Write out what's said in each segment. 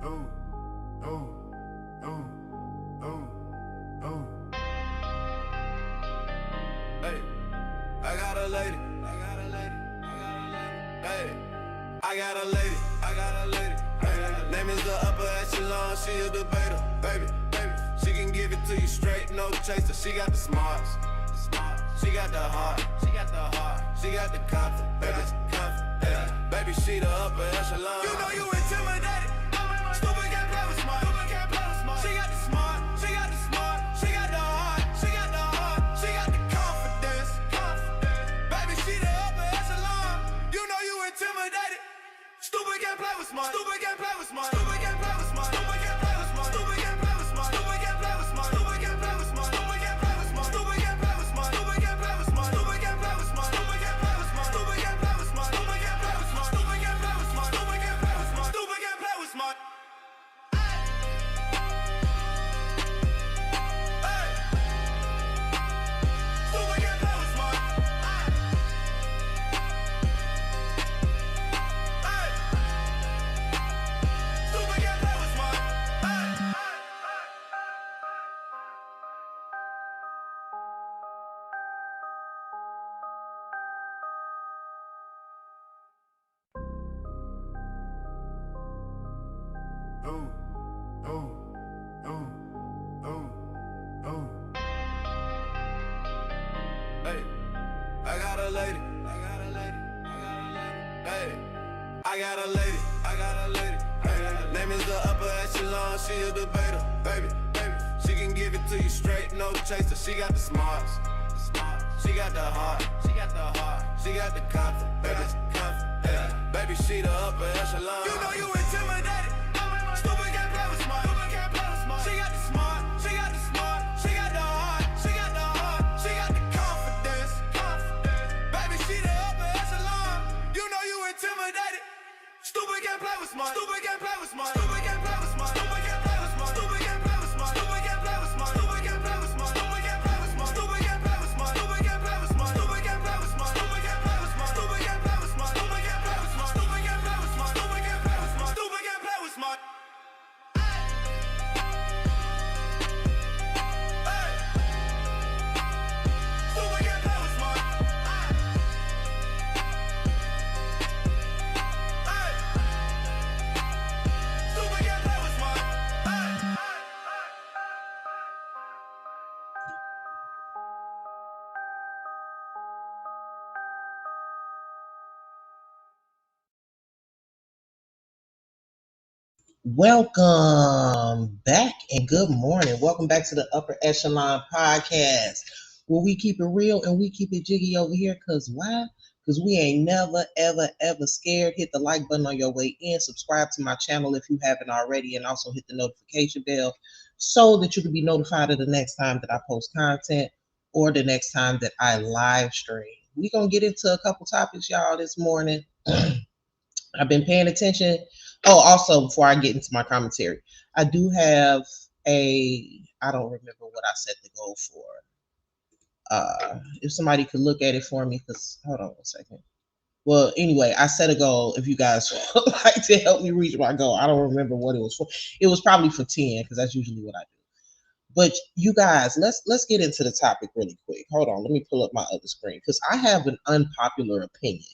Ooh, ooh, ooh, ooh, ooh. Hey, I got a lady. Hey, I got a lady. Hey, name is the upper echelon. She a debater, baby. She can give it to you straight, no chaser. She got the smarts. She got the heart. She got the confidence. Baby, she the upper echelon. You know you intimidated. Stupid can't play with smart. She got the smart. She got the heart. She got the confidence. Baby, she the upper echelon. You know you intimidated. Stupid can't play with smart. Stupid can't play with smart. Stupid can't play with smart. Stupid can't play with smart. Stupid can't play with smart. Stupid can't play with smart. Stupid can't play with smart. Stupid can't play with smart. Stupid can't play with smart. Stupid can't play with smart. Stupid can't play with smart. Stupid can't play with smart. Stupid can't play with smart. Stupid can't play with smart. Stupid can't play with smart. Stupid can't play with smart. Stupid can't play with smart. Ooh, ooh, ooh, ooh, ooh. Hey, I got a lady. Hey, I got a lady. Hey, name is the upper echelon. She a debater, baby. She can give it to you straight, no chaser. She got the smarts. She got the heart. She got the confidence. Baby, she the upper echelon. You know you intimidated. Stupid can't play with smart. She got the smart. She got the heart. She got the confidence. Baby, she the upper echelon. You know you intimidated. Stupid can't play with smart. Stupid can't play with smart. Stupid can't play with smart. Stupid can't play with smart. Stupid can't play with smart. Stupid can't play with smart. Stupid can't play with smart. Stupid can't play with smart. Stupid can't play with smart. Stupid can't play with smart. Stupid can't play with smart. Stupid can't play with smart. Stupid can't play with smart. Stupid can't play with smart. Stupid can't play with smart. Stupid can't play with smart. Stupid can't play with smart. Welcome back and good morning. Welcome back to the Upper Echelon Podcast, where we keep it real and we keep it jiggy over here. Because why? Because we ain't never, ever scared. Hit the like button on your way in. Subscribe to my channel if you haven't already. And also hit the notification bell so that you can be notified of the next time that I post content or the next time that I live stream. We're going to get into a couple topics, y'all, this morning. I've been paying attention. Oh, also, before I get into my commentary, I do have I don't remember what I set the goal for. If somebody could look at it for me, because, hold on 1 second. Well, anyway, I set a goal. If you guys would like to help me reach my goal, I don't remember what it was for. It was probably for 10, because that's usually what I do. But you guys, let's get into the topic really quick. Hold on, let me pull up my other screen, because I have an unpopular opinion.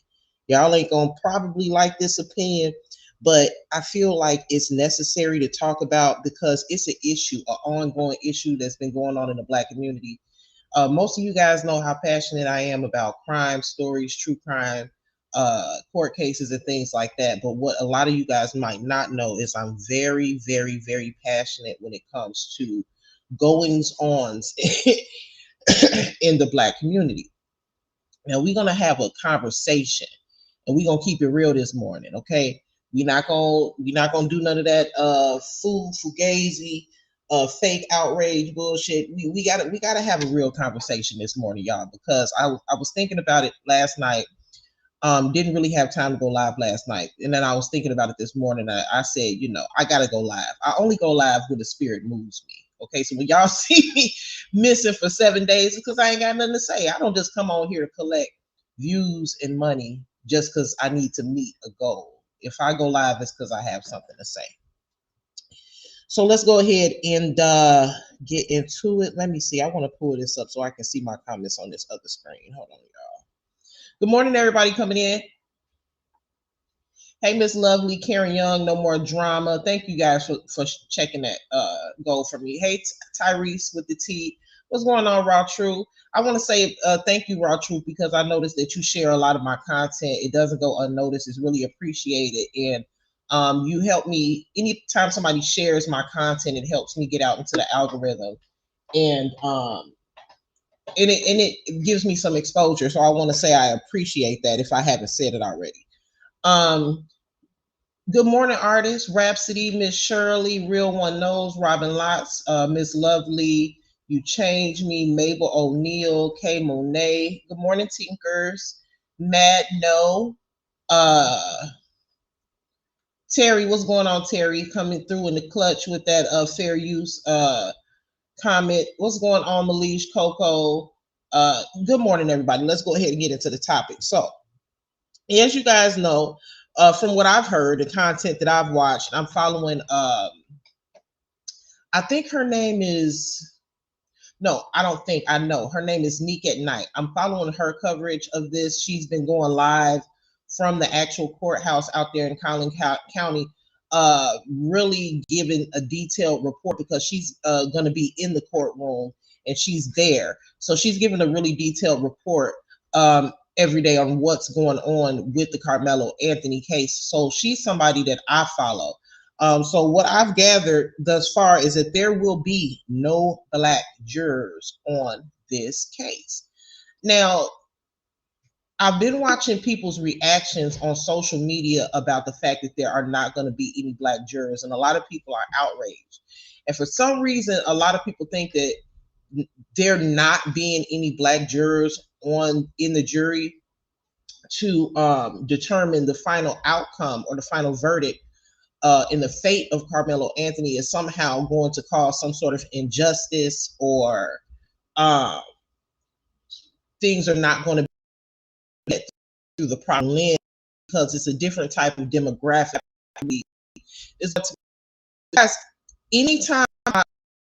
Y'all ain't gonna probably like this opinion, but I feel like it's necessary to talk about because it's an issue, an ongoing issue that's been going on in the Black community. Most of you guys know how passionate I am about crime stories, true crime, court cases, and things like that. But what a lot of you guys might not know is I'm very, very passionate when it comes to goings ons in the Black community. Now we're gonna have a conversation, and we're gonna keep it real this morning, okay? We're not gonna do none of that fugazi, fake outrage bullshit. We gotta have a real conversation this morning, y'all, because I was thinking about it last night. Didn't really have time to go live last night, and then I was thinking about it this morning. I said, I gotta go live. I only go live when the spirit moves me. Okay, so when y'all see me missing for 7 days, it's because I ain't got nothing to say. I don't just come on here to collect views and money just because I need to meet a goal. If I go live, it's because I have something to say. So let's go ahead and get into it. Let me see. I want to pull this up so I can see my comments on this other screen. Hold on, y'all. Good morning, everybody coming in. Hey, Miss Lovely, Karen Young, no more drama. Thank you guys for checking that goal for me. Hey, Tyrese with the T. What's going on, Raw True? I want to say thank you, Raw True, because I noticed that you share a lot of my content. It doesn't go unnoticed. It's really appreciated. And you help me anytime somebody shares my content, it helps me get out into the algorithm. And it gives me some exposure. So I want to say I appreciate that if I haven't said it already. Good morning, artists. Rhapsody, Miss Shirley, Real One Knows, Robin Lotz, Miss Lovely, You Change Me, Mabel O'Neill, Kay Monet. Good morning, Tinkers. Mad No. Terry, what's going on, Terry? Coming through in the clutch with that fair use comment. What's going on, Malish, Coco? Good morning, everybody. Let's go ahead and get into the topic. So, as you guys know, from what I've heard, the content that I've watched, I'm following. I think her name is. No, I don't think I know. Her name is Neek at Night. I'm following her coverage of this. She's been going live from the actual courthouse out there in Collin County, really giving a detailed report because she's going to be in the courtroom and she's there. So she's giving a really detailed report every day on what's going on with the Karmelo Anthony case. So she's somebody that I follow. So what I've gathered thus far is that there will be no Black jurors on this case. Now, I've been watching people's reactions on social media about the fact that there are not going to be any Black jurors, and a lot of people are outraged. And for some reason, a lot of people think that there not being any Black jurors in the jury to determine the final outcome or the final verdict in the fate of Karmelo Anthony is somehow going to cause some sort of injustice, or things are not going to get through the proper lens because it's a different type of demographic. It's guys, anytime my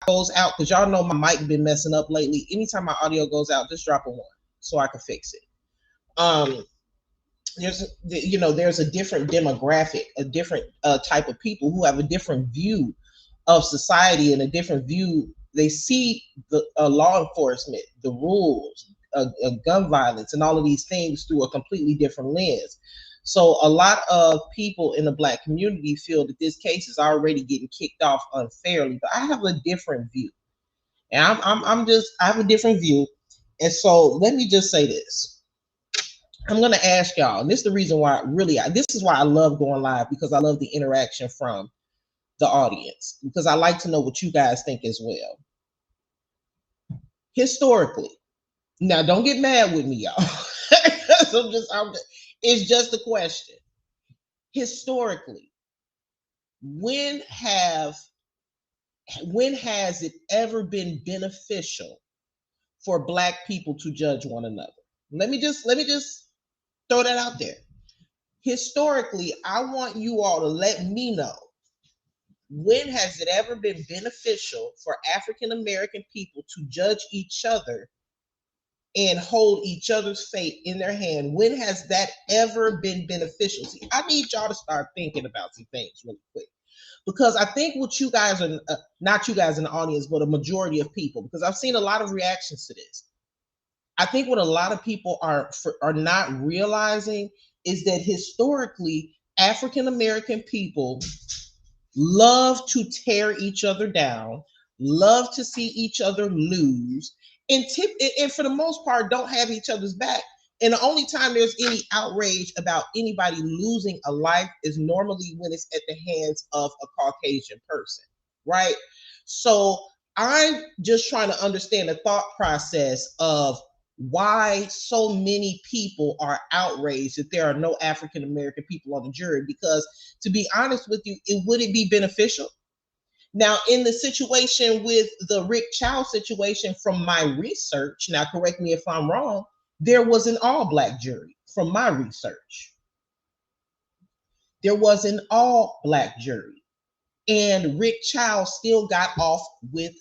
goes out, because y'all know my mic been messing up lately. Anytime my audio goes out, just drop a 1 so I can fix it. There's a different demographic, a different type of people who have a different view of society and a different view. They see the law enforcement, the rules, gun violence, and all of these things through a completely different lens. So a lot of people in the Black community feel that this case is already getting kicked off unfairly. But I have a different view, and I have a different view. And so let me just say this. I'm going to ask y'all, and this is the reason why this is why I love going live, because I love the interaction from the audience, because I like to know what you guys think as well. Historically, now don't get mad with me, y'all. It's just a question. Historically, when has it ever been beneficial for Black people to judge one another? Let me just throw that out there. Historically, I want you all to let me know, when has it ever been beneficial for African American people to judge each other and hold each other's fate in their hand? When has that ever been beneficial? See, I need y'all to start thinking about some things really quick, because I think what you guys are, not you guys in the audience, but a majority of people, because I've seen a lot of reactions to this. I think what a lot of people are not realizing is that historically, African American people love to tear each other down, love to see each other lose, and for the most part, don't have each other's back. And the only time there's any outrage about anybody losing a life is normally when it's at the hands of a Caucasian person, right? So I'm just trying to understand the thought process of why so many people are outraged that there are no African American people on the jury. Because to be honest with you, would it be beneficial? Now, in the situation with the Rick Chow situation, from my research, now correct me if I'm wrong, there was an all-Black jury. From my research, there was an all-Black jury. and Rick Childs still got off with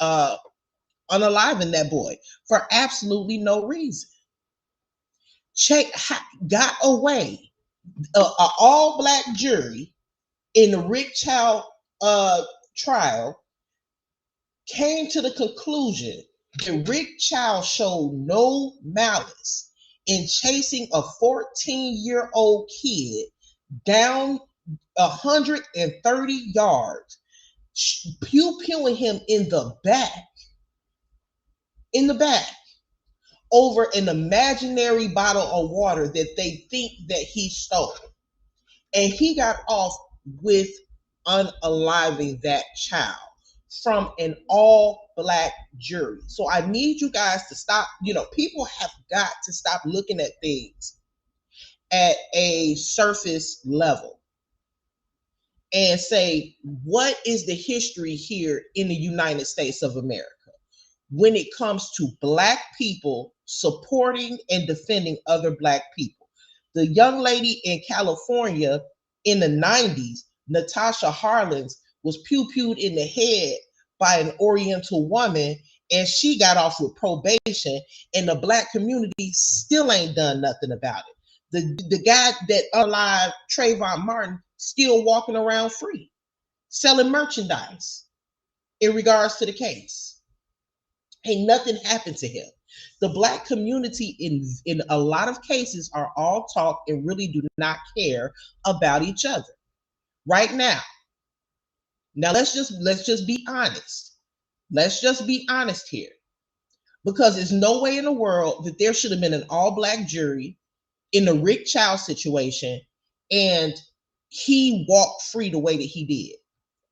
unaliving that boy for absolutely no reason. Got away. An all-black jury in the Rick Child trial came to the conclusion that Rick Child showed no malice in chasing a 14-year-old kid down 130 yards, pew-pewing him in the back, over an imaginary bottle of water that they think that he stole. And he got off with unaliving that child from an all-black jury. So I need you guys to stop. People have got to stop looking at things at a surface level and say, what is the history here in the United States of America when it comes to Black people supporting and defending other Black people? The young lady in California in the 90s, Natasha Harlins, was pew-pewed in the head by an Oriental woman, and she got off with probation, and the Black community still ain't done nothing about it. The guy that unalived Trayvon Martin still walking around free, selling merchandise in regards to the case. Ain't nothing happened to him. The Black community in a lot of cases are all talk and really do not care about each other right now. Now let's just be honest. Let's just be honest here, because there's no way in the world that there should have been an all-Black jury in the Rick Child situation and he walked free the way that he did.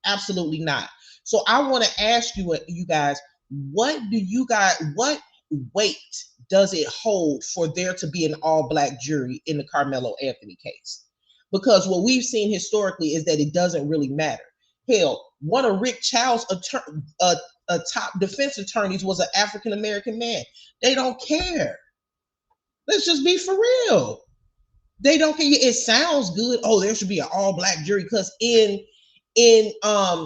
Absolutely not. So I want to ask you guys, what weight does it hold for there to be an all-Black jury in the Karmelo Anthony case? Because what we've seen historically is that it doesn't really matter. Hell, one of Rick Child's top defense attorneys was an African-American man. They don't care. Let's just be for real. They don't care. It sounds good. Oh, there should be an all-Black jury, because in the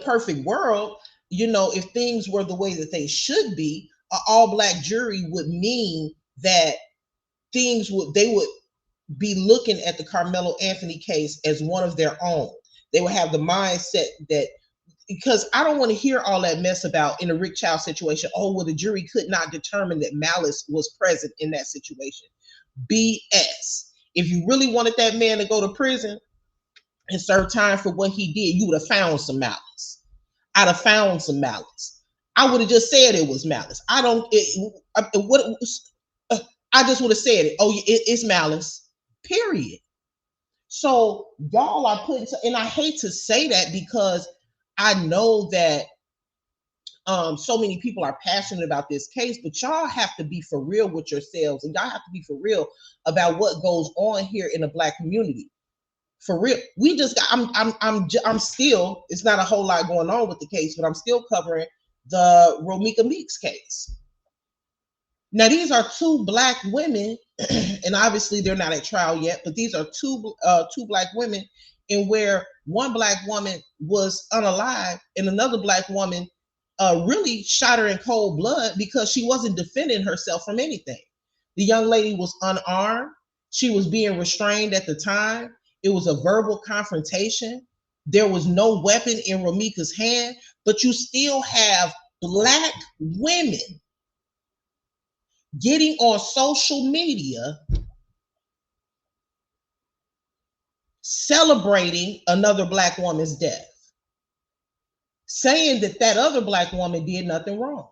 perfect world, if things were the way that they should be, an all-Black jury would mean that they would be looking at the Karmelo Anthony case as one of their own. They would have the mindset that, because I don't want to hear all that mess about in the Rick Child situation. Oh, well, the jury could not determine that malice was present in that situation. BS. If you really wanted that man to go to prison and serve time for what he did, you would have found some malice. I'd have found some malice. I would have just said it was malice. I just would have said it. Oh, it's malice. Period. So y'all are putting, and I hate to say that because I know that so many people are passionate about this case, but y'all have to be for real with yourselves, and y'all have to be for real about what goes on here in the Black community. For real, we just got. I'm still. It's not a whole lot going on with the case, but I'm still covering the Romika Meeks case. Now, these are two Black women, and obviously they're not at trial yet, but these are two Black women, in where one Black woman was unalived and another Black woman really shot her in cold blood because she wasn't defending herself from anything. The young lady was unarmed. She was being restrained at the time. It was a verbal confrontation. There was no weapon in Romika's hand, but you still have Black women getting on social media celebrating another Black woman's death, saying that other Black woman did nothing wrong.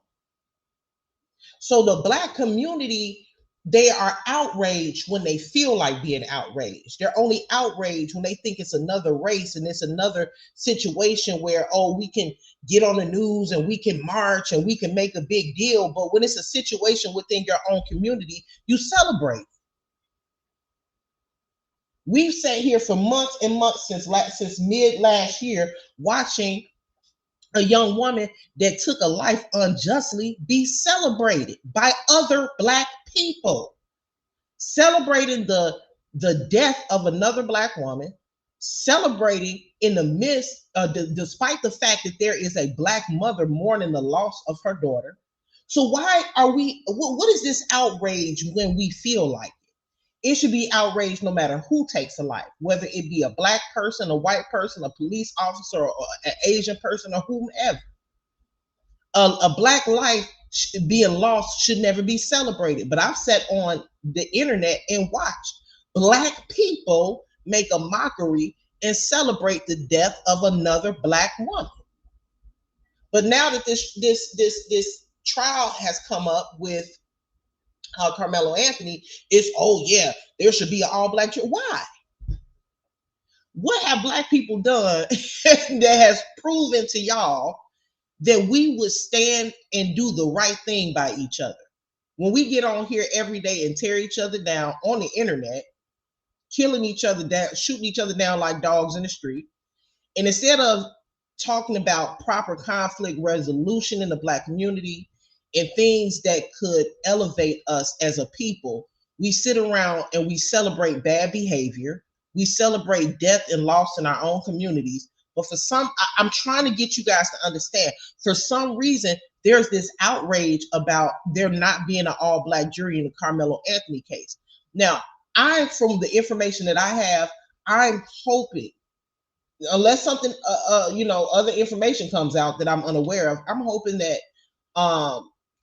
So the Black community, they are outraged when they feel like being outraged. They're only outraged when they think it's another race and it's another situation where, oh, we can get on the news and we can march and we can make a big deal. But when it's a situation within your own community, you celebrate. We've sat here for months and months since mid last year watching a young woman that took a life unjustly be celebrated by other Black people, celebrating the death of another Black woman, celebrating in the midst, despite the fact that there is a black mother mourning the loss of her daughter. So why are we? What is this outrage when we feel like it? It should be outrage no matter who takes a life, whether it be a black person, a white person, a police officer, or an Asian person, or whomever. A black life being lost should never be celebrated. But I've sat on the internet and watched black people make a mockery and celebrate the death of another black woman. But now that this trial has come up with Karmelo Anthony, it's, oh yeah, there should be an all black jury. Why? What have black people done that has proven to y'all that we would stand and do the right thing by each other? When we get on here every day and tear each other down on the internet, killing each other down, shooting each other down like dogs in the street, and instead of talking about proper conflict resolution in the black community and things that could elevate us as a people, we sit around and we celebrate bad behavior. We celebrate death and loss in our own communities. But for some, I'm trying to get you guys to understand, for some reason, there's this outrage about there not being an all black jury in the Karmelo Anthony case. Now, from the information that I have, I'm hoping, unless something, other information comes out that I'm unaware of, I'm hoping that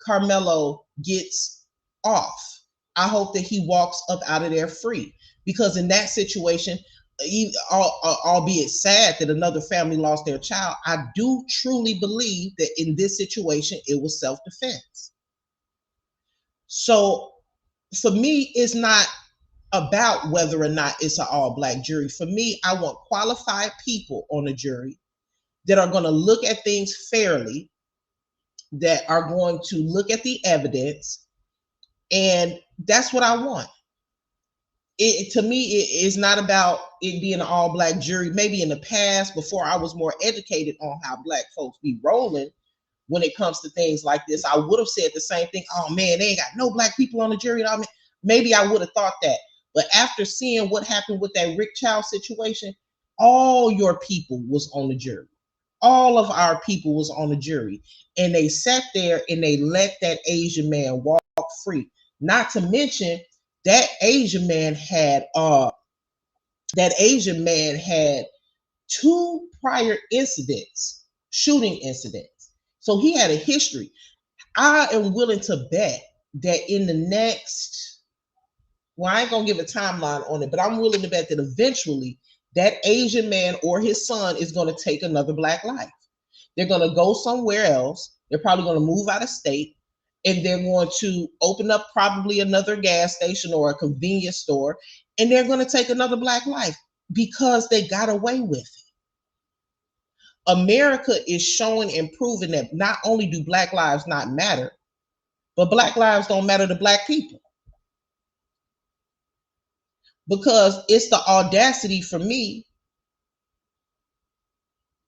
Karmelo gets off. I hope that he walks up out of there free, because in that situation, albeit sad that another family lost their child, I do truly believe that in this situation, it was self-defense. So for me, it's not about whether or not it's an all black jury. For me, I want qualified people on a jury that are going to look at things fairly, that are going to look at the evidence, and that's what I want. To me, it is not about it being an all black jury. Maybe in the past, before I was more educated on how black folks be rolling when it comes to things like this, I would have said the same thing. Oh man, they ain't got no black people on the jury. Maybe I would have thought that. But after seeing what happened with that Rick Child situation, all your people was on the jury. All of our people was on the jury. And they sat there and they let that Asian man walk free. Not to mention that Asian man had two prior incidents, shooting incidents. So he had a history. I am willing to bet that in the next, well, I ain't gonna give a timeline on it, but I'm willing to bet that eventually that Asian man or his son is gonna take another black life. They're gonna go somewhere else. They're probably gonna move out of state, and they're going to open up probably another gas station or a convenience store, and they're gonna take another black life because they got away with it. America is showing and proving that not only do black lives not matter, but black lives don't matter to black people. Because it's the audacity for me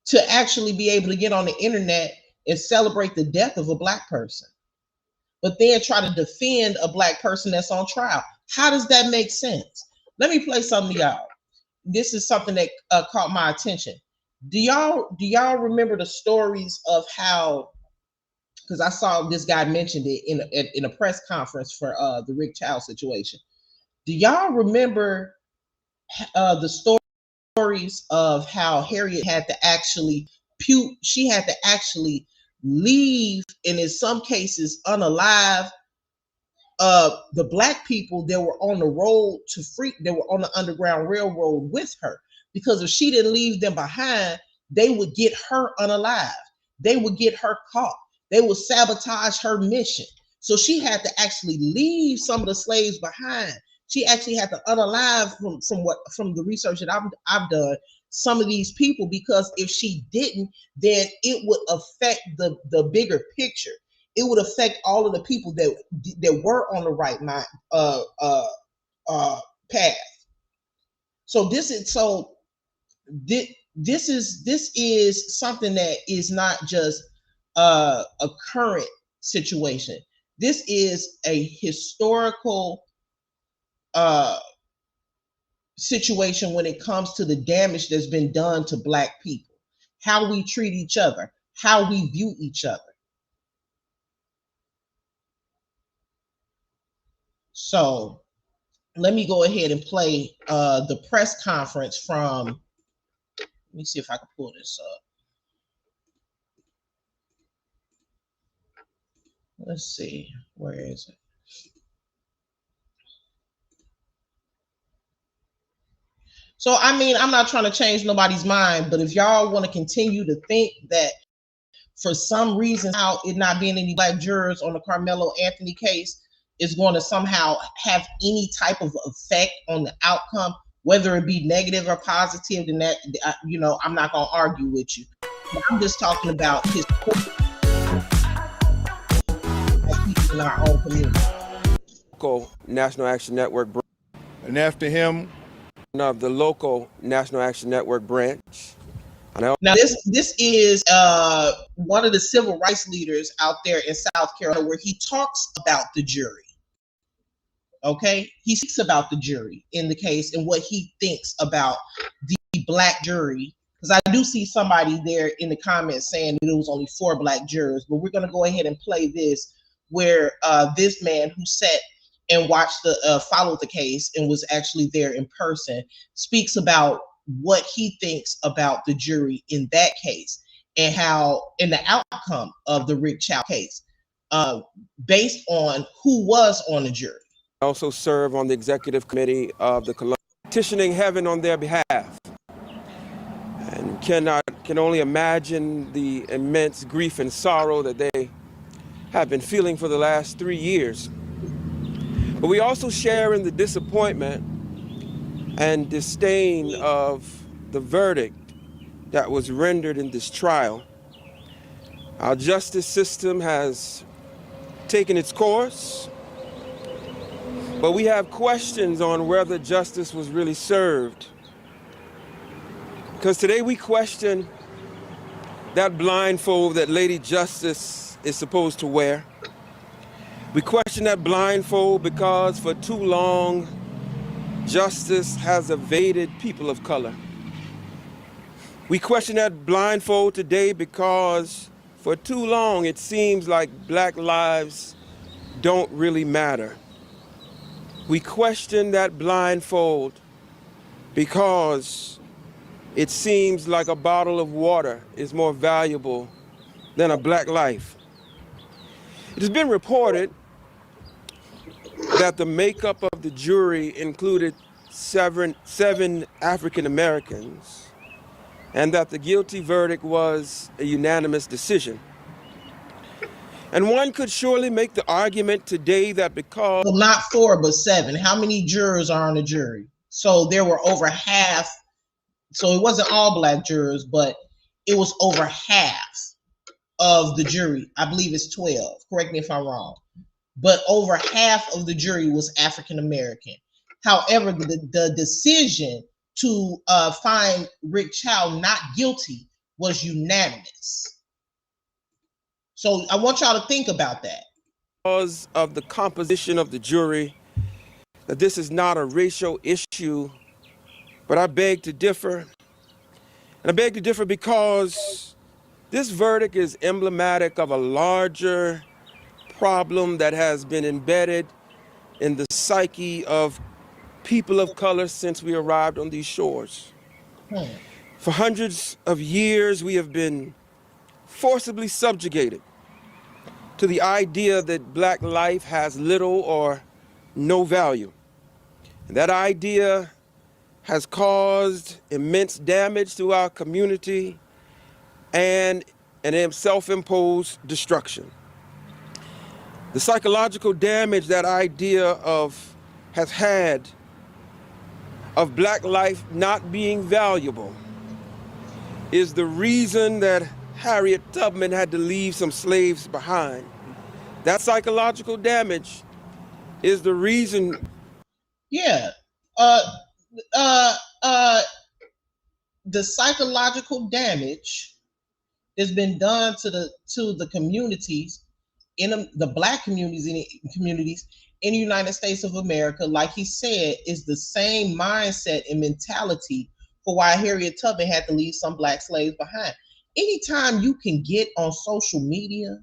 to actually be able to get on the internet and celebrate the death of a black person, but then try to defend a black person that's on trial. How does that make sense? Let me play something to y'all. This is something that caught my attention. Do y'all remember the stories of how, because I saw this guy mentioned it in a press conference for the Rick Child situation. Do y'all remember the stories of how Harriet had to actually she had to actually leave, and in some cases unalive, the black people that were on the road to free, that were on the Underground Railroad with her, because if she didn't leave them behind, they would get her unalive. They would get her caught. They would sabotage her mission. So she had to actually leave some of the slaves behind. She actually had to unalive, from the research that I've done, some of these people, because if she didn't, then it would affect the bigger picture. It would affect all of the people that were on the right path. So this is something that is not just a current situation. This is a historical situation when it comes to the damage that's been done to Black people, how we treat each other, how we view each other. So let me go ahead and play the press conference from, let me see if I can pull this up. Let's see, where is it? So, I mean, I'm not trying to change nobody's mind, but if y'all want to continue to think that for some reason how it not being any Black jurors on the Karmelo Anthony case is going to somehow have any type of effect on the outcome, whether it be negative or positive, then that, you know, I'm not going to argue with you. But I'm just talking about his people in our own community. Local National Action Network, and after him, of the local National Action Network branch. Now, this is one of the civil rights leaders out there in South Carolina, where he talks about the jury. Okay, he speaks about the jury in the case and what he thinks about the Black jury. Because I do see somebody there in the comments saying that it was only 4 Black jurors, but we're going to go ahead and play this where this man who sat and watched the followed the case and was actually there in person speaks about what he thinks about the jury in that case and how in the outcome of the Rick Chow case based on who was on the jury. I also serve on the executive committee of the Columbia, petitioning heaven on their behalf, and can only imagine the immense grief and sorrow that they have been feeling for the last 3 years. But we also share in the disappointment and disdain of the verdict that was rendered in this trial. Our justice system has taken its course, but we have questions on whether justice was really served. Because today we question that blindfold that Lady Justice is supposed to wear. We question that blindfold because for too long, justice has evaded people of color. We question that blindfold today because for too long, it seems like Black lives don't really matter. We question that blindfold because it seems like a bottle of water is more valuable than a Black life. It has been reported that the makeup of the jury included seven African Americans, and that the guilty verdict was a unanimous decision. And one could surely make the argument today that because... Well, not 4, but 7. How many jurors are on the jury? So there were over half. So it wasn't all Black jurors, but it was over half of the jury. I believe it's 12. Correct me if I'm wrong. But over half of the jury was African American. However, the decision to find Rick Chow not guilty was unanimous. So I want y'all to think about that. Because of the composition of the jury, that this is not a racial issue, but I beg to differ. And I beg to differ because this verdict is emblematic of a larger problem that has been embedded in the psyche of people of color since we arrived on these shores. For hundreds of years, we have been forcibly subjugated to the idea that Black life has little or no value. And that idea has caused immense damage to our community and an self-imposed destruction. The psychological damage that idea has had of Black life not being valuable is the reason that Harriet Tubman had to leave some slaves behind. That psychological damage is the reason. Yeah. The psychological damage has been done to the communities in the Black communities in the United States of America, like he said, is the same mindset and mentality for why Harriet Tubman had to leave some black slaves behind. Anytime you can get on social media,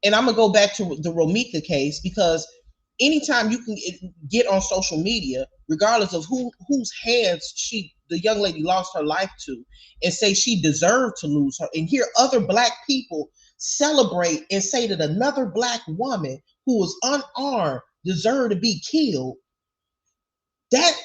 and I'm gonna go back to the Romika case, because anytime you can get on social media, regardless of whose hands the young lady lost her life to, and say she deserved to lose her, and hear other black people celebrate and say that another black woman who was unarmed deserved to be killed, that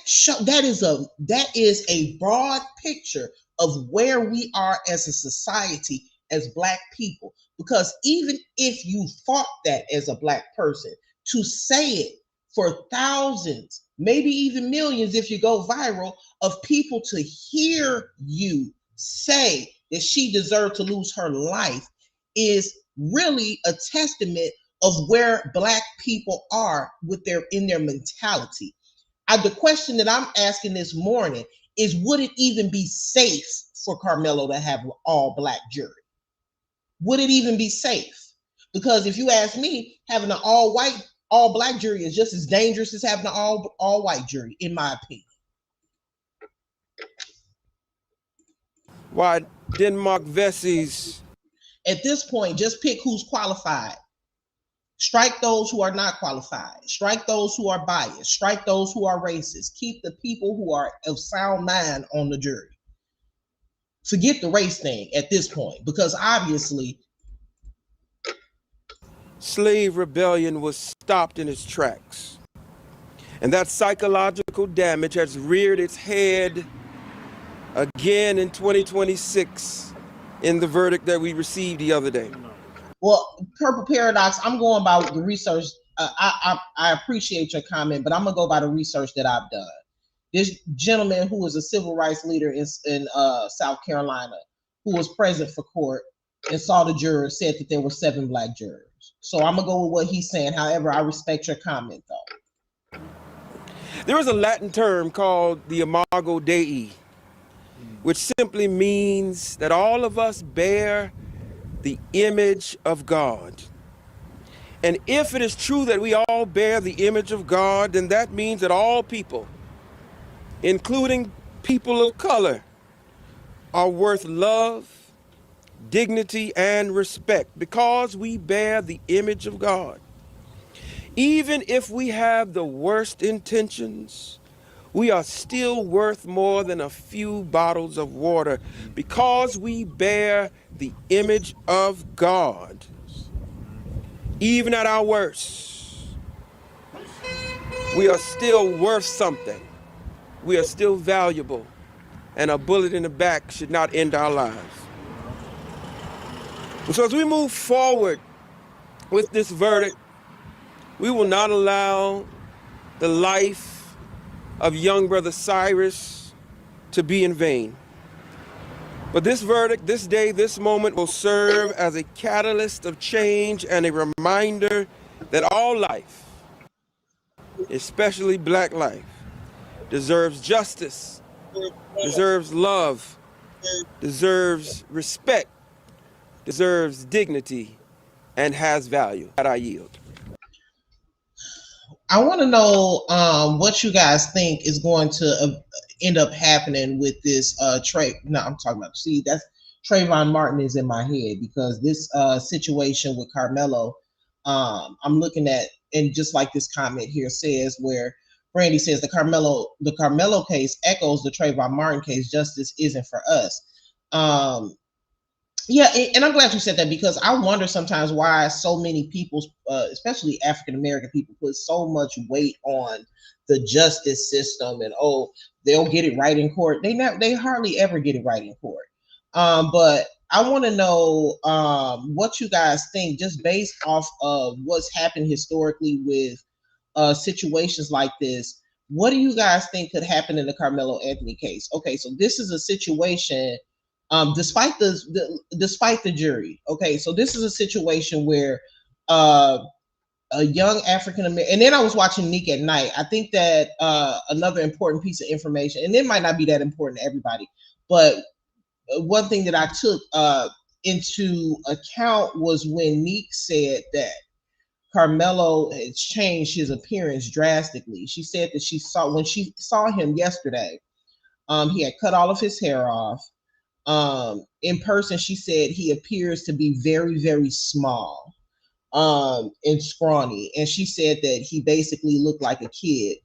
is a broad picture of where we are as a society, as black people. Because even if you fought that as a black person, to say it for thousands, maybe even millions if you go viral, of people to hear you say that she deserved to lose her life is really a testament of where black people are in their mentality. The question that I'm asking this morning is, would it even be safe for Karmelo to have an all black jury? Would it even be safe? Because if you ask me, having an all white, all black jury is just as dangerous as having an all white jury, in my opinion. Why Denmark Vesey's At this point, just pick who's qualified. Strike those who are not qualified. Strike those who are biased. Strike those who are racist. Keep the people who are of sound mind on the jury. Forget the race thing at this point, because obviously slave rebellion was stopped in its tracks. And that psychological damage has reared its head again in 2026 in the verdict that we received the other day. Well, Purple Paradox, I'm going by the research. I appreciate your comment, but I'm going to go by the research that I've done. This gentleman who was a civil rights leader in South Carolina, who was present for court and saw the jurors, said that there were 7 black jurors. So I'm going to go with what he's saying. However, I respect your comment, though. There is a Latin term called the Imago Dei, which simply means that all of us bear the image of God. And if it is true that we all bear the image of God, then that means that all people, including people of color, are worth love, dignity, and respect because we bear the image of God. Even if we have the worst intentions, we are still worth more than a few bottles of water because we bear the image of God. Even at our worst, we are still worth something. We are still valuable, and a bullet in the back should not end our lives. And so as we move forward with this verdict, we will not allow the life of young brother Cyrus to be in vain. But this verdict, this day, this moment will serve as a catalyst of change and a reminder that all life, especially black life, deserves justice, deserves love, deserves respect, deserves dignity, and has value. That I yield. I want to know what you guys think is going to end up happening with this No, I'm talking about, see, that's Trayvon Martin is in my head, because this situation with Karmelo, I'm looking at, and just like this comment here says, where Brandy says the Karmelo case echoes the Trayvon Martin case. Justice isn't for us. Yeah, and I'm glad you said that, because I wonder sometimes why so many people, especially African American people, put so much weight on the justice system, and they'll get it right in court. They hardly ever get it right in court. But I want to know what you guys think, just based off of what's happened historically with situations like this. What do you guys think could happen in the Karmelo Anthony case? Okay, so this is a situation. Despite the jury, okay, so this is a situation where a young African American, and then I was watching Nick at Night. I think that another important piece of information, and it might not be that important to everybody, but one thing that I took into account was when Neek said that Carmelo has changed his appearance drastically. She said that when she saw him yesterday, he had cut all of his hair off. In person, she said he appears to be very, very small, and scrawny. And she said that he basically looked like a kid.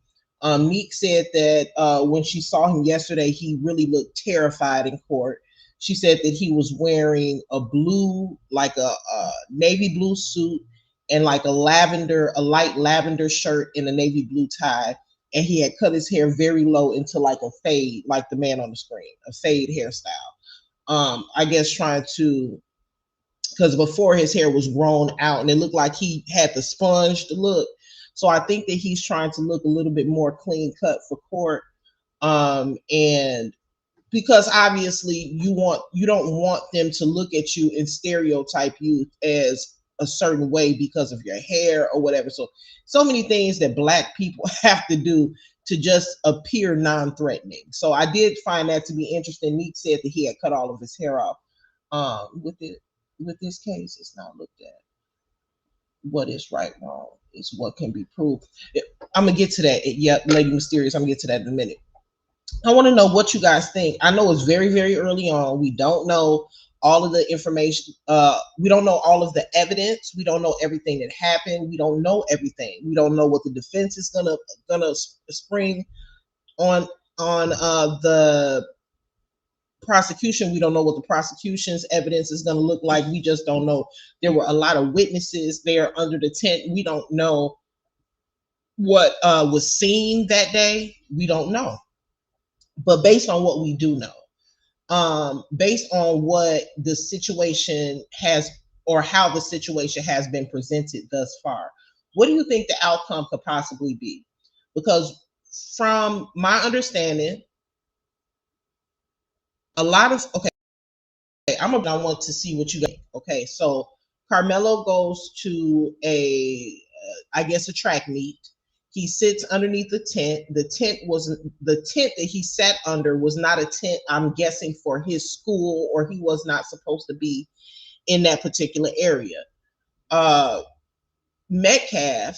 Meek said that when she saw him yesterday, he really looked terrified in court. She said that he was wearing a navy blue suit and like a light lavender shirt and a navy blue tie. And he had cut his hair very low into like a fade, like the man on the screen, a fade hairstyle. I guess trying to, because before his hair was grown out and it looked like he had the sponged look. So I think that he's trying to look a little bit more clean cut for court. And because obviously you don't want them to look at you and stereotype you as a certain way because of your hair or whatever. So many things that Black people have to do to just appear non-threatening. So I did find that to be interesting. Meek said that he had cut all of his hair off. With this case, it's not looked at. What is right, wrong is what can be proved. I'm gonna get to that. Yep, Lady Mysterious. I'm gonna get to that in a minute. I want to know what you guys think. I know it's very, very early on. We don't know all of the information. We don't know all of the evidence. We don't know everything that happened. We don't know everything. We don't know what the defense is gonna spring on the prosecution. We don't know what the prosecution's evidence is going to look like. We just don't know. There were a lot of witnesses there under the tent. We don't know what was seen that day. We don't know. But based on what we do know, based on what the situation has, or how the situation has been presented thus far, what do you think the outcome could possibly be? Because from my understanding, a lot of, I want to see what you think. Okay, so Karmelo goes to I guess a track meet. He sits underneath the tent. The tent that he sat under was not a tent, I'm guessing, for his school, or he was not supposed to be in that particular area. Metcalf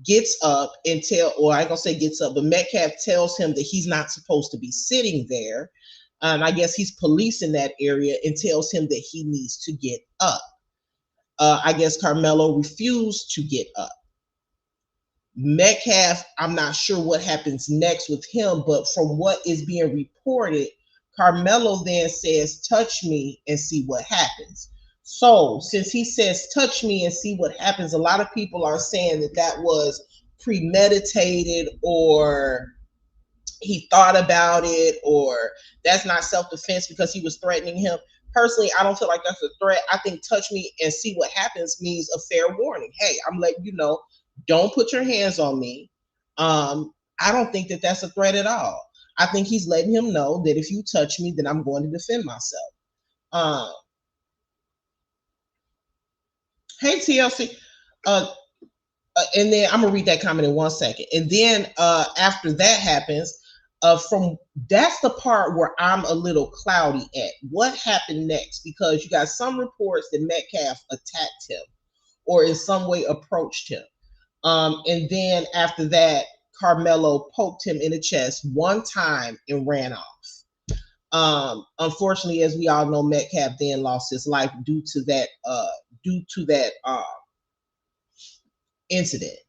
gets up and I ain't gonna say gets up, but Metcalf tells him that he's not supposed to be sitting there. I guess he's policing that area and tells him that he needs to get up. I guess Karmelo refused to get up. Metcalf, I'm not sure what happens next with him, but from what is being reported, Karmelo then says, "Touch me and see what happens." So since he says, "Touch me and see what happens," a lot of people are saying that that was premeditated, or he thought about it, or that's not self-defense because he was threatening him. Personally, I don't feel like that's a threat. I think touch me and see what happens means a fair warning. Hey, I'm letting you know, don't put your hands on me. I don't think that that's a threat at all. I think he's letting him know that if you touch me, then I'm going to defend myself. Hey, TLC. And then I'm gonna read that comment in 1 second. And then after that happens, that's the part where I'm a little cloudy at. What happened next? Because you got some reports that Metcalf attacked him or in some way approached him. And then after that, Karmelo poked him in the chest one time and ran off. Unfortunately, as we all know, Metcalf then lost his life due to that incident.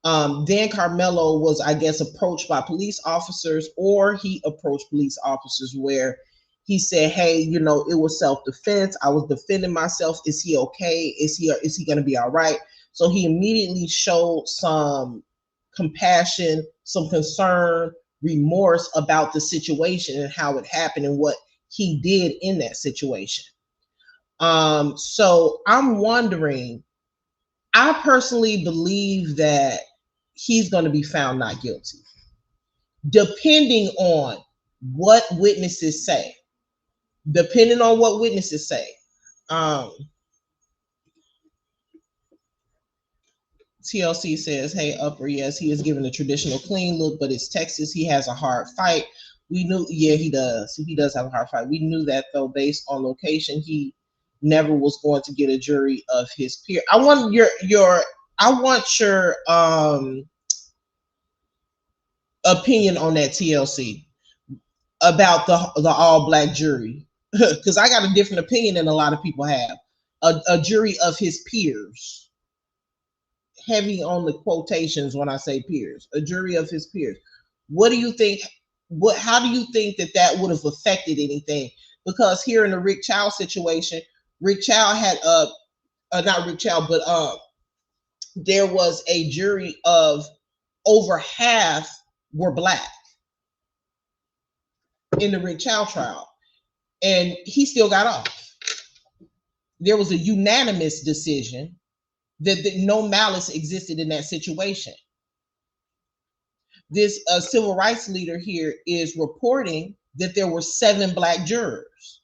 Then Karmelo was, I guess, approached by police officers, or he approached police officers where he said, "Hey, it was self-defense. I was defending myself. Is he okay? Is he going to be all right?" So he immediately showed some compassion, some concern, remorse about the situation and how it happened and what he did in that situation. So I'm wondering, I personally believe that he's going to be found not guilty, depending on what witnesses say. TLC says, "Hey, Upper, yes, he is given a traditional clean look, but it's Texas. He has a hard fight." We knew, yeah, he does. He does have a hard fight. We knew that, though, based on location. He never was going to get a jury of his peer. I want your I want your opinion on that, TLC, about the all black jury, because I got a different opinion than a lot of people have. A jury of his peers, heavy on the quotations when I say peers, a jury of his peers. What do you think? How do you think that that would have affected anything? Because here in the Rick Chow situation, Rick Chow had not Rick Chow, but there was a jury of over half were black in the Rick Chow trial, and he still got off. There was a unanimous decision that no malice existed in that situation. This civil rights leader here is reporting that there were 7 black jurors.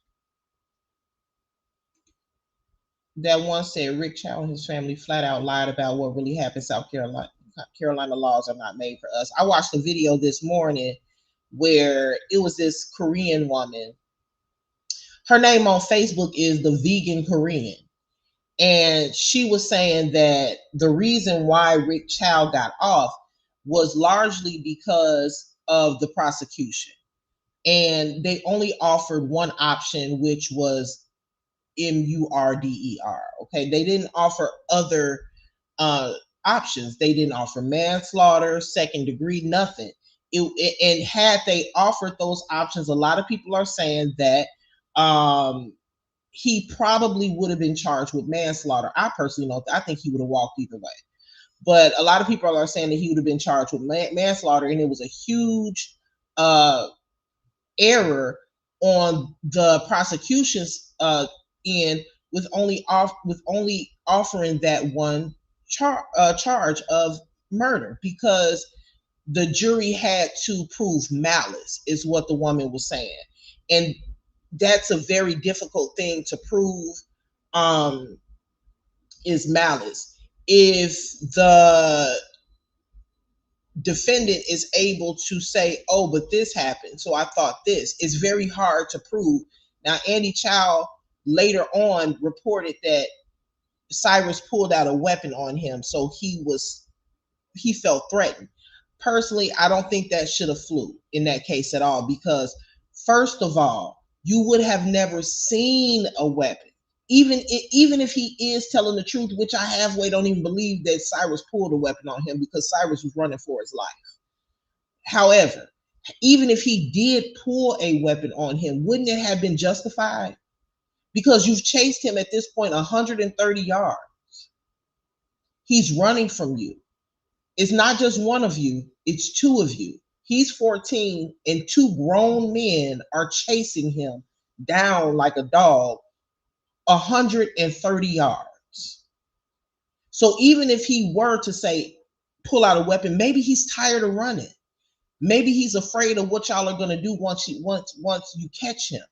That one said Rick Chow and his family flat out lied about what really happened in South Carolina. Carolina laws are not made for us. I watched a video this morning where it was this Korean woman. Her name on Facebook is the Vegan Korean. And she was saying that the reason why Rick Chow got off was largely because of the prosecution. And they only offered one option, which was MURDER. Okay, they didn't offer other options. They didn't offer manslaughter, second degree, nothing. And had they offered those options, a lot of people are saying that he probably would have been charged with manslaughter. I personally don't. I think he would have walked either way. But a lot of people are saying that he would have been charged with manslaughter, and it was a huge error on the prosecution's end with only offering that one charge of murder, because the jury had to prove malice, is what the woman was saying, and that's a very difficult thing to prove. Is malice. If the defendant is able to say, oh, but this happened, so I thought this, it's very hard to prove. Now, Andy Chow later on reported that Cyrus pulled out a weapon on him, so he felt threatened. Personally, I don't think that should have flew in that case at all, because first of all, you would have never seen a weapon. Even if he is telling the truth, which I halfway don't even believe that Cyrus pulled a weapon on him, because Cyrus was running for his life. However, even if he did pull a weapon on him, wouldn't it have been justified? Because you've chased him at this point 130 yards. He's running from you. It's not just one of you, it's 2 of you. He's 14 and 2 grown men are chasing him down like a dog 130 yards. So even if he were to say, pull out a weapon, maybe he's tired of running. Maybe he's afraid of what y'all are going to do once you catch him.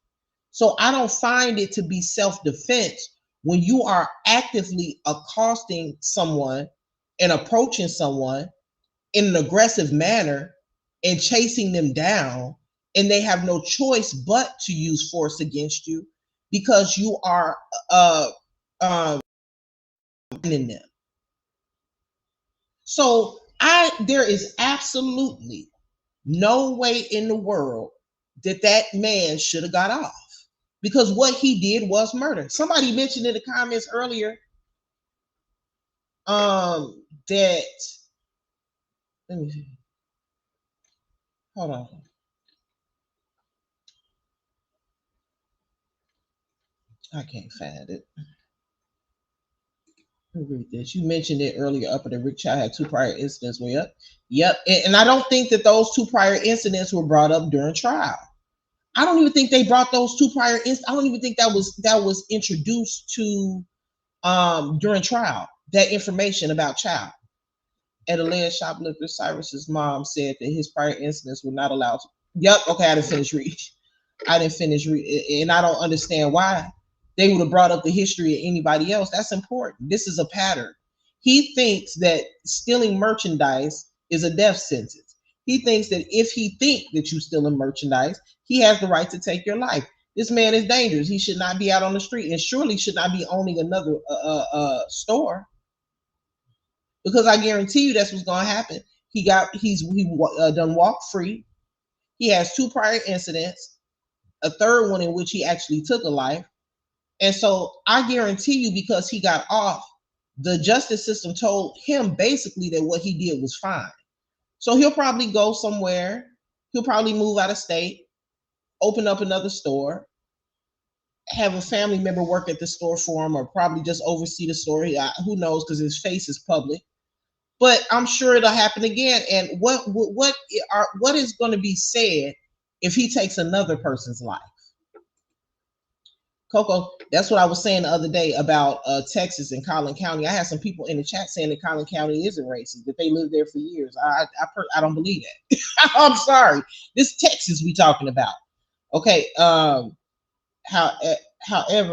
So I don't find it to be self-defense when you are actively accosting someone and approaching someone in an aggressive manner and chasing them down, and they have no choice but to use force against you because you are in them. So there is absolutely no way in the world that man should have got off, because what he did was murder. Somebody mentioned in the comments earlier that, let me see. Hold on. I can't find it. Let me read this. You mentioned it earlier up at the Rick Chow had 2 prior incidents. Well, yep. And I don't think that those 2 prior incidents were brought up during trial. I don't even think they brought those 2 prior incidents. I don't even think that was introduced to during trial, that information about Chow. At alleged shoplifter, Cyrus's mom said that his prior incidents were not allowed to. Yep, okay, I didn't finish reading. And I don't understand why they would have brought up the history of anybody else. That's important. This is a pattern. He thinks that stealing merchandise is a death sentence. He thinks that if he thinks that you're stealing merchandise, he has the right to take your life. This man is dangerous. He should not be out on the street, and surely should not be owning another store. because I guarantee you that's what's going to happen. He done walked free. He has 2 prior incidents, a third one in which he actually took a life. And so I guarantee you, because he got off, the justice system told him basically that what he did was fine. So he'll probably go somewhere. He'll probably move out of state, open up another store, have a family member work at the store for him, or probably just oversee the store. Who knows, because his face is public. But I'm sure it'll happen again. And what is going to be said if he takes another person's life? Coco, that's what I was saying the other day about Texas and Collin County. I had some people in the chat saying that Collin County isn't racist, that they lived there for years. I don't believe that. I'm sorry. This Texas we talking about. Okay. However,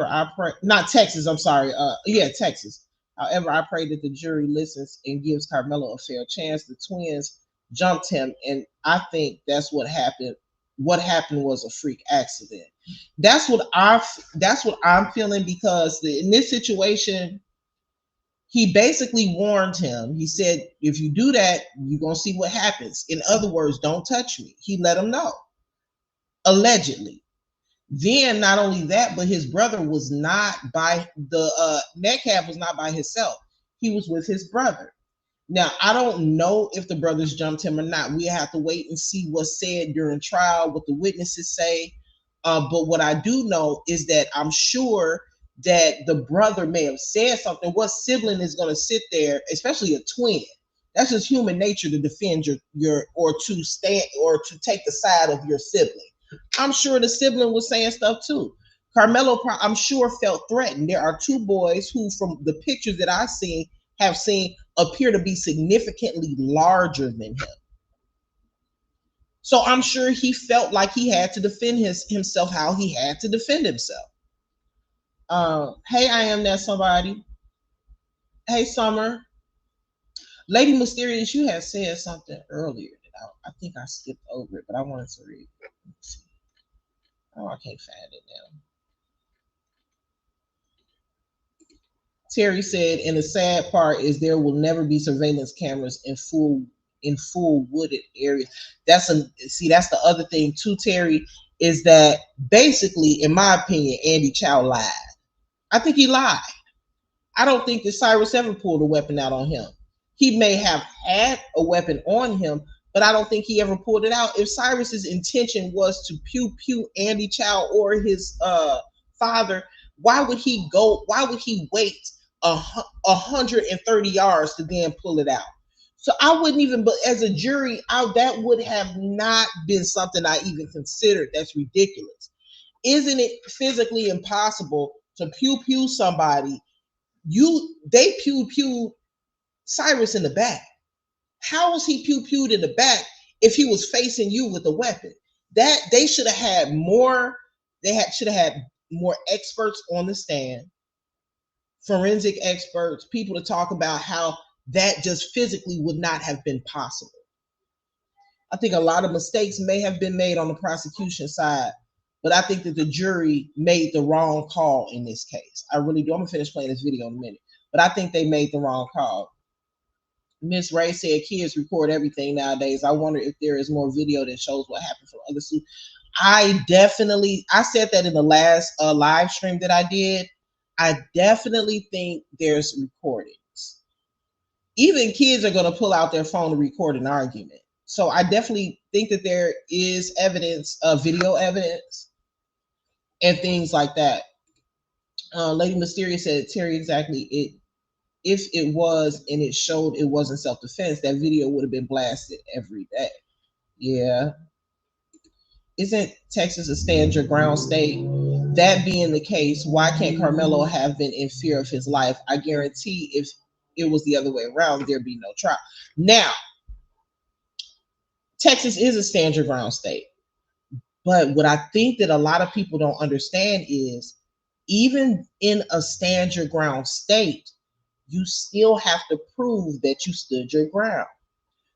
I pray, not Texas, I'm sorry. Yeah, Texas. However, I pray that the jury listens and gives Karmelo a fair chance. The twins jumped him, and I think that's what happened. What happened was a freak accident. That's what I'm feeling, because in this situation, he basically warned him. He said, if you do that, you're going to see what happens. In other words, don't touch me. He let him know, allegedly. Then not only that, but his brother was not by the Metcalf was not by himself. He was with his brother. Now, I don't know if the brothers jumped him or not. We have to wait and see what's said during trial, what the witnesses say. But what I do know is that I'm sure that the brother may have said something. What sibling is going to sit there, especially a twin? That's just human nature, to defend your or to stand or to take the side of your sibling. I'm sure the sibling was saying stuff too. Karmelo, I'm sure, felt threatened. There are 2 boys who, from the pictures that I've seen, appear to be significantly larger than him. So I'm sure he felt like he had to defend himself how he had to defend himself. Hey, I am that somebody. Hey, Summer. Lady Mysterious, you had said something earlier that I think I skipped over it, but I wanted to read it. Let's see. Oh, I can't find it now. Terry said, and the sad part is there will never be surveillance cameras in full wooded areas. That's the other thing too, Terry, is that basically, in my opinion, Andy Chow lied. I think he lied. I don't think that Cyrus ever pulled a weapon out on him. He may have had a weapon on him, but I don't think he ever pulled it out. If Cyrus's intention was to pew Andy Chow or his father, why would he wait 130 yards to then pull it out? So I wouldn't even, but as a jury, that would have not been something I even considered. That's ridiculous. Isn't it physically impossible to pew somebody? They pew Cyrus in the back. How was he pewed in the back if he was facing you with a weapon? That they should have had more. Should have had more experts on the stand, forensic experts, people to talk about how that just physically would not have been possible. I think a lot of mistakes may have been made on the prosecution side, but I think that the jury made the wrong call in this case. I really do. I'm gonna finish playing this video in a minute, but I think they made the wrong call. Miss Ray said kids record everything nowadays. I wonder if there is more video that shows what happened from other suits. I said that in the last live stream that I did. I definitely think there's recordings. Even kids are going to pull out their phone to record an argument. So I definitely think that there is evidence, video evidence, and things like that. Lady Mysterious said, Terry, exactly. If it was and it showed it wasn't self-defense, that video would have been blasted every day. Yeah. Isn't Texas a stand your ground state? That being the case, why can't Karmelo have been in fear of his life? I guarantee if it was the other way around, there'd be no trial. Now, Texas is a stand your ground state. But what I think that a lot of people don't understand is even in a stand your ground state, you still have to prove that you stood your ground.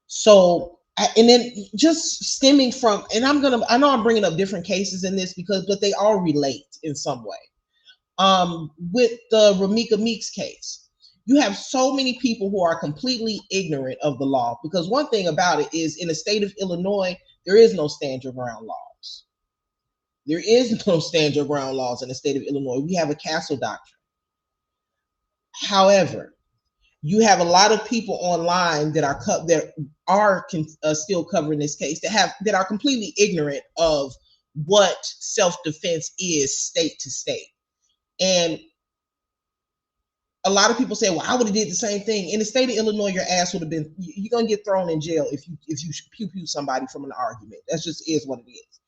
So, and then just stemming from, and I know I'm bringing up different cases in this but they all relate in some way. With the Ramika Meeks case, You have so many people who are completely ignorant of the law, because one thing about it is in the state of Illinois, there is no stand your ground laws. There is no stand your ground laws in the state of Illinois. We have a castle doctrine. However, you have a lot of people online that are still covering this case that are completely ignorant of what self-defense is state to state. And a lot of people say, well, I would have did the same thing. In the state of Illinois, your ass would have been, you're going to get thrown in jail if you pew somebody from an argument. That just is what it is.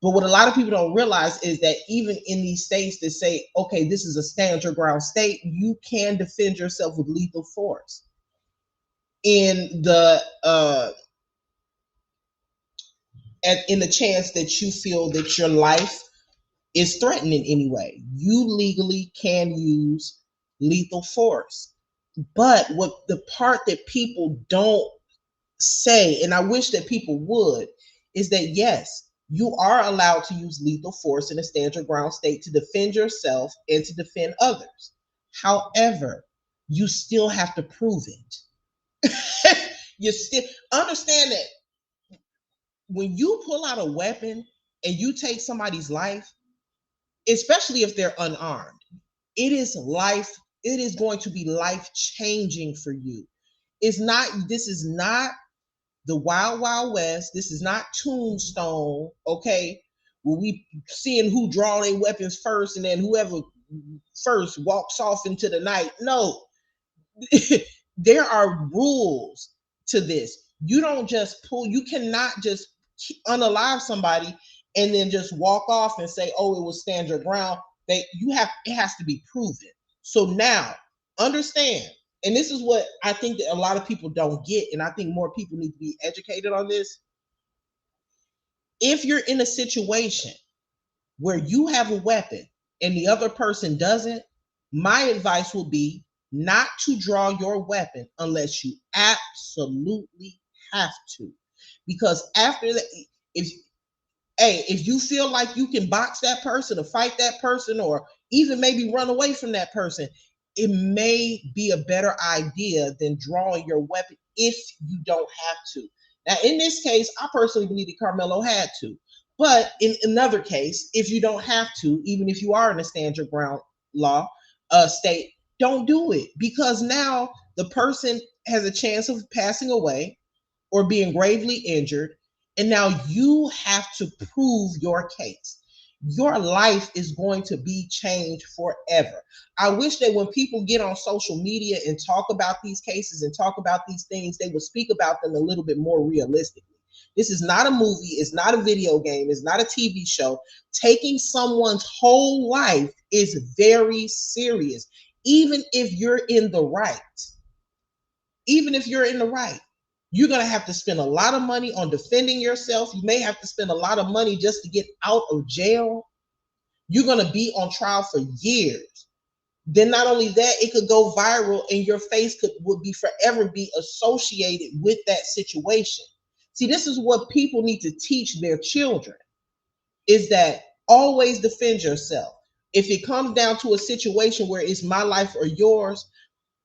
But what a lot of people don't realize is that even in these states that say, okay, this is a stand your ground state, you can defend yourself with lethal force. In the in the chance that you feel that your life is threatened in any way, you legally can use lethal force. But what the part that people don't say, and I wish that people would, is that yes, you are allowed to use lethal force in a stand your ground state to defend yourself and to defend others. However, you still have to prove it. You still understand that when you pull out a weapon and you take somebody's life, especially if they're unarmed, it is going to be life changing for you. This is not the Wild Wild West. This is not Tombstone, okay? Where we seeing who draw their weapons first and then whoever first walks off into the night. No, there are rules to this. You cannot just unalive somebody and then just walk off and say, oh, it was stand your ground. It has to be proven. So now understand, and this is what I think that a lot of people don't get, and I think more people need to be educated on this. If you're in a situation where you have a weapon and the other person doesn't, my advice will be not to draw your weapon unless you absolutely have to. Because after that, if you feel like you can box that person or fight that person or even maybe run away from that person, it may be a better idea than drawing your weapon if you don't have to. Now, in this case, I personally believe that Karmelo had to. But in another case, if you don't have to, even if you are in a stand your ground law state, don't do it, because now the person has a chance of passing away or being gravely injured, and now you have to prove your case. Your life is going to be changed forever. I wish that when people get on social media and talk about these cases and talk about these things, they would speak about them a little bit more realistically. This is not a movie. It's not a video game. It's not a TV show. Taking someone's whole life is very serious, even if you're in the right. Even if you're in the right. You're going to have to spend a lot of money on defending yourself. You may have to spend a lot of money just to get out of jail. You're going to be on trial for years. Then not only that, it could go viral and your face would be forever be associated with that situation. See, this is what people need to teach their children, is that always defend yourself. If it comes down to a situation where it's my life or yours,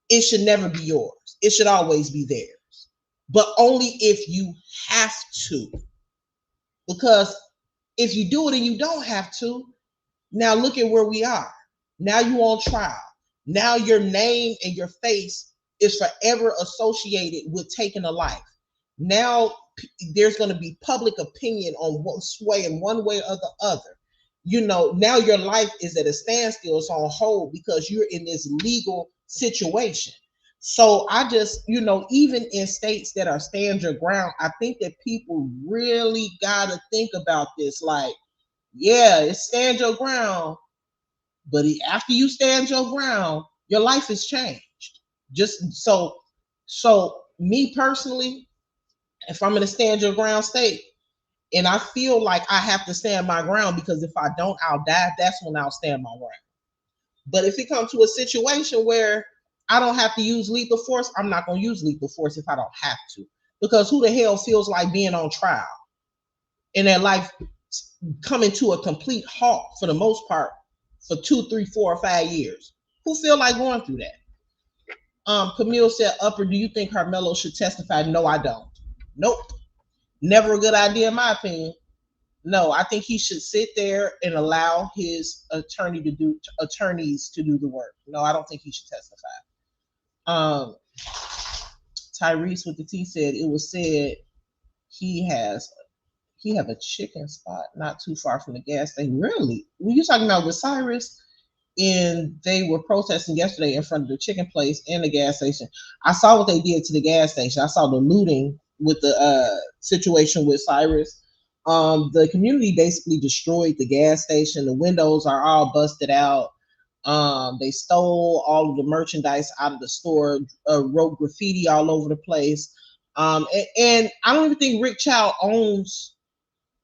it should never be yours. It should always be theirs. But only if you have to. Because if you do it and you don't have to, now look at where we are. Now you're on trial. Now your name and your face is forever associated with taking a life. Now there's going to be public opinion on one way or the other. Now your life is at a standstill. It's on hold because you're in this legal situation. So I just, even in states that are stand your ground, I think that people really got to think about this. Like, yeah, it's stand your ground, but after you stand your ground, your life has changed. Just so me personally, if I'm in a stand your ground state and I feel like I have to stand my ground, because if I don't, I'll die, that's when I'll stand my ground. But if it comes to a situation where I don't have to use lethal force, I'm not going to use lethal force if I don't have to. Because who the hell feels like being on trial and their life coming to a complete halt for the most part for 2, 3, 4, or 5 years? Who feel like going through that? Camille said, Upper, do you think Karmelo should testify? No, I don't. Nope. Never a good idea in my opinion. No, I think he should sit there and allow his attorneys to do the work. No, I don't think he should testify. Tyrese with the T said it was said he have a chicken spot not too far from the gas station. Really? Were you talking about with Cyrus? And they were protesting yesterday in front of the chicken place and the gas station. I saw what they did to the gas station. I saw the looting with the situation with Cyrus. The community basically destroyed the gas station. The windows are all busted out. They stole all of the merchandise out of the store, wrote graffiti all over the place. And I don't even think Rick Child owns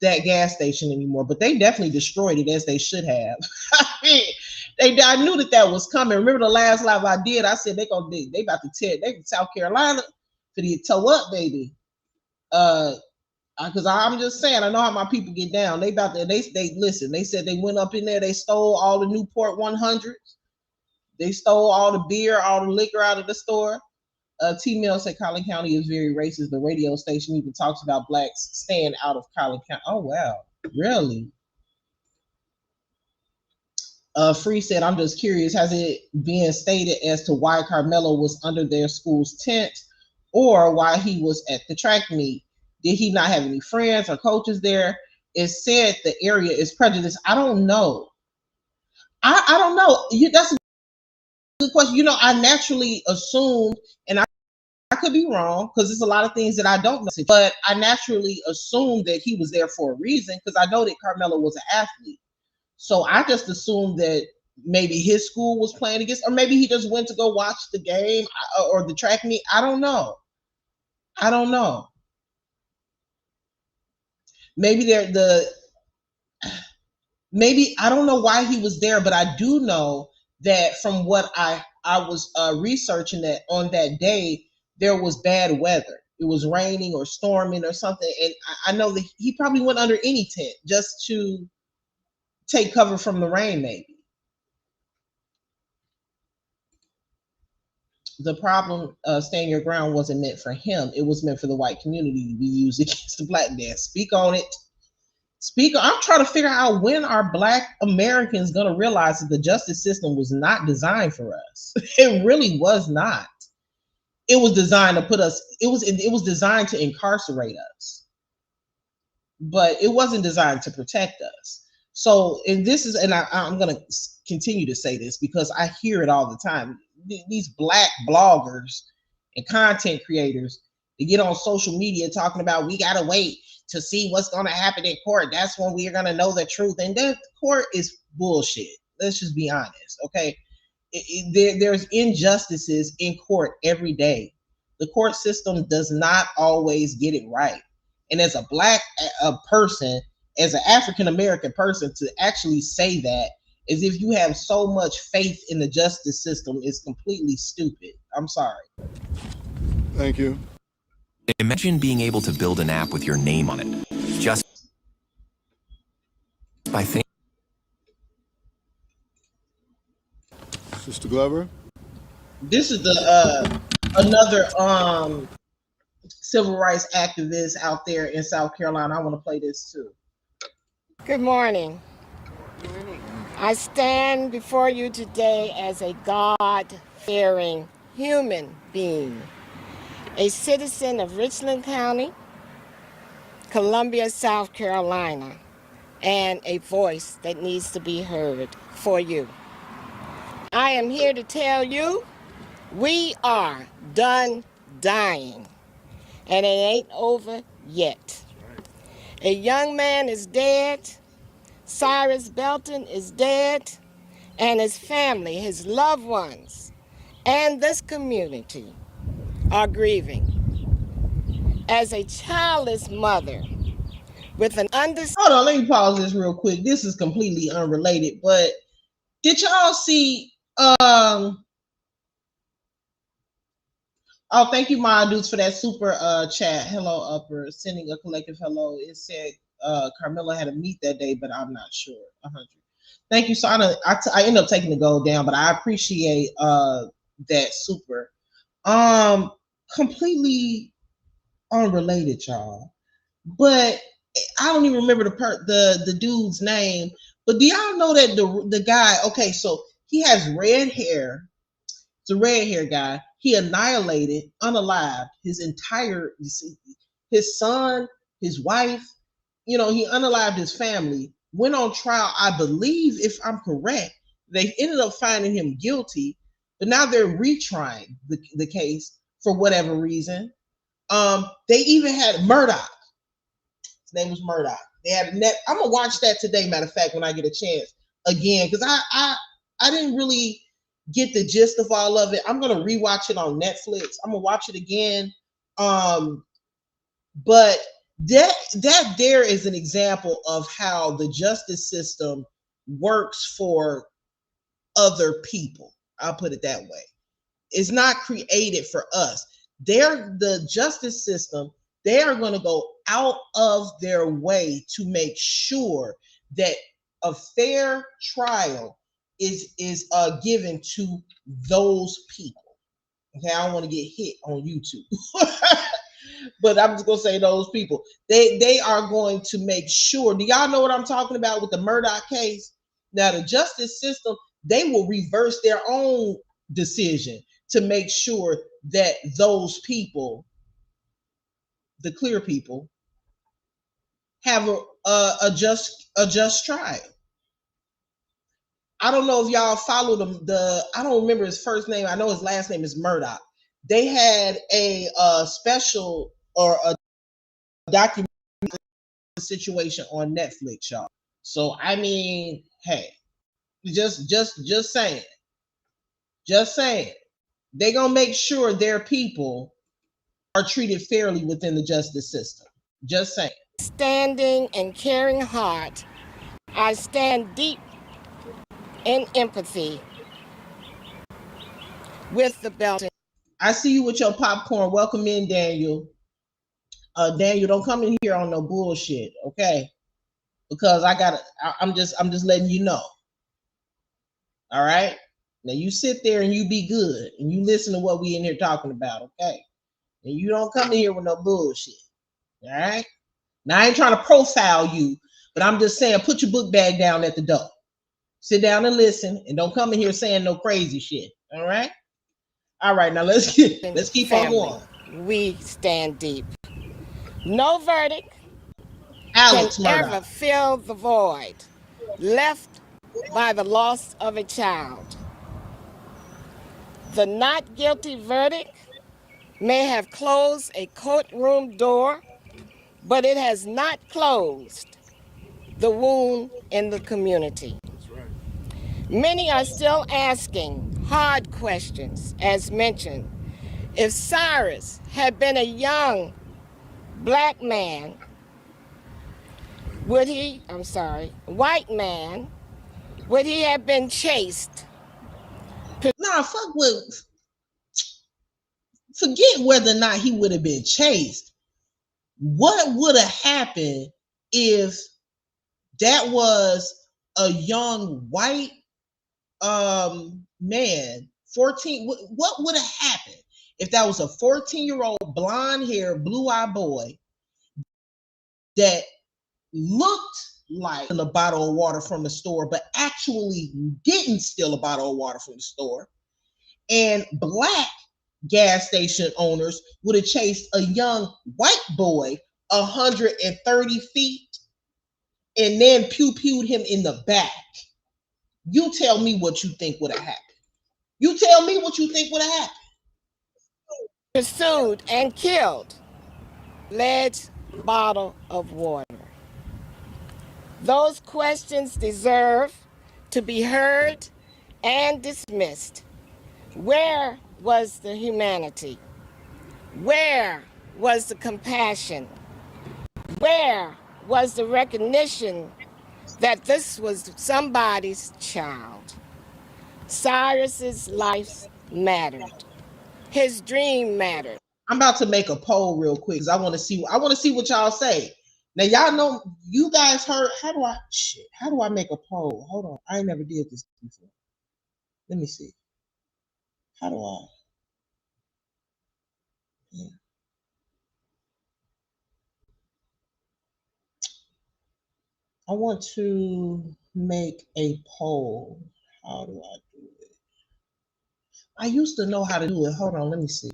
that gas station anymore, but they definitely destroyed it as they should have. I knew that was coming. Remember the last live I did? I said they about to tear South Carolina for the toe up, baby. Because I'm just saying, I know how my people get down. They about to they listen. They said they went up in there. They stole all the Newport 100s. They stole all the beer, all the liquor out of the store. T-Mill said Collin County is very racist. The radio station even talks about blacks staying out of Collin County. Oh, wow. Really? Free said, I'm just curious, has it been stated as to why Karmelo was under their school's tent or why he was at the track meet? Did he not have any friends or coaches there? It said the area is prejudiced. I don't know. I don't know. That's a good question. I naturally assumed, and I could be wrong because there's a lot of things that I don't know, but I naturally assumed that he was there for a reason because I know that Karmelo was an athlete. So I just assumed that maybe his school was playing against, or maybe he just went to go watch the game or the track meet. I don't know. Maybe maybe I don't know why he was there, but I do know that from what I was researching that on that day, there was bad weather. It was raining or storming or something. And I know that he probably went under any tent just to take cover from the rain, maybe. The problem, stand your ground, wasn't meant for him. It was meant for the white community to be used against the black man. Speak on it. I'm trying to figure out when are black Americans going to realize that the justice system was not designed for us. It really was not. It was designed to put us, it was designed to incarcerate us. But it wasn't designed to protect us. So, and I'm going to continue to say this because I hear it all the time. These black bloggers and content creators, they get on social media talking about we got to wait to see what's going to happen in court. That's when we're going to know the truth. And the court is bullshit. Let's just be honest, okay? There's injustices in court every day. The court system does not always get it right. And as a black person, as an African-American person, to actually say that as if you have so much faith in the justice system is completely stupid. I'm sorry. Thank you. Imagine being able to build an app with your name on it, just by thinking. Sister Glover? This is the another civil rights activist out there in South Carolina. I want to play this too. Good morning. Good morning. I stand before you today as a God-fearing human being, a citizen of Richland County, Columbia, South Carolina, and a voice that needs to be heard for you. I am here to tell you we are done dying, and it ain't over yet. A young man is dead. Cyrus Belton is dead, and his family, his loved ones, and this community are grieving. As a childless mother with an Hold on, let me pause this real quick. This is completely unrelated, but did y'all see oh, thank you, my dudes, for that super chat. Hello, Upper, sending a collective hello. It said Karmelo had a meet that day, but I'm not sure. 100. Thank you. So I ended up taking the gold down, but I appreciate that super. Um, completely unrelated, y'all. But I don't even remember the dude's name. But do y'all know that the guy? Okay, so he has red hair. It's a red hair guy. He annihilated, unalived, his son, his wife. You know, he unalived his family. Went on trial. I believe, if I'm correct, they ended up finding him guilty. But now they're retrying the case for whatever reason. They even had Murdoch. His name was Murdoch. They had net. I'm gonna watch that today. Matter of fact, when I get a chance again, because I didn't really get the gist of all of it. I'm gonna rewatch it on Netflix. I'm gonna watch it again. But that there is an example of how the justice system works for other people. I'll put it that way. It's not created for us. The justice system, they are going to go out of their way to make sure that a fair trial is given to those people. Okay, I don't want to get hit on YouTube. But I'm just gonna say those people. They are going to make sure. Do y'all know what I'm talking about with the Murdoch case? Now the justice system, they will reverse their own decision to make sure that those people, the clear people, have a just trial. I don't know if y'all follow I don't remember his first name. I know his last name is Murdoch. They had a special or a documentary situation on Netflix, y'all. So I mean, hey, just saying, just saying, they gonna make sure their people are treated fairly within the justice system. Just saying. Standing and caring heart, I stand deep in empathy with the Belton. I see you with your popcorn. Welcome in, Daniel. Daniel, don't come in here on no bullshit, okay? Because I'm just letting you know. All right. Now you sit there and you be good and you listen to what we in here talking about, okay? And you don't come in here with no bullshit. All right. Now I ain't trying to profile you, but I'm just saying put your book bag down at the door. Sit down and listen and don't come in here saying no crazy shit. All right. All right. Now let's keep on going. We stand deep. No verdict can Alex Murdoch. ever fill the void left by the loss of a child. The not guilty verdict may have closed a courtroom door, but it has not closed the wound in the community. Many are still asking hard questions, as mentioned. If Cyrus had been a young black man, white man, would he have been chased? Nah, forget whether or not he would have been chased. What would have happened if that was a young white man, 14? What would have happened if that was a 14-year-old blonde hair, blue-eyed boy that looked like a bottle of water from the store, but actually didn't steal a bottle of water from the store? And black gas station owners would have chased a young white boy 130 feet and then pew-pewed him in the back. You tell me what you think would have happened. You tell me what you think would have happened. Pursued and killed. Lead bottle of water. Those questions deserve to be heard and dismissed. Where was the humanity? Where was the compassion? Where was the recognition that this was somebody's child? Cyrus's life mattered. His dream mattered. I'm about to make a poll real quick because I want to see what y'all say. Now y'all know you guys heard how do I make a poll? Hold on. I ain't never did this before. Let me see. How do I? I want to make a poll. How do I do it? I used to know how to do it. Hold on, let me see.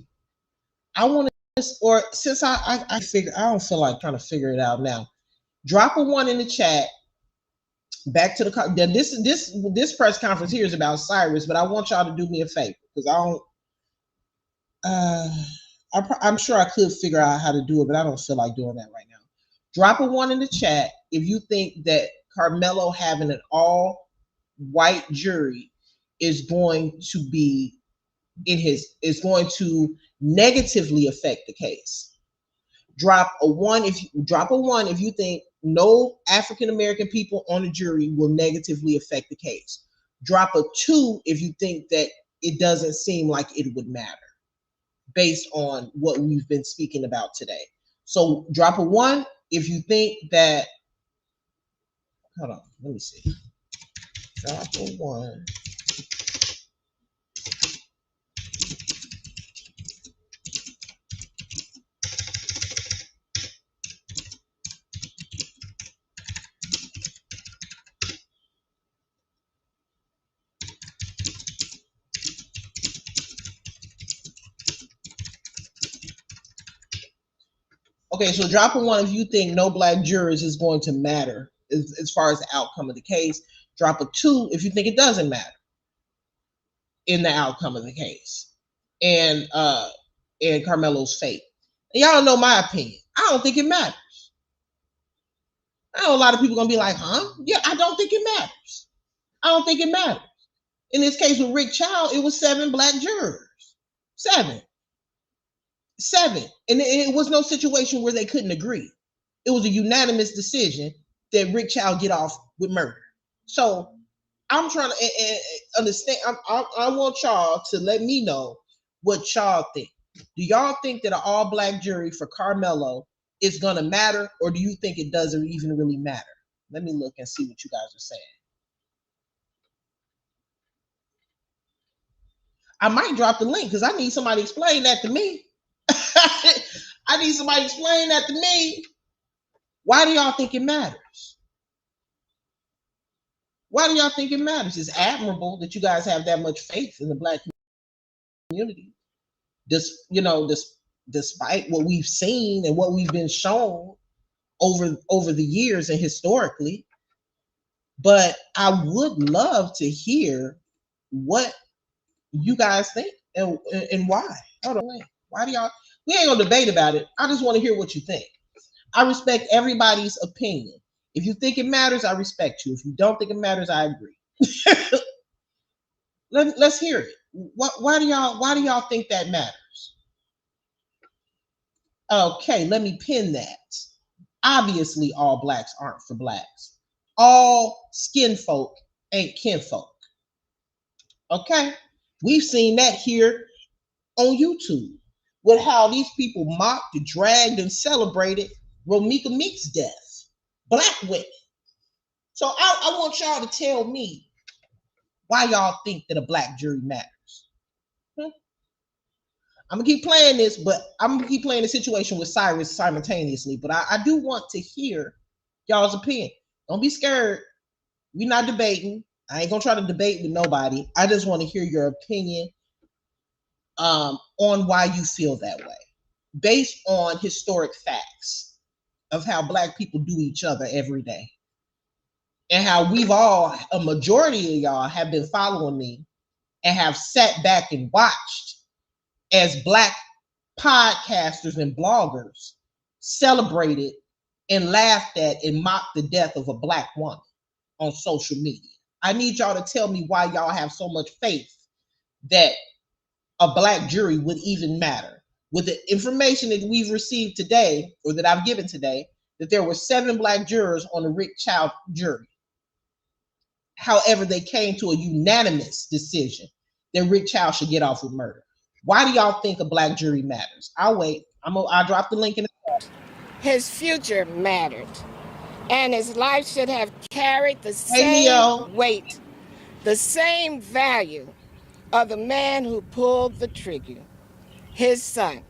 I want to, or since I figure, I don't feel like trying to figure it out now. Drop a 1 in the chat. Back to the this press conference here is about Cyrus, but I want y'all to do me a favor because I don't. I'm sure I could figure out how to do it, but I don't feel like doing that right now. Drop a 1 in the chat if you think that Karmelo having an all-white jury is going to be is going to negatively affect the case. Drop a 1 if you think no African American people on the jury will negatively affect the case. Drop a 2 if you think that it doesn't seem like it would matter based on what we've been speaking about today. So drop a 1 if you think that, hold on, let me see. Drop a 1. Okay, so drop a 1 if you think no black jurors is going to matter as far as the outcome of the case. Drop a 2 if you think it doesn't matter in the outcome of the case and Karmelo's fate. And y'all know my opinion. I don't think it matters. I know a lot of people gonna be like, huh? Yeah, I don't think it matters. I don't think it matters. In this case with Rick Child, it was 7 black jurors. 7. And it was no situation where they couldn't agree. It was a unanimous decision that Rick Child get off with murder. So I'm trying to understand. I want y'all to let me know what y'all think. Do y'all think that an all-black jury for Karmelo is going to matter, or do you think it doesn't even really matter? Let me look and see what you guys are saying. I might drop the link because I need somebody to explain that to me. I need somebody to explain that to me. Why do y'all think it matters? Why do y'all think it matters? It's admirable that you guys have that much faith in the black community. Despite what we've seen and what we've been shown over the years and historically. But I would love to hear what you guys think and why. Hold on. Why do y'all? We ain't gonna debate about it. I just want to hear what you think. I respect everybody's opinion. If you think it matters, I respect you. If you don't think it matters, I agree. Let's hear it. Why do y'all think that matters? Okay, let me pin that. Obviously, all blacks aren't for blacks. All skin folk ain't kinfolk. Okay? We've seen that here on YouTube with how these people mocked, dragged, and celebrated Romika Meek's death. Black women. So I want y'all to tell me why y'all think that a black jury matters. I'm gonna keep playing this, but I'm gonna keep playing the situation with Cyrus simultaneously. But I do want to hear y'all's opinion. Don't be scared. We're not debating. I ain't gonna try to debate with nobody. I just want to hear your opinion on why you feel that way, based on historic facts of how black people do each other every day. And how a majority of y'all have been following me and have sat back and watched as black podcasters and bloggers celebrated and laughed at and mocked the death of a black woman on social media. I need y'all to tell me why y'all have so much faith that a black jury would even matter. With the information that we've received today, or that I've given today, that there were 7 black jurors on the Rick Child jury. However, they came to a unanimous decision that Rick Child should get off with murder. Why do y'all think a black jury matters? I'll wait. I'll drop the link in the. His future mattered, and his life should have carried the same weight, the same value of the man who pulled the trigger, his son.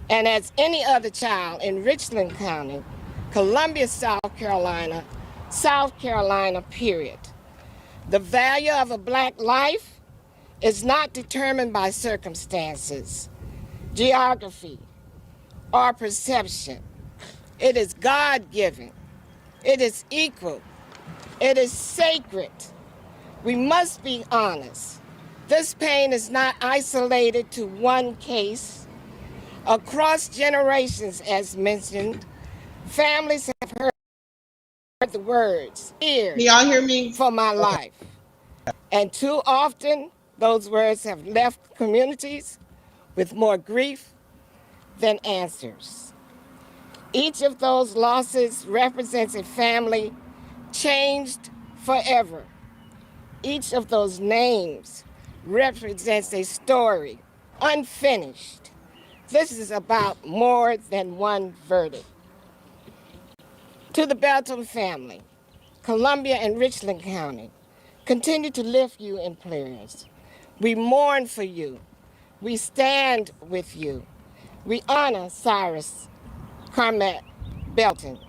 and as any other child in Richland County, Columbia, South Carolina, period. The value of a black life is not determined by circumstances, geography, or perception. It is God-given. It is equal. It is sacred. We must be honest. This pain is not isolated to one case. Across generations, as mentioned, families have heard the words, Can feared y'all hear me? for my life. And too often, those words have left communities with more grief than answers. Each of those losses represents a family changed forever. Each of those names represents a story unfinished. This is about more than one verdict. To the Belton family, Columbia and Richland County, continue to lift you in prayers. We mourn for you. We stand with you. We honor Cyrus Carmet Belton.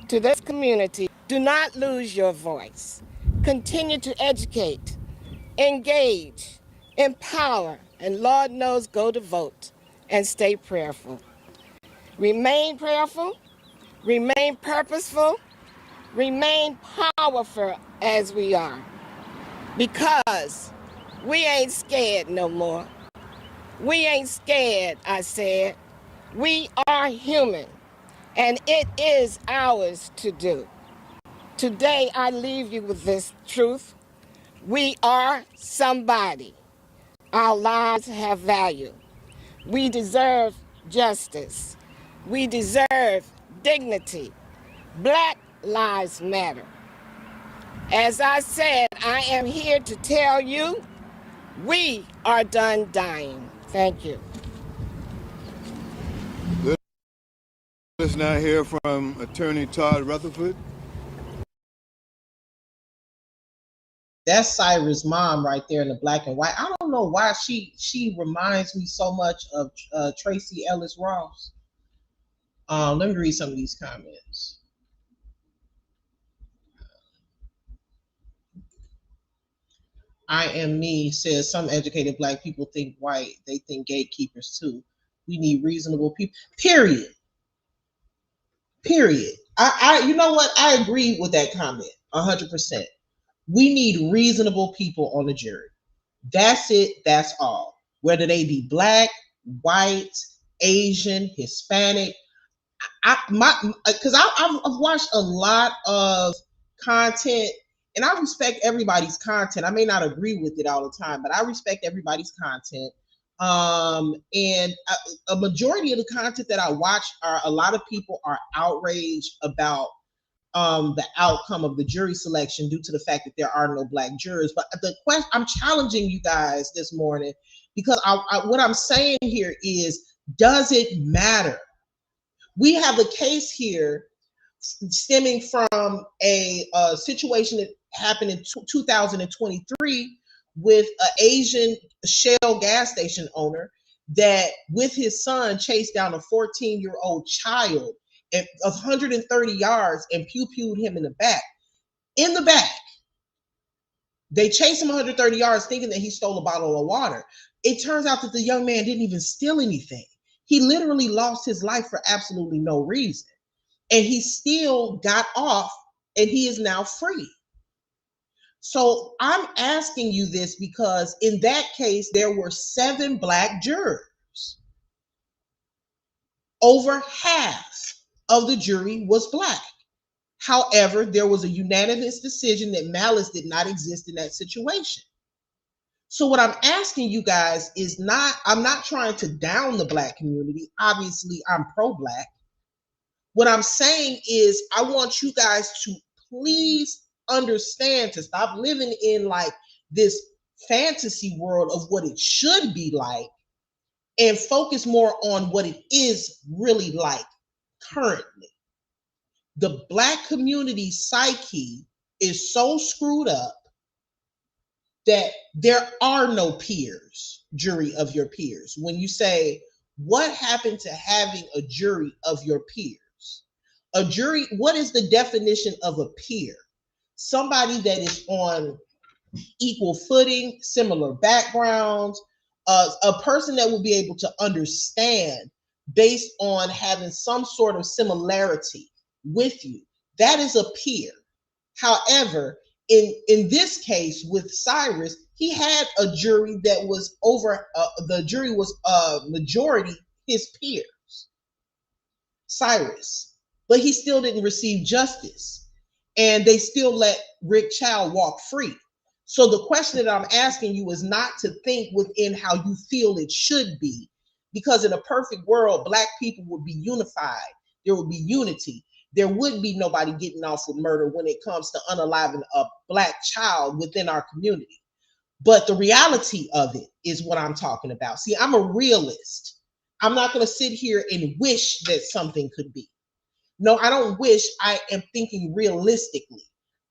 To this community, do not lose your voice. Continue to educate, engage, empower, and Lord knows, go to vote and stay prayerful. Remain prayerful, remain purposeful, remain powerful as we are, because we ain't scared no more. We ain't scared, I said. We are human, and it is ours to do. Today, I leave you with this truth. We are somebody. Our lives have value. We deserve justice. We deserve dignity. Black lives matter. As I said, I am here to tell you, we are done dying. Thank you. Let's now hear from Attorney Todd Rutherford. That's Cyrus' mom right there in the black and white. I don't know why she reminds me so much of Tracy Ellis Ross. Let me read some of these comments. I am me says some educated black people think white. They think gatekeepers too. We need reasonable people. Period. Period. I you know what? I agree with that comment 100%. We need reasonable people on the jury. That's it. That's all. Whether they be black, white, Asian, Hispanic. Because I've watched a lot of content, and I respect everybody's content. I may not agree with it all the time, but I respect everybody's content. And a majority of the content that I watch are a lot of people are outraged about the outcome of the jury selection due to the fact that there are no black jurors. But the question, I'm challenging you guys this morning because what I'm saying here is, does it matter? We have a case here stemming from a situation that happened in 2023 with an Asian Shell gas station owner that with his son chased down a 14-year-old child at 130 yards and pew-pewed him in the back. In the back. They chased him 130 yards thinking that he stole a bottle of water. It turns out that the young man didn't even steal anything. He literally lost his life for absolutely no reason. And he still got off, and he is now free. So I'm asking you this because in that case, there were 7 black jurors. Over half of the jury was black. However, there was a unanimous decision that malice did not exist in that situation. So what I'm asking you guys is I'm not trying to down the black community. Obviously, I'm pro-black. What I'm saying is I want you guys to please understand, to stop living in like this fantasy world of what it should be like and focus more on what it is really like currently. The black community psyche is so screwed up that there are no peers, jury of your peers. When you say, What happened to having a jury of your peers? A jury, what is the definition of a peer? Somebody that is on equal footing, similar backgrounds, a person that will be able to understand based on having some sort of similarity with you. That is a peer. However, in this case with Cyrus, he had a jury that was over, the jury was majority his peers, Cyrus, but he still didn't receive justice, and they still let Rick Child walk free. So the question that I'm asking you is not to think within how you feel it should be, because in a perfect world, Black people would be unified. There would be unity. There would be nobody getting off with murder when it comes to unaliving a Black child within our community. But the reality of it is what I'm talking about. See, I'm a realist. I'm not going to sit here and wish that something could be. No, I don't wish. I am thinking realistically.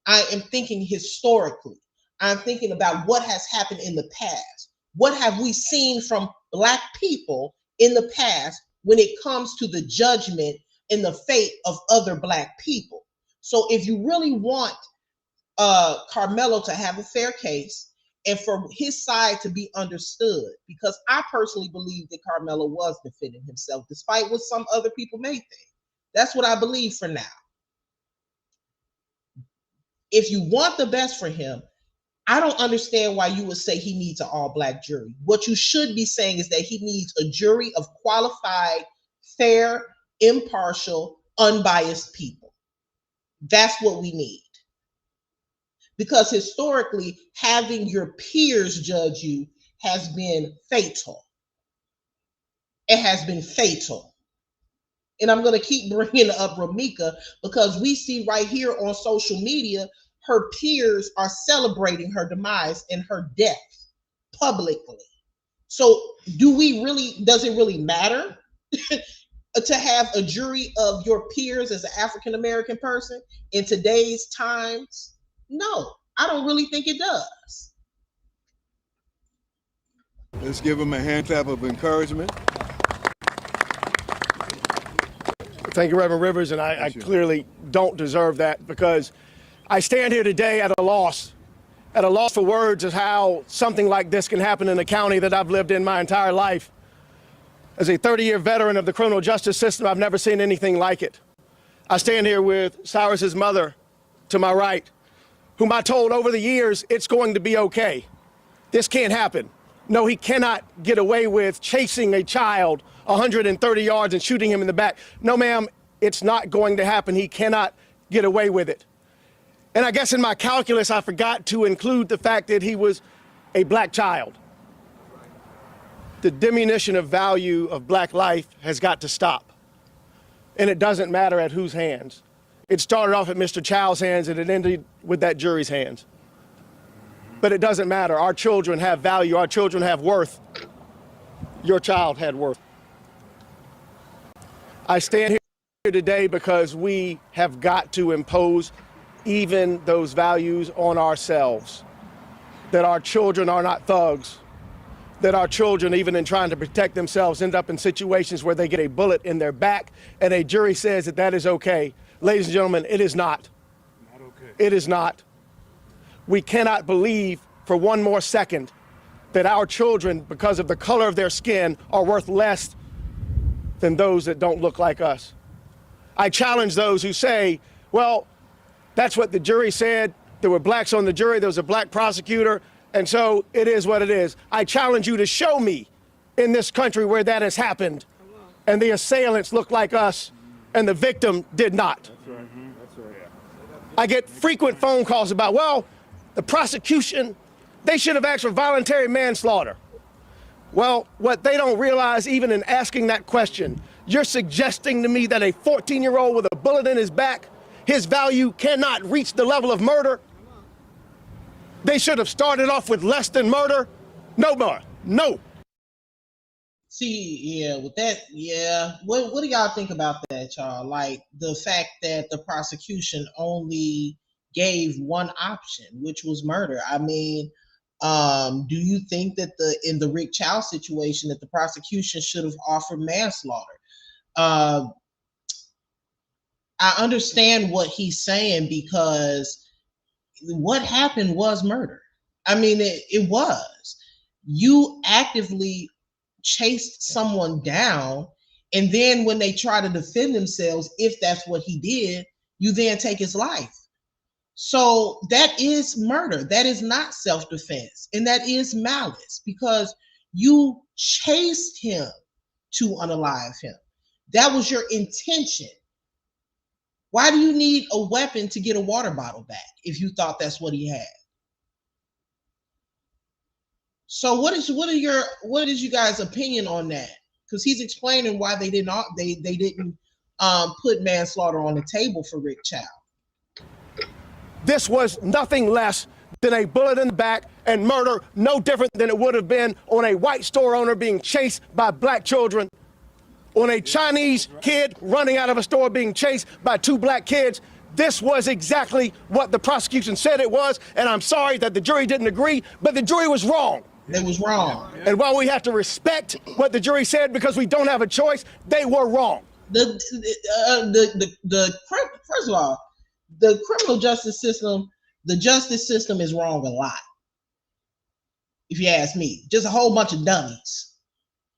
I am thinking historically. I'm thinking about what has happened in the past. What have we seen from Black people in the past when it comes to the judgment and the fate of other Black people? So if you really want Karmelo to have a fair case and for his side to be understood, because I personally believe that Karmelo was defending himself, despite what some other people may think. That's what I believe for now. If you want the best for him, I don't understand why you would say he needs an all-Black jury. What you should be saying is that he needs a jury of qualified, fair, impartial, unbiased people. That's what we need. Because historically, having your peers judge you has been fatal. It has been fatal. And I'm going to keep bringing up Ramika because we see right here on social media, her peers are celebrating her demise and her death publicly. So does it really matter to have a jury of your peers as an African-American person in today's times? No, I don't really think it does. Let's give him a hand clap of encouragement. Thank you, Reverend Rivers, and I clearly don't deserve that because I stand here today at a loss for words as how something like this can happen in a county that I've lived in my entire life. As a 30-year veteran of the criminal justice system, I've never seen anything like it. I stand here with Cyrus's mother to my right, whom I told over the years, it's going to be okay. This can't happen. No, he cannot get away with chasing a child 130 yards and shooting him in the back. No, ma'am, it's not going to happen. He cannot get away with it. And I guess in my calculus, I forgot to include the fact that he was a Black child. The diminution of value of Black life has got to stop. And it doesn't matter at whose hands. It started off at Mr. Child's hands and it ended with that jury's hands. But it doesn't matter. Our children have value. Our children have worth. Your child had worth. I stand here today because we have got to impose even those values on ourselves. That our children are not thugs. That our children, even in trying to protect themselves, end up in situations where they get a bullet in their back and a jury says that that is okay. Ladies and gentlemen, it is not. Not okay. It is not. We cannot believe for one more second that our children, because of the color of their skin, are worth less than those that don't look like us. I challenge those who say, well, that's what the jury said. There were Blacks on the jury. There was a Black prosecutor. And so it is what it is. I challenge you to show me in this country where that has happened and the assailants look like us and the victim did not. That's right. That's right. I get frequent phone calls about, well, the prosecution, they should have asked for voluntary manslaughter. Well, what they don't realize, even in asking that question, you're suggesting to me that a 14-year-old with a bullet in his back, his value cannot reach the level of murder? They should have started off with less than murder? No more. No. See, yeah, with that, yeah. What do y'all think about that, y'all? Like the fact that the prosecution only gave one option, which was murder. I mean, Do you think that in the Rick Chow situation that the prosecution should have offered manslaughter? Uh, I understand what he's saying because what happened was murder. I mean, it was. You actively chased someone down, and then when they try to defend themselves, if that's what he did, you then take his life. So that is murder. That is not self-defense, and that is malice because you chased him to unalive him. That was your intention. Why do you need a weapon to get a water bottle back if you thought that's what he had? So what is you guys' opinion on that? Because he's explaining why they didn't put manslaughter on the table for Rick Chow. This was nothing less than a bullet in the back and murder, no different than it would have been on a white store owner being chased by black children, on a Chinese kid running out of a store being chased by two black kids. This was exactly what the prosecution said it was, and I'm sorry that the jury didn't agree, but the jury was wrong. They was wrong. And while we have to respect what the jury said because we don't have a choice, they were wrong. First of all, the criminal justice system, the justice system is wrong a lot. If you ask me, just a whole bunch of dummies.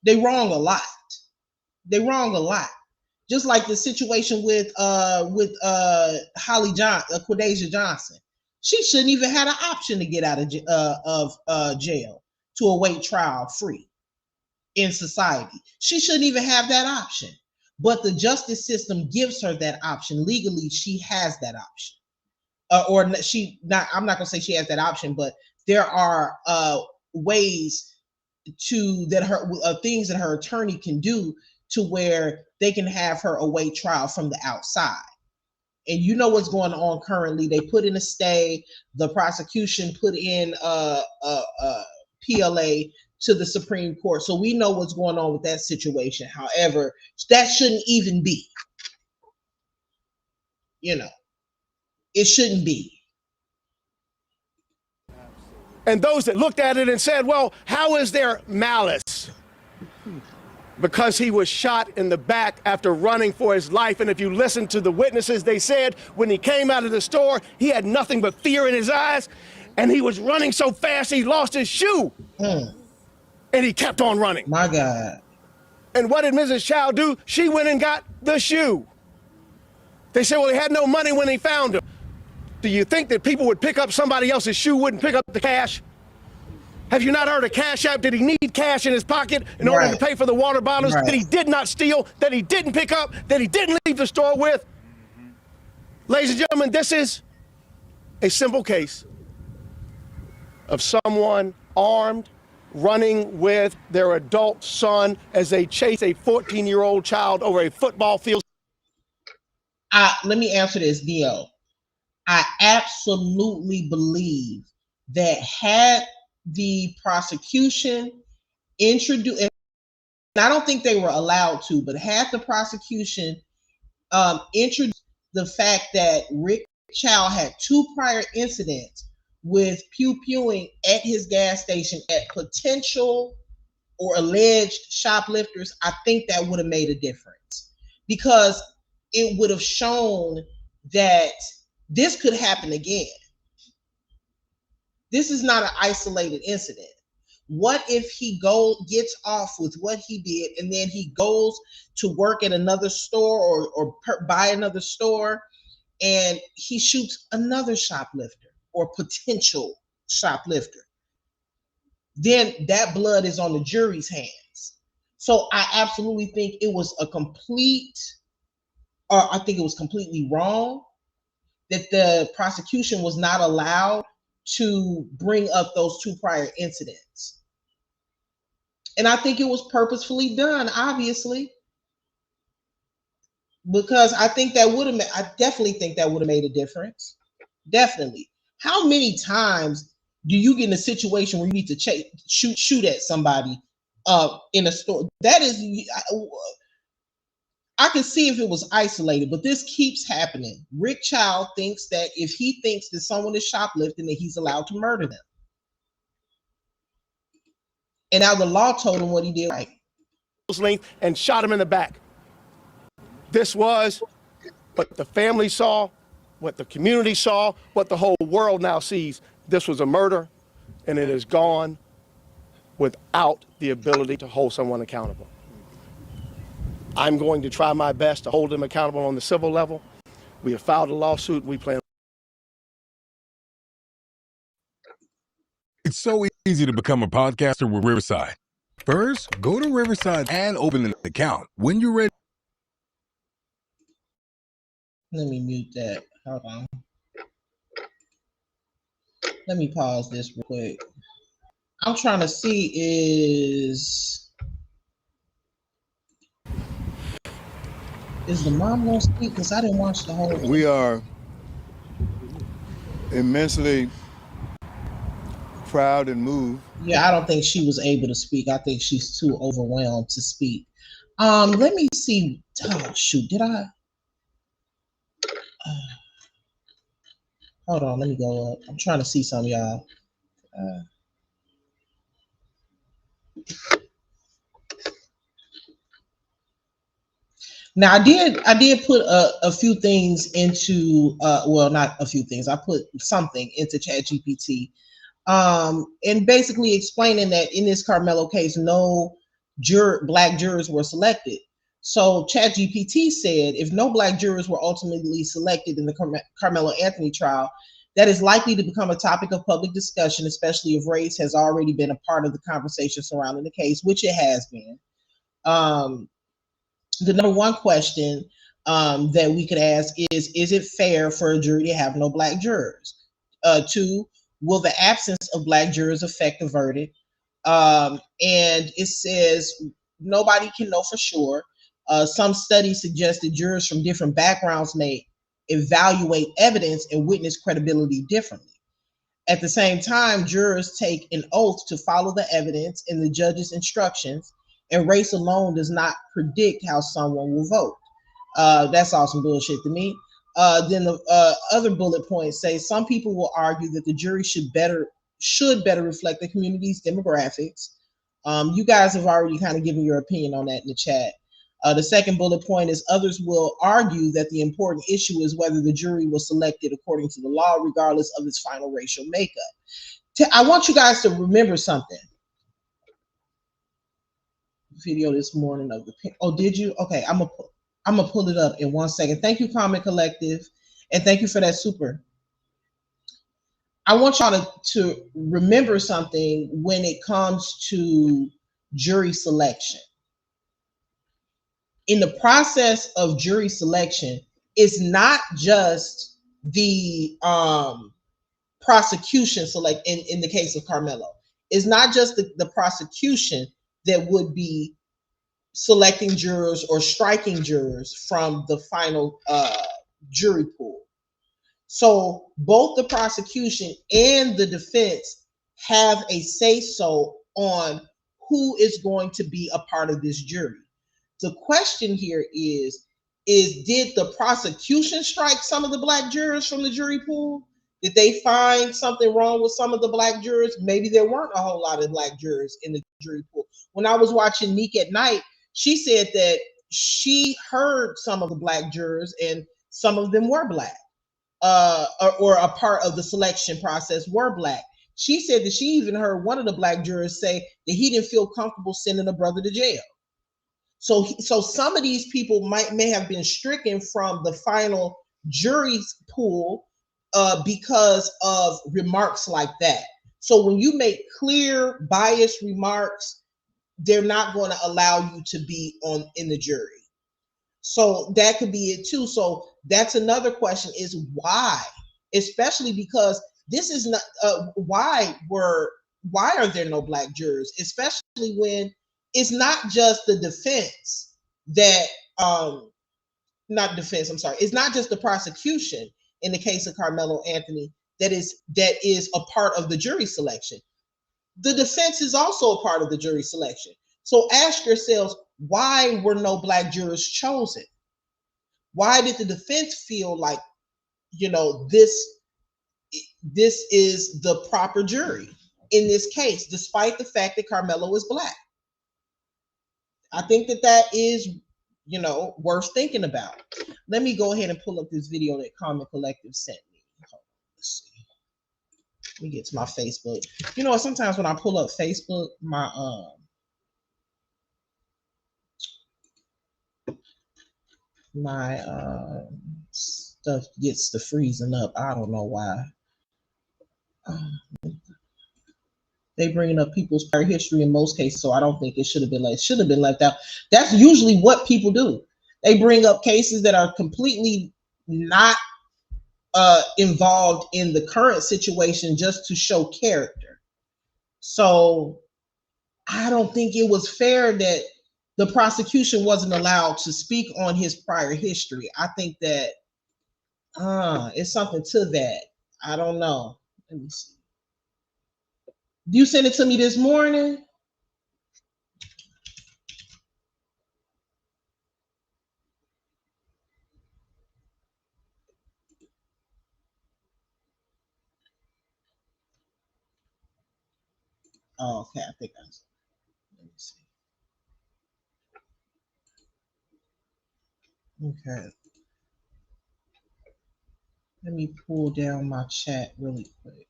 They wrong a lot. They wrong a lot. Just like the situation with Quadasia Johnson. She shouldn't even had an option to get out of jail to await trial free in society. She shouldn't even have that option. But the justice system gives her that option. Legally, she has that option. I'm not gonna say she has that option, but there are ways things that her attorney can do to where they can have her await trial from the outside. And you know what's going on currently. They put in a stay. The prosecution put in a PLA to the Supreme Court. So we know what's going on with that situation. However, that shouldn't even be. It shouldn't be. And those that looked at it and said, well, how is there malice? Because he was shot in the back after running for his life. And if you listen to the witnesses, they said when he came out of the store, he had nothing but fear in his eyes. And he was running so fast, he lost his shoe. And he kept on running. My God. And what did Mrs. Chow do? She went and got the shoe. They said, well, he had no money when he found him. Do you think that people would pick up somebody else's shoe, wouldn't pick up the cash? Have you not heard of Cash App? Did he need cash in his pocket in order to pay for the water bottles that he did not steal, that he didn't pick up, that he didn't leave the store with? Ladies and gentlemen, this is a simple case of someone armed, running with their adult son as they chase a 14-year-old child over a football field. Let me answer this, Dio. I absolutely believe that had the prosecution introduced, and I don't think they were allowed to, but had the prosecution introduced the fact that Rick Chow had 2 prior incidents with pew-pewing at his gas station at potential or alleged shoplifters, I think that would have made a difference, because it would have shown that this could happen again. This is not an isolated incident. What if he gets off with what he did and then he goes to work at another store or buy another store and he shoots another shoplifter or potential shoplifter? Then that blood is on the jury's hands. So I absolutely think it was I think it was completely wrong that the prosecution was not allowed to bring up those 2 prior incidents. And I think it was purposefully done, obviously, because I definitely think that would have made a difference. Definitely. How many times do you get in a situation where you need to shoot at somebody in a store? That is, I can see if it was isolated, but this keeps happening. Rick Chow thinks that if he thinks that someone is shoplifting, that he's allowed to murder them. And now the law told him what he did right. Length and shot him in the back. This was what the family saw, what the community saw, what the whole world now sees. This was a murder, and it is gone without the ability to hold someone accountable. I'm going to try my best to hold him accountable on the civil level. We have filed a lawsuit. We plan. It's so easy to become a podcaster with Riverside. First, go to Riverside and open an account. When you're ready. Let me mute that. Hold on. Let me pause this real quick. I'm trying to see is the mom gonna speak? Because I didn't watch the whole thing. We are immensely proud and moved. Yeah, I don't think she was able to speak. I think she's too overwhelmed to speak. Let me see. Oh shoot, did I? Hold on, let me go up. I'm trying to see some, y'all. Now I did put a few things into well, not a few things. I put something into ChatGPT, and basically explaining that in this Karmelo case, no black jurors were selected. So ChatGPT said if no black jurors were ultimately selected in the Karmelo Anthony trial, that is likely to become a topic of public discussion, especially if race has already been a part of the conversation surrounding the case, which it has been. The number one question that we could ask is it fair for a jury to have no black jurors? Two, will the absence of black jurors affect the verdict? And it says nobody can know for sure. Some studies suggest that jurors from different backgrounds may evaluate evidence and witness credibility differently. At the same time, jurors take an oath to follow the evidence and the judge's instructions, and race alone does not predict how someone will vote. That's awesome bullshit to me. Then the other bullet points say some people will argue that the jury should better reflect the community's demographics. You guys have already kind of given your opinion on that in the chat. The second bullet point is others will argue that the important issue is whether the jury was selected according to the law, regardless of its final racial makeup. I want you guys to remember something. Video this morning of the did you? Okay, I'm gonna pull it up in 1 second. Thank you, Comment Collective, and thank you for that super. I want y'all to remember something when it comes to jury selection. In the process of jury selection, it's not just the prosecution select in the case of Karmelo. It's not just the prosecution that would be selecting jurors or striking jurors from the final jury pool. So both the prosecution and the defense have a say-so on who is going to be a part of this jury. The question here is did the prosecution strike some of the black jurors from the jury pool? Did they find something wrong with some of the black jurors? Maybe there weren't a whole lot of black jurors in the jury pool. When I was watching Neek at Night, she said that she heard some of the black jurors and some of them were black, or a part of the selection process were black. She said that she even heard one of the black jurors say that he didn't feel comfortable sending a brother to jail. So some of these people may have been stricken from the final jury's pool because of remarks like that. So when you make clear biased remarks, they're not going to allow you to be in the jury. So that could be it too. So that's another question is why, especially because this is not why are there no black jurors, especially when it's not just the defense that it's not just the prosecution in the case of Karmelo Anthony that is a part of the jury selection. The defense is also a part of the jury selection. So ask yourselves, why were no black jurors chosen? Why did the defense feel like, this is the proper jury? in this case, despite the fact that Karmelo is black. I think that is, worth thinking about. Let me go ahead and pull up this video that Common Collective sent me. Let's see. Let me get to my Facebook. You know, sometimes when I pull up Facebook, my stuff gets to freezing up. I don't know why. They bringing up people's prior history in most cases, so I don't think it should have been left out. That's usually what people do. They bring up cases that are completely not involved in the current situation just to show character. So I don't think it was fair that the prosecution wasn't allowed to speak on his prior history. I think that it's something to that. I don't know. Let me see. You sent it to me this morning? Oh, okay. I think let me see. Okay. Let me pull down my chat really quick.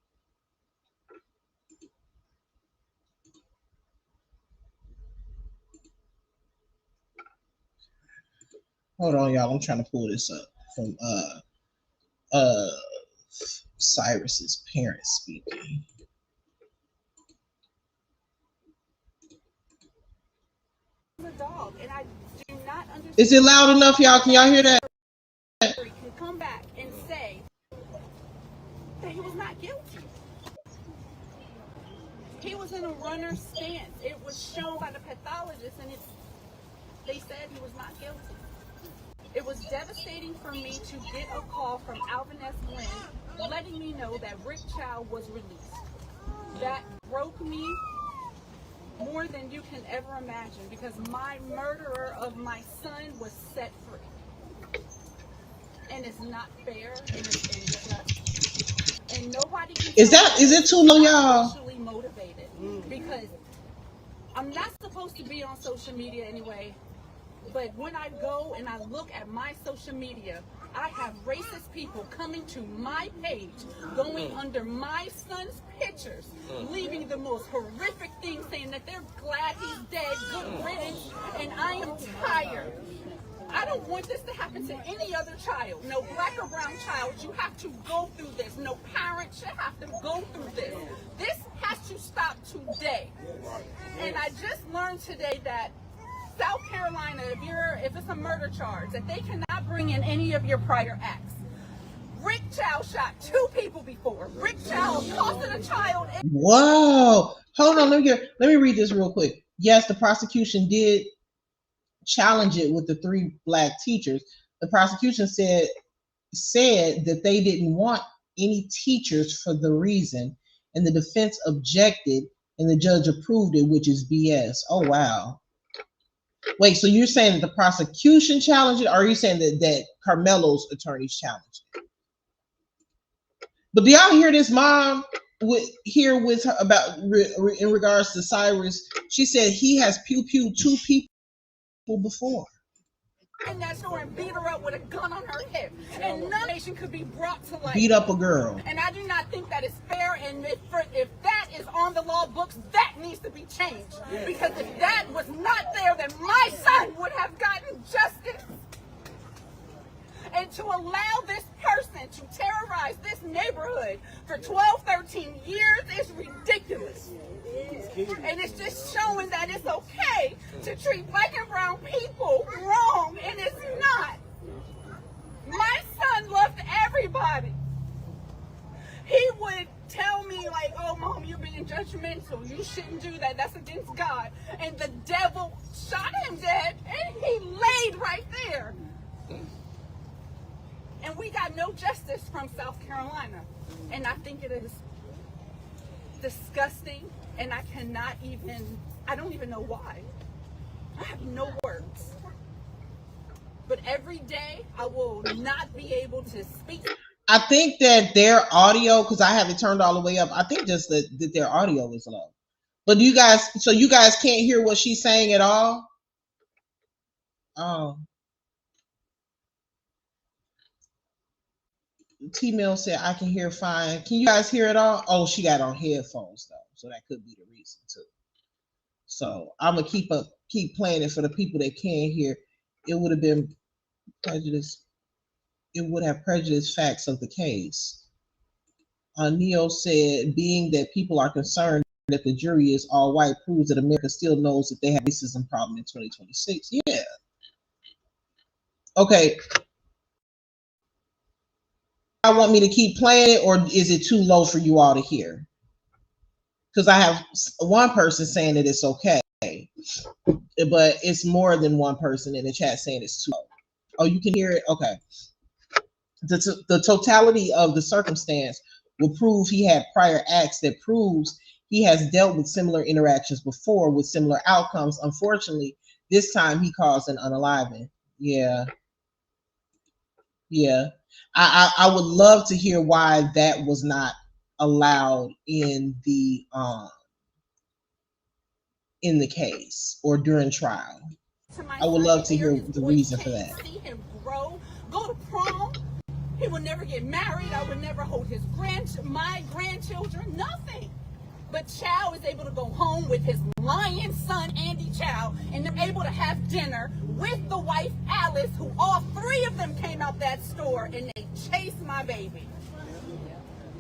Hold on, y'all. I'm trying to pull this up from Cyrus's parents speaking. Is it loud enough, y'all? Can y'all hear that? Can come back and say that he was not guilty. He was in a runner's stance. It was shown by the pathologist, and they said he was not guilty. It was devastating for me to get a call from Alvin S. Glenn letting me know that Rick Chow was released. That broke me more than you can ever imagine, because my murderer of my son was set free. And it's not fair, and it's not, and nobody can is it too low, y'all? Socially motivated, because I'm not supposed to be on social media anyway, but when I go and I look at my social media, I have racist people coming to my page, going under my son's pictures, leaving the most horrific things, saying that they're glad he's dead, good riddance, and I am tired. I don't want this to happen to any other child. No black or brown child. You have to go through this. No parent should have to go through this. This has to stop today. And I just learned today that South Carolina, if it's a murder charge, that they cannot bring in any of your prior acts. Rick Chow shot 2 people before. Rick Chow assaulted a child. Whoa. Hold on. Let me read this real quick. Yes, the prosecution did challenge it with the 3 black teachers. The prosecution said that they didn't want any teachers for the reason, and the defense objected, and the judge approved it, which is BS. Oh, wow. Wait, so you're saying that the prosecution challenged it, or are you saying that Karmelo's attorneys challenged it? But do y'all hear this mom with her about in regards to Cyrus? She said he has pew-pewed 2 people before. In that store and beat her up with a gun on her hip, and none nation could be brought to light. Beat up a girl. And I do not think that is fair. And if that is on the law books, that needs to be changed. Because if that was not there, then my son would have gotten justice. And to allow this person to terrorize this neighborhood for 12, 13 years is ridiculous. And it's just showing that it's okay to treat black and brown people wrong, and it's not. My son loved everybody. He would tell me, like, oh, Mom, you're being judgmental. You shouldn't do that. That's against God. And the devil shot him dead, and he laid right there. And we got no justice from South Carolina. And I think it is disgusting, and I don't even know why. I have no words. But every day I will not be able to speak. I think that their audio, because I have it turned all the way up, I think just that their audio is low. But you guys, so you guys can't hear what she's saying at all? Oh. T-Mail said, I can hear fine. Can you guys hear it all? Oh, she got on headphones, though. So that could be the reason, too. So I'm going to keep playing it for the people that can't hear. It would have been prejudice. It would have prejudiced facts of the case. Neo said, being that people are concerned that the jury is all white proves that America still knows that they have a racism problem in 2026. Yeah. Okay. I want me to keep playing it, or is it too low for you all to hear? Because I have one person saying that it's okay, but it's more than one person in the chat saying it's too low. Oh, you can hear it? Okay. The totality of the circumstance will prove he had prior acts that proves he has dealt with similar interactions before with similar outcomes. Unfortunately, this time he caused an unaliving. Yeah. Yeah. I would love to hear why that was not allowed in the case or during trial. I would love to hear the reason for that. See him grow, go to prom. He will never get married. I would never hold my grandchildren, nothing. But Chow is able to go home with his lion son, Andy Chow, and they're able to have dinner with the wife, Alice, who all three of them came out that store and they chased my baby.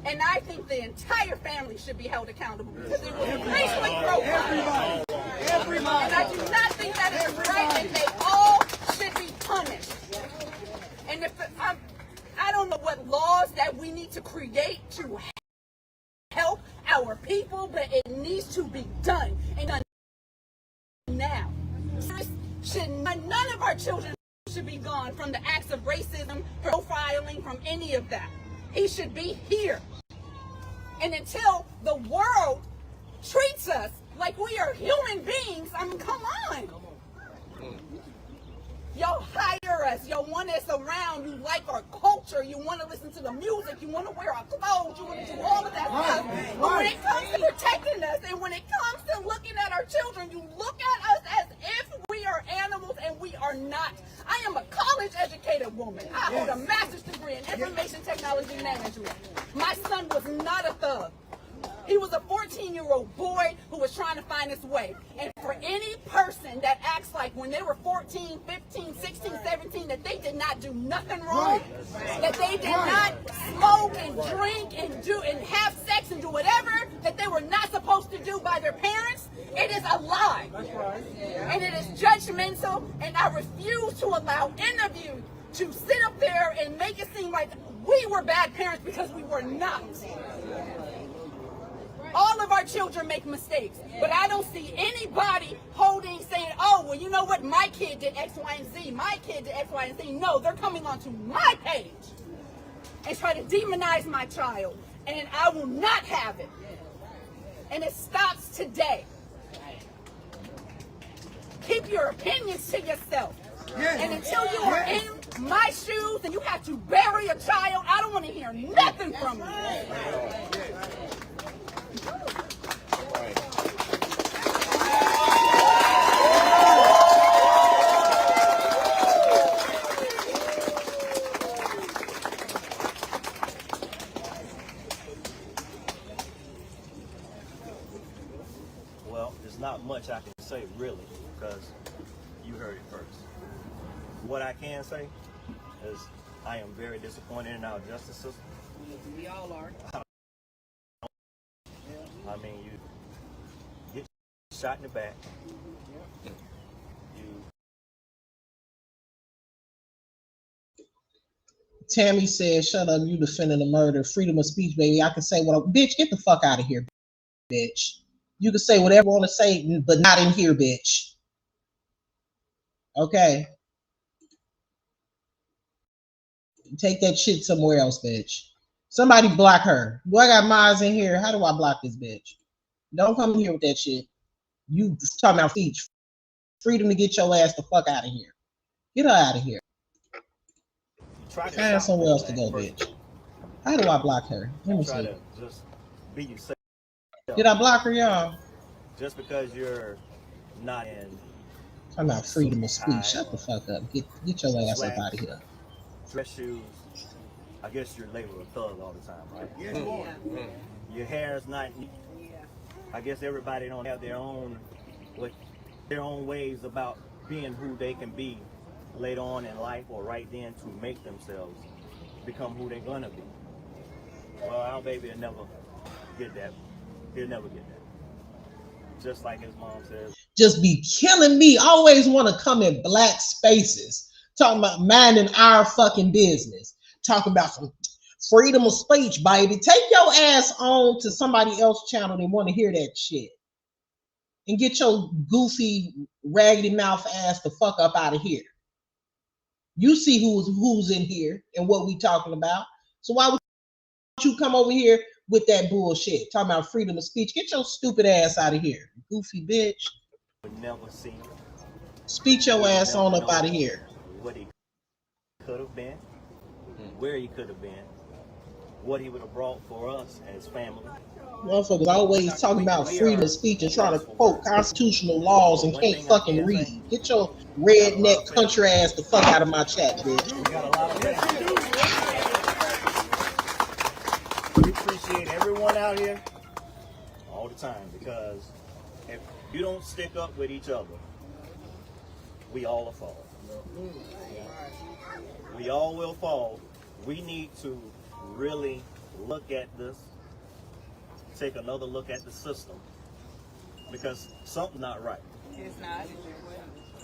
And I think the entire family should be held accountable because it was racially profiled. And I do not think that is right, and they all should be punished. And if I don't know what laws that we need to create to help our people, but it needs to be done and done now. None of our children should be gone from the acts of racism, profiling, from any of that. He should be here. And until the world treats us like we are human beings, I mean, come on. Y'all hire us. Y'all want us around. You like our culture. You want to listen to the music. You want to wear our clothes. You want to do all of that stuff. But when it comes to protecting us and when it comes to looking at our children, you look at us as if we are animals, and we are not. I am a college-educated woman. I hold a master's degree in information technology management. My son was not a thug. He was a 14-year-old boy who was trying to find his way. And for any person that acts like when they were 14, 15, 16, 17, that they did not do nothing wrong, that they did not smoke and drink and have sex and do whatever that they were not supposed to do by their parents, it is a lie. And it is judgmental, and I refuse to allow any of you to sit up there and make it seem like we were bad parents, because we were not. All of our children make mistakes, but I don't see anybody saying, oh, well, you know what, my kid did X, Y, and Z. My kid did X, Y, and Z. No, they're coming onto my page and try to demonize my child, and I will not have it. And it stops today. Keep your opinions to yourself. And until you are in my shoes and you have to bury a child, I don't want to hear nothing from you. Well, there's not much I can say really, because you heard it first. What I can say is I am very disappointed in our justice system. We all are. I mean, you get shot in the back. Tammy said, shut up, you defending the murder. Freedom of speech, baby. I can say what I... Bitch, get the fuck out of here, bitch. You can say whatever you want to say, but not in here, bitch. Okay. Take that shit somewhere else, bitch. Somebody block her. Do I got mods in here? How do I block this bitch? Don't come in here with that shit. You talking about speech. Freedom to get your ass the fuck out of here. Get her out of here. Find somewhere else to go, bitch. How do I block her? Let me Try see. to just be yourself. Did I block her, y'all? Just because you're not in I'm not suit freedom of and speech. tie Shut the or fuck up. Get your ass up out slacks, of here. dress shoes, I guess you're labeled a thug all the time, right? Yeah. Your hair's not neat. I guess everybody don't have their own ways about being who they can be later on in life or right then to make themselves become who they're gonna be. Well, our baby will never get that. He'll never get that. Just like his mom says. Just be killing me. Always want to come in black spaces. Talking about minding our fucking business. Talking about some freedom of speech, baby. Take your ass on to somebody else's channel that want to hear that shit. And get your goofy, raggedy mouth ass the fuck up out of here. You see who's in here and what we talking about. So why would you come over here with that bullshit? Talking about freedom of speech. Get your stupid ass out of here, goofy bitch. Would never see. Speak your ass on up out of here. What he could have been, where he could have been, what he would have brought for us as family. Motherfuckers always talking about freedom of speech and trying to quote constitutional laws and can't fucking read. Get your redneck country ass the fuck out of my chat, bitch. We got a lot of faith. We appreciate everyone out here all the time because if you don't stick up with each other, we all will fall. We all will fall. We need to really look at this, take another look at the system because something's not right. It's not.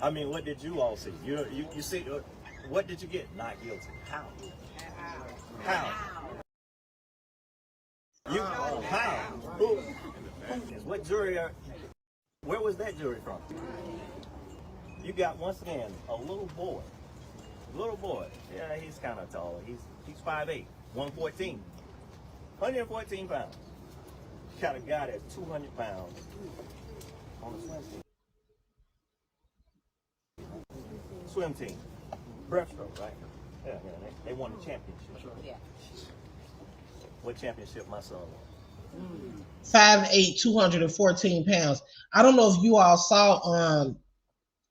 I mean, what did you all see? You see, what did you get? Not guilty. How? You how? Who? What jury? Where was that jury from? You got once again a little boy. Little boy. Yeah, he's kind of tall. He's 5'8", 114, 114 pounds. Got a guy that's 200 pounds on the swim team. Swim team. Breaststroke, right? Yeah, they won the championship. Yeah. What championship my son won? 5'8", 214 pounds. I don't know if you all saw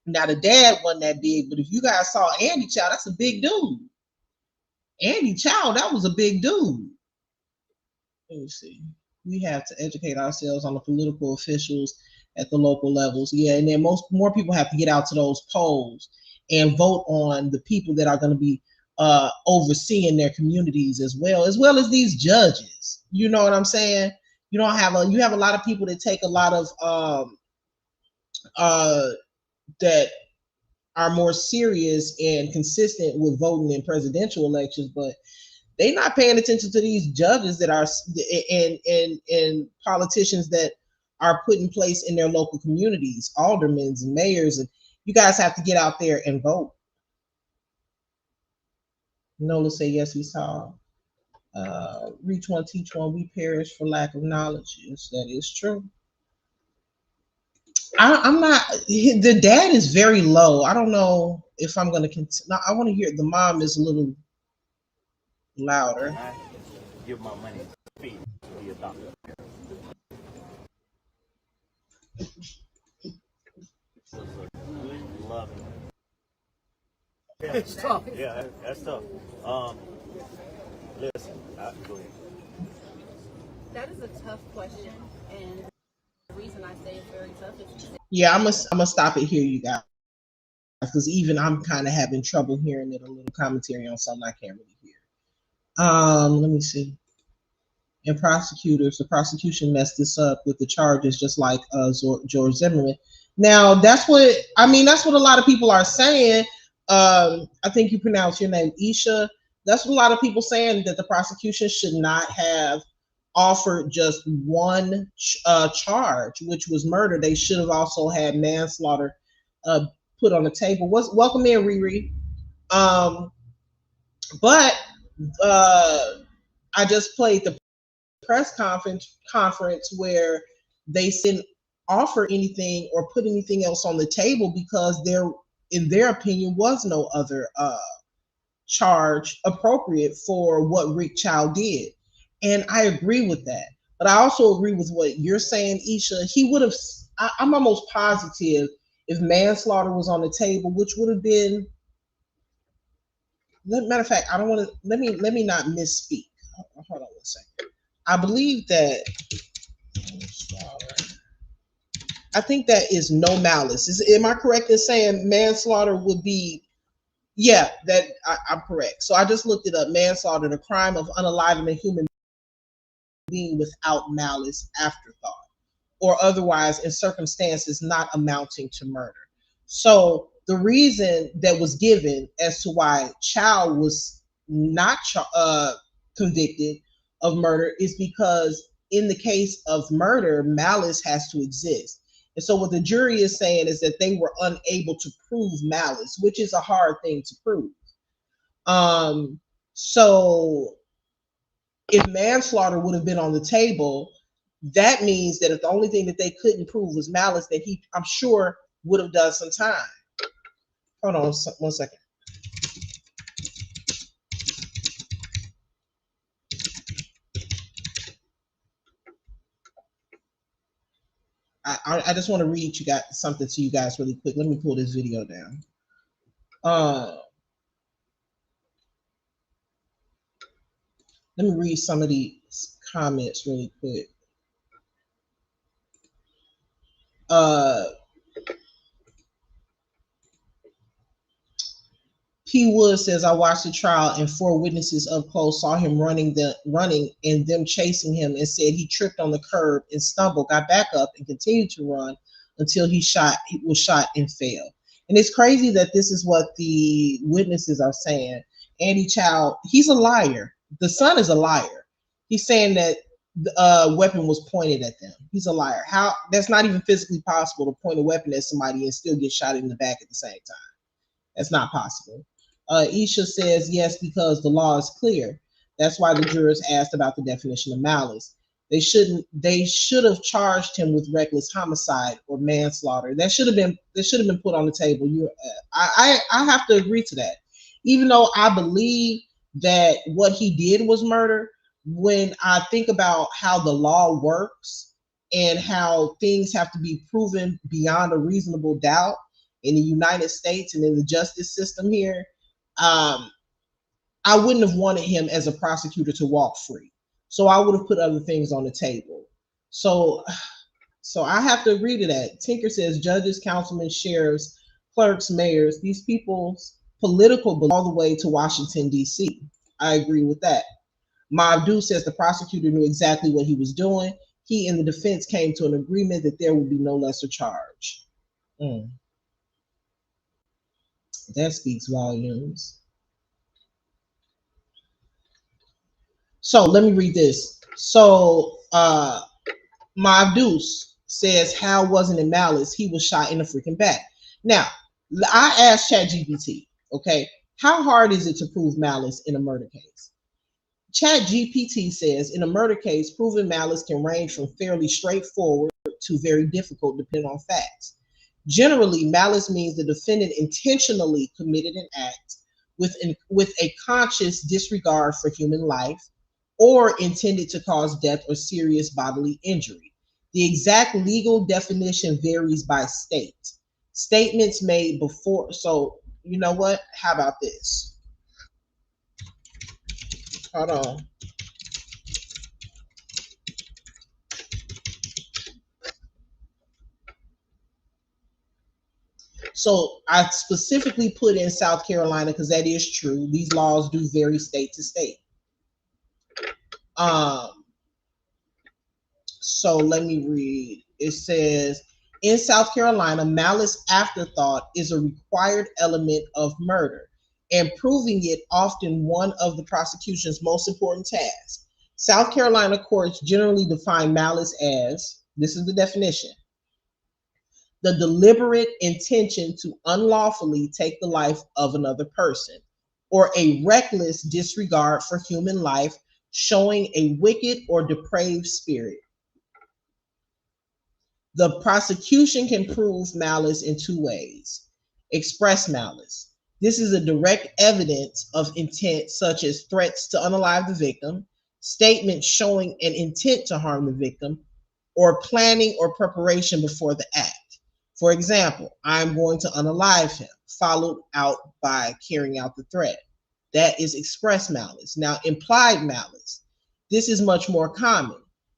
now the dad wasn't that big, but if you guys saw Andy Chow, that's a big dude. Andy Chow, that was a big dude. Let me see. We have to educate ourselves on the political officials at the local levels. Yeah, and then more people have to get out to those polls and vote on the people that are going to be overseeing their communities as well as these judges. You know what I'm saying? You have a lot of people that take a lot of that are more serious and consistent with voting in presidential elections, but they're not paying attention to these judges that are and politicians that are put in place in their local communities, aldermen and mayors, and you guys have to get out there and vote. Nola say yes, we saw. Reach one, teach one, we perish for lack of knowledge. Yes, that is true. I'm not. The dad is very low. I don't know if I'm going to continue. I want to hear the mom is a little louder. I give my money to feed to be a doctor. Good, loving. Yeah, it's tough. Yeah, that's tough. Listen, go ahead. That is a tough question, and the reason I say it's very tough is yeah, I'm gonna stop it here, you guys, because even I'm kind of having trouble hearing it. A little commentary on something I can't really hear. Let me see. And the prosecution messed this up with the charges, just like George Zimmerman. Now that's what a lot of people are saying. I think you pronounce your name Isha. That's what a lot of people saying, that the prosecution should not have offered just one charge, which was murder. They should have also had manslaughter put on the table. Welcome in, Riri. But I just played the press conference where they didn't offer anything or put anything else on the table because there, in their opinion, was no other charge appropriate for what Rick Child did. And I agree with that. But I also agree with what you're saying, Isha. He would have, I'm almost positive if manslaughter was on the table, which would have been, matter of fact, I don't want to, let me not misspeak. Hold on 1 second. I believe that, I think that is no malice. Am I correct in saying manslaughter would be, yeah, that I'm correct. So I just looked it up. Manslaughter, the crime of unaliving a human being without malice, afterthought, or otherwise in circumstances not amounting to murder. So the reason that was given as to why Chow was not convicted of murder is because in the case of murder, malice has to exist. And so what the jury is saying is that they were unable to prove malice, which is a hard thing to prove. So if manslaughter would have been on the table, that means that if the only thing that they couldn't prove was malice, that he, I'm sure, would have done some time. Hold on 1 second. I just want to read something to you guys really quick. Let me pull this video down. Let me read some of these comments really quick. P. Wood says, I watched the trial and 4 witnesses up close saw him running and them chasing him, and said he tripped on the curb and stumbled, got back up and continued to run until he was shot and fell. And it's crazy that this is what the witnesses are saying. Andy Chow, he's a liar. The son is a liar. He's saying that the weapon was pointed at them. He's a liar. How? That's not even physically possible to point a weapon at somebody and still get shot in the back at the same time. That's not possible. Isha says yes, because the law is clear. That's why the jurors asked about the definition of malice. They should have charged him with reckless homicide or manslaughter. That should have been put on the table. I have to agree to that. Even though I believe that what he did was murder, when I think about how the law works and how things have to be proven beyond a reasonable doubt in the United States and in the justice system here, I wouldn't have wanted him as a prosecutor to walk free. So I would have put other things on the table. So I have to agree to that. Tinker says judges, councilmen, sheriffs, clerks, mayors, these people's political all the way to Washington, D.C. I agree with that. Mabdu says the prosecutor knew exactly what he was doing. He and the defense came to an agreement that there would be no lesser charge. That speaks volumes. So let me read this. So Mabdus says, how wasn't it malice? He was shot in the freaking back. Now, I asked ChatGPT, okay, how hard is it to prove malice in a murder case? ChatGPT says in a murder case, proving malice can range from fairly straightforward to very difficult depending on facts. Generally, malice means the defendant intentionally committed an act with a conscious disregard for human life or intended to cause death or serious bodily injury. The exact legal definition varies by state. Statements made before, so you know what? How about this? Hold on. So I specifically put in South Carolina because that is true. These laws do vary state to state. So let me read. It says, in South Carolina, malice afterthought is a required element of murder, and proving it often one of the prosecution's most important tasks. South Carolina courts generally define malice as, this is the definition, the deliberate intention to unlawfully take the life of another person, or a reckless disregard for human life, showing a wicked or depraved spirit. The prosecution can prove malice in 2 ways. Express malice. This is a direct evidence of intent, such as threats to unalive the victim, statements showing an intent to harm the victim, or planning or preparation before the act. For example, I'm going to unalive him, followed out by carrying out the threat. That is express malice. Now, implied malice. This is much more common.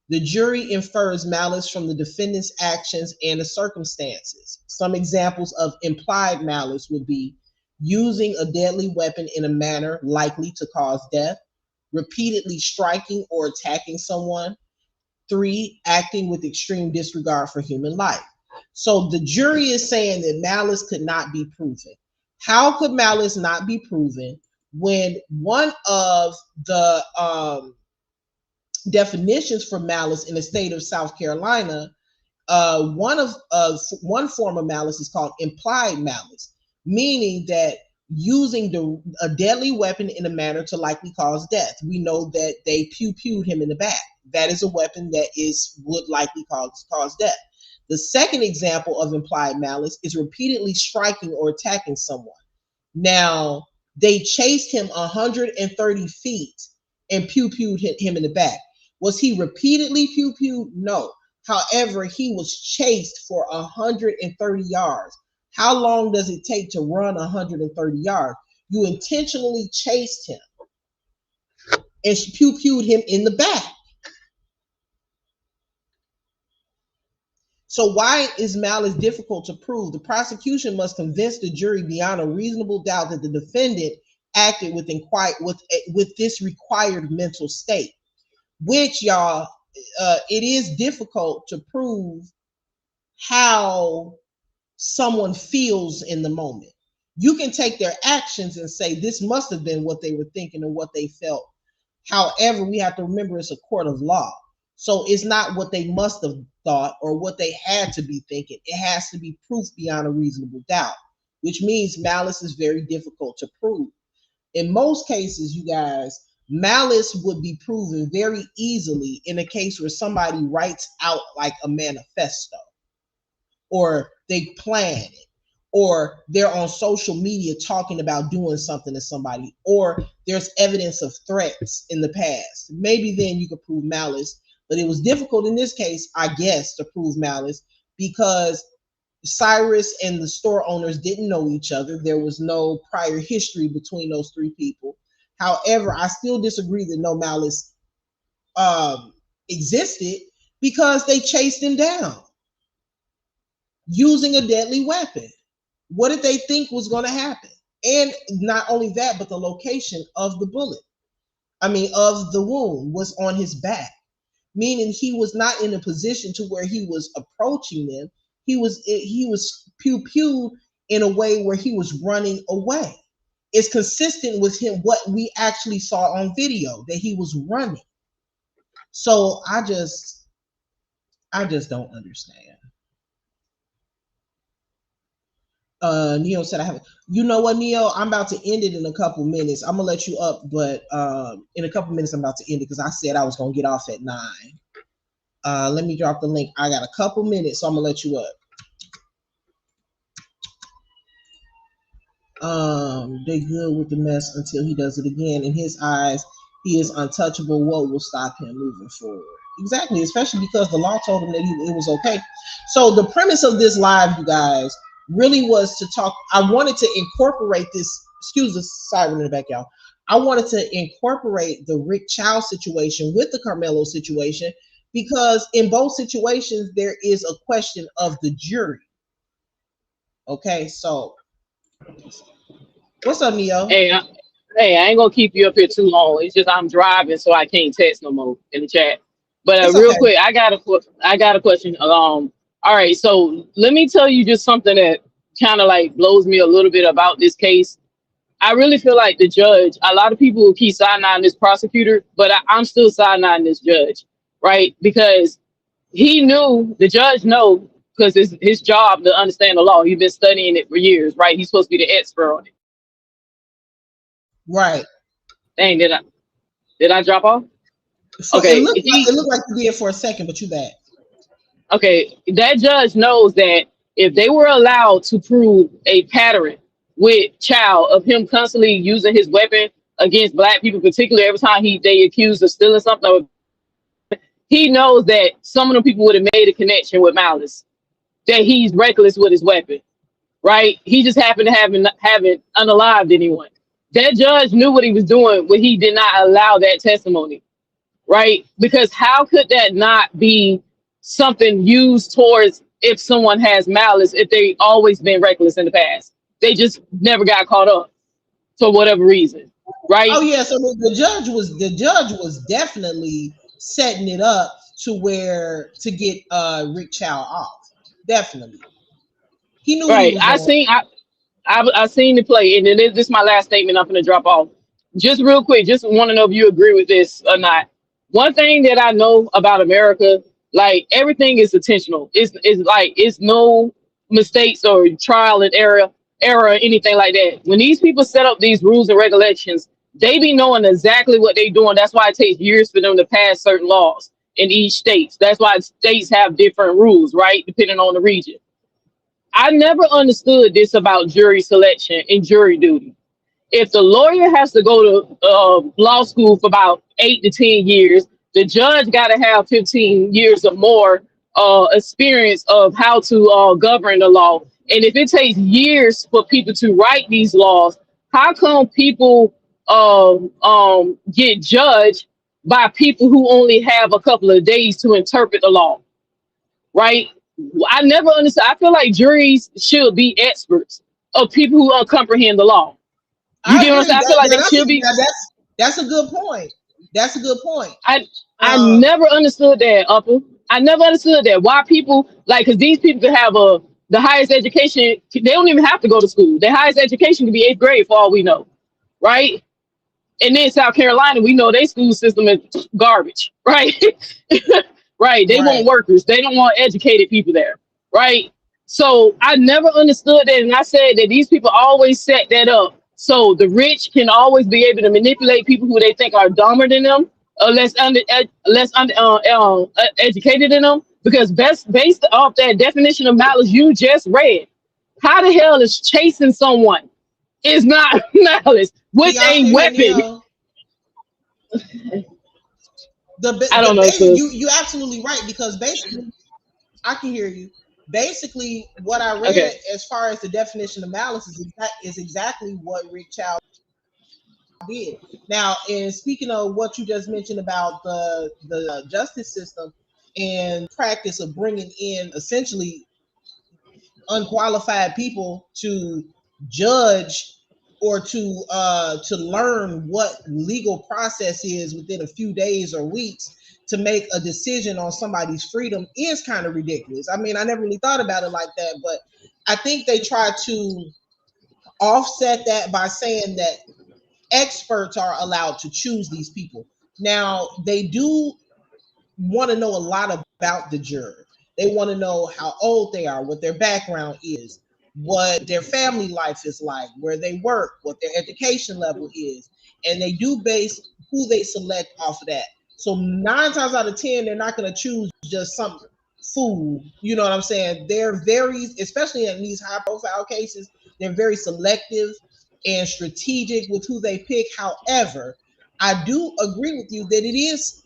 The jury infers malice from the defendant's actions and the circumstances. Some examples of implied malice would be using a deadly weapon in a manner likely to cause death, repeatedly striking or attacking someone, 3, acting with extreme disregard for human life. So the jury is saying that malice could not be proven. How could malice not be proven when one of the definitions for malice in the state of South Carolina, one form of malice is called implied malice, meaning that using a deadly weapon in a manner to likely cause death. We know that they pew-pewed him in the back. That is a weapon that would likely cause death. The second example of implied malice is repeatedly striking or attacking someone. Now, they chased him 130 feet and pew-pewed him in the back. Was he repeatedly pew-pewed? No. However, he was chased for 130 yards. How long does it take to run 130 yards? You intentionally chased him and pew-pewed him in the back. So why is malice difficult to prove? The prosecution must convince the jury beyond a reasonable doubt that the defendant acted with this required mental state, which, y'all, it is difficult to prove how someone feels in the moment. You can take their actions and say this must have been what they were thinking and what they felt. However, we have to remember it's a court of law. So it's not what they must have thought or what they had to be thinking. It has to be proof beyond a reasonable doubt, which means malice is very difficult to prove. In most cases, you guys, malice would be proven very easily in a case where somebody writes out like a manifesto, or they plan it, or they're on social media talking about doing something to somebody, or there's evidence of threats in the past. Maybe then you could prove malice. But it was difficult in this case, I guess, to prove malice because Cyrus and the store owners didn't know each other. There was no prior history between those three people. However, I still disagree that no malice existed because they chased him down using a deadly weapon. What did they think was going to happen? And not only that, but the location of the bullet, of the wound was on his back, meaning he was not in a position to where he was approaching them. He was pew-pewed in a way where he was running away. It's consistent with him, what we actually saw on video, that he was running. So I just don't understand. Neo said, you know what, Neo, I'm about to end it in a couple minutes. I'm gonna let you up, but in a couple minutes I'm about to end it because I said I was gonna get off at 9. Let me drop the link. I got a couple minutes, so I'm gonna let you up. They good with the mess until he does it again. In his eyes, he is untouchable. What will stop him moving forward? Exactly, especially because the law told him that it was okay. So the premise of this live, you guys, really was to talk. I wanted to incorporate this. Excuse the siren in the back, y'all. I wanted to incorporate the Rick Child situation with the Karmelo situation because in both situations there is a question of the jury. Okay, so what's up, Neo? Hey, I ain't gonna keep you up here too long. It's just I'm driving, so I can't text no more in the chat. But real quick, I got a question. All right, so let me tell you just something that kind of like blows me a little bit about this case. I really feel like the judge, a lot of people will keep side-eyeing this prosecutor, but I'm still side-eyeing this judge, right? Because the judge know, because it's his job to understand the law. He's been studying it for years, right? He's supposed to be the expert on it. Right. Dang, did I drop off? So okay. It looked like you did for a second, but you back. Okay, that judge knows that if they were allowed to prove a pattern with Chow of him constantly using his weapon against black people, particularly every time they accused of stealing something. He knows that some of the people would have made a connection with Malice, that he's reckless with his weapon, right? He just happened to haven't unalived anyone. That judge knew what he was doing when he did not allow that testimony, right? Because how could that not be something used towards if someone has malice, if they always been reckless in the past? They just never got caught up for whatever reason, right? Oh yeah, so the judge was definitely setting it up to get Rick Chow off. Definitely. He knew what he Right. was doing. I seen the play, and then this is my last statement. I'm gonna drop off. Just real quick, just want to know if you agree with this or not. One thing that I know about America, like everything is intentional. It's no mistakes or trial and error or anything like that. When these people set up these rules and regulations, they be knowing exactly what they doing. That's why it takes years for them to pass certain laws in each state. That's why states have different rules, right, depending on the region. I never understood this about jury selection and jury duty. If the lawyer has to go to law school for about 8 to 10 years, the judge got to have 15 years or more experience of how to govern the law. And if it takes years for people to write these laws, how come people get judged by people who only have a couple of days to interpret the law, right? I never understood. I feel like juries should be experts of people who comprehend the law. You I get what I'm agree. saying? I feel like they should be. That's a good point. That's a good point. I never understood that, Upper. I never understood that. Why people like, because these people could have the highest education. They don't even have to go to school. Their highest education could be 8th grade for all we know, right? And then South Carolina, we know their school system is garbage, right? Right. They want workers. They don't want educated people there, right? So I never understood that, and I said that these people always set that up so the rich can always be able to manipulate people who they think are dumber than them, or educated than them. Because based off that definition of malice you just read, how the hell is chasing someone is not malice with a weapon? I don't know. You absolutely right, because basically, I can hear you. Basically, what I read as far as the definition of malice is exactly what Rick Chow did. Now, in speaking of what you just mentioned about the justice system and practice of bringing in essentially unqualified people to judge or to learn what legal process is within a few days or weeks to make a decision on somebody's freedom is kind of ridiculous. I mean, I never really thought about it like that, but I think they try to offset that by saying that experts are allowed to choose these people. Now, they do want to know a lot about the juror. They want to know how old they are, what their background is, what their family life is like, where they work, what their education level is. And they do base who they select off of that. So 9 times out of 10, they're not going to choose just some fool. You know what I'm saying? They're very, especially in these high profile cases, they're very selective and strategic with who they pick. However, I do agree with you that it is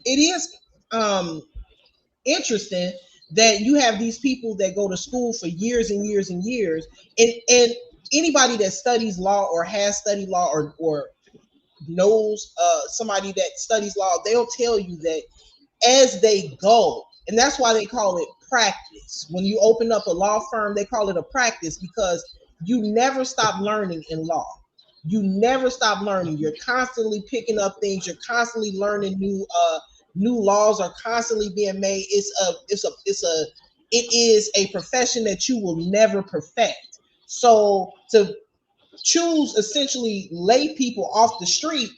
interesting that you have these people that go to school for years and years and years, and anybody that studies law or has studied law or knows somebody that studies law, they'll tell you that as they go, and that's why they call it practice. When you open up a law firm, they call it a practice because you never stop learning in law. You never stop learning. You're constantly picking up things. You're constantly learning new laws are constantly being made. It is a profession that you will never perfect. So to choose essentially lay people off the street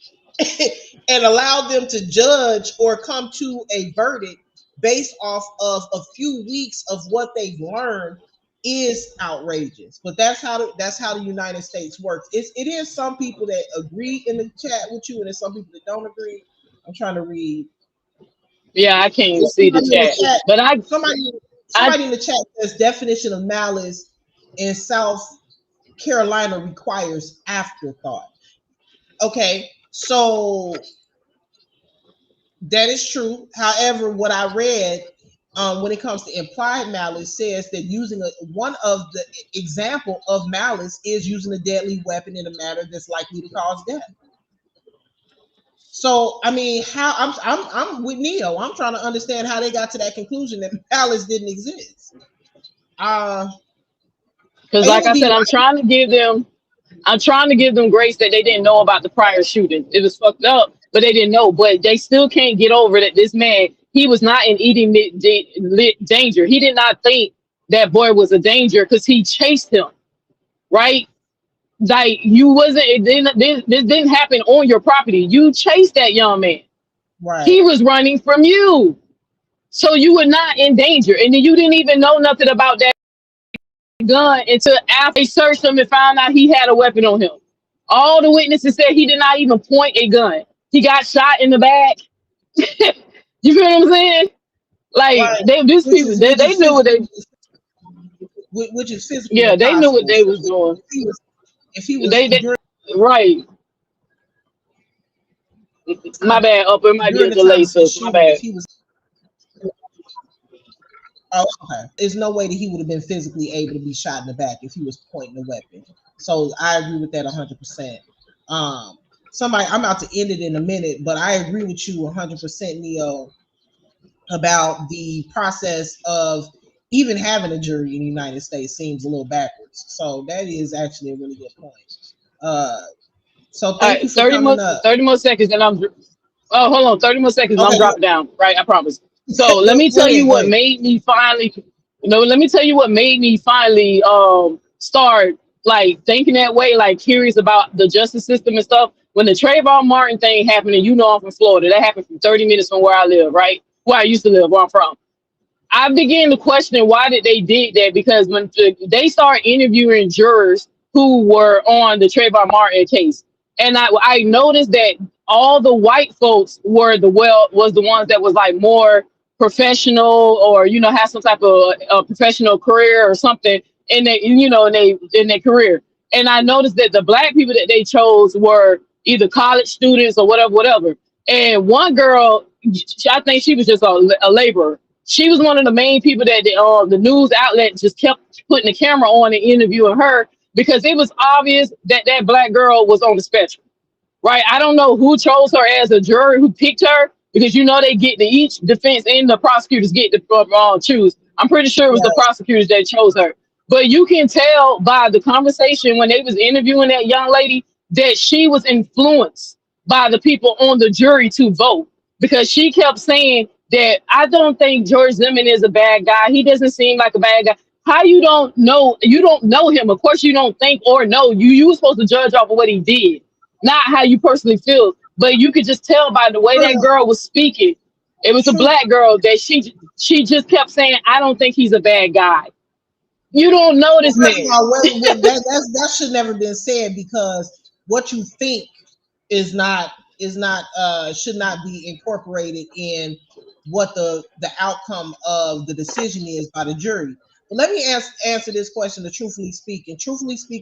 and allow them to judge or come to a verdict based off of a few weeks of what they've learned is outrageous. But that's how the United States works. It is some people that agree in the chat with you, and there's some people that don't agree. I'm trying to read. Yeah, I can't even see the chat. But somebody in the chat says definition of malice in South Carolina requires afterthought. Okay, so that is true. However, what I read when it comes to implied malice says that using one of the example of malice is using a deadly weapon in a manner that's likely to cause death. So I mean, how I'm with Neo. I'm trying to understand how they got to that conclusion that malice didn't exist. Because like I said, I'm trying to give them grace that they didn't know about the prior shooting. It was fucked up, but they didn't know. But they still can't get over that this man, he was not in danger. He did not think that boy was a danger because he chased him, right? Like you wasn't. This didn't happen on your property. You chased that young man. Right. He was running from you, so you were not in danger, and then you didn't even know nothing about that gun until after they searched him and found out he had a weapon on him. All the witnesses said he did not even point a gun. He got shot in the back. You feel what I'm saying? Like right. these people, they knew what they. Which is physically Yeah, they knew what impossible. they was doing. If he was They during, right. My bad. Up, it might be during a the time delay, of the sis. My shooting, bad. if he was, oh, okay, there's no way that he would have been physically able to be shot in the back if he was pointing a weapon. So I agree with that 100%. Somebody, I'm about to end it in a minute, but I agree with you 100%, Neo, about the process of even having a jury in the United States seems a little backwards. So that is actually a really good point. So thank you for coming up. 30 more seconds, and I'm. Oh, hold on, 30 more seconds, and I'm Okay, dropping down. Right, I promise. So let me go tell you ahead, go what ahead. made me finally. Let me tell you what made me finally start like thinking that way, like curious about the justice system and stuff. When the Trayvon Martin thing happened, and I'm from Florida, that happened from 30 minutes from where I live, right? Where I used to live, where I'm from. I began to question why did they did that, because when they started interviewing jurors who were on the Trayvon Martin case, and I noticed that all the white folks were was the ones that was like more professional, or had some type of professional career or something in their in their career. And I noticed that the black people that they chose were either college students or whatever. And one girl, I think she was just a laborer. She was one of the main people that the news outlet just kept putting the camera on and interviewing her, because it was obvious that that black girl was on the spectrum, right? I don't know who chose her as a juror, who picked her, because they get to each defense and the prosecutors get to choose. I'm pretty sure it was the prosecutors that chose her. But you can tell by the conversation when they was interviewing that young lady that she was influenced by the people on the jury to vote, because she kept saying that I don't think George Zimmerman is a bad guy. He doesn't seem like a bad guy. How you don't know? You don't know him. Of course, you don't think or know. You were supposed to judge off of what he did, not how you personally feel. But you could just tell by the way that girl was speaking. It was a black girl that she just kept saying, I don't think he's a bad guy. You don't know this First of man. all, that should never been said, because what you think is not should not be incorporated in what the outcome of the decision is by the jury. But let me answer this question. To truthfully speaking,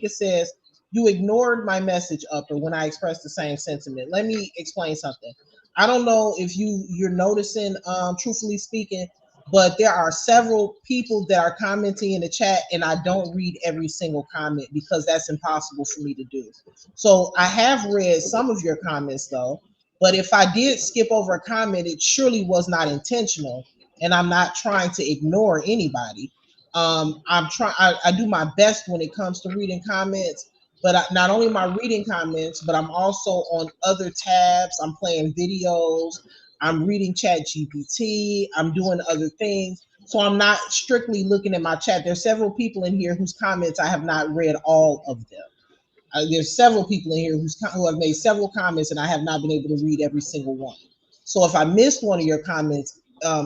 says you ignored my message, Upper, when I expressed the same sentiment. Let me explain something. I don't know if you're noticing, truthfully speaking, but there are several people that are commenting in the chat, and I don't read every single comment because that's impossible for me to do. So I have read some of your comments though, but if I did skip over a comment, it surely was not intentional, and I'm not trying to ignore anybody. I do my best when it comes to reading comments, but not only am I reading comments, but I'm also on other tabs. I'm playing videos, I'm reading Chat GPT, I'm doing other things. So I'm not strictly looking at my chat. There's several people in here whose comments I have not read all of them. There's several people in here who have made several comments, and I have not been able to read every single one. So if I missed one of your comments,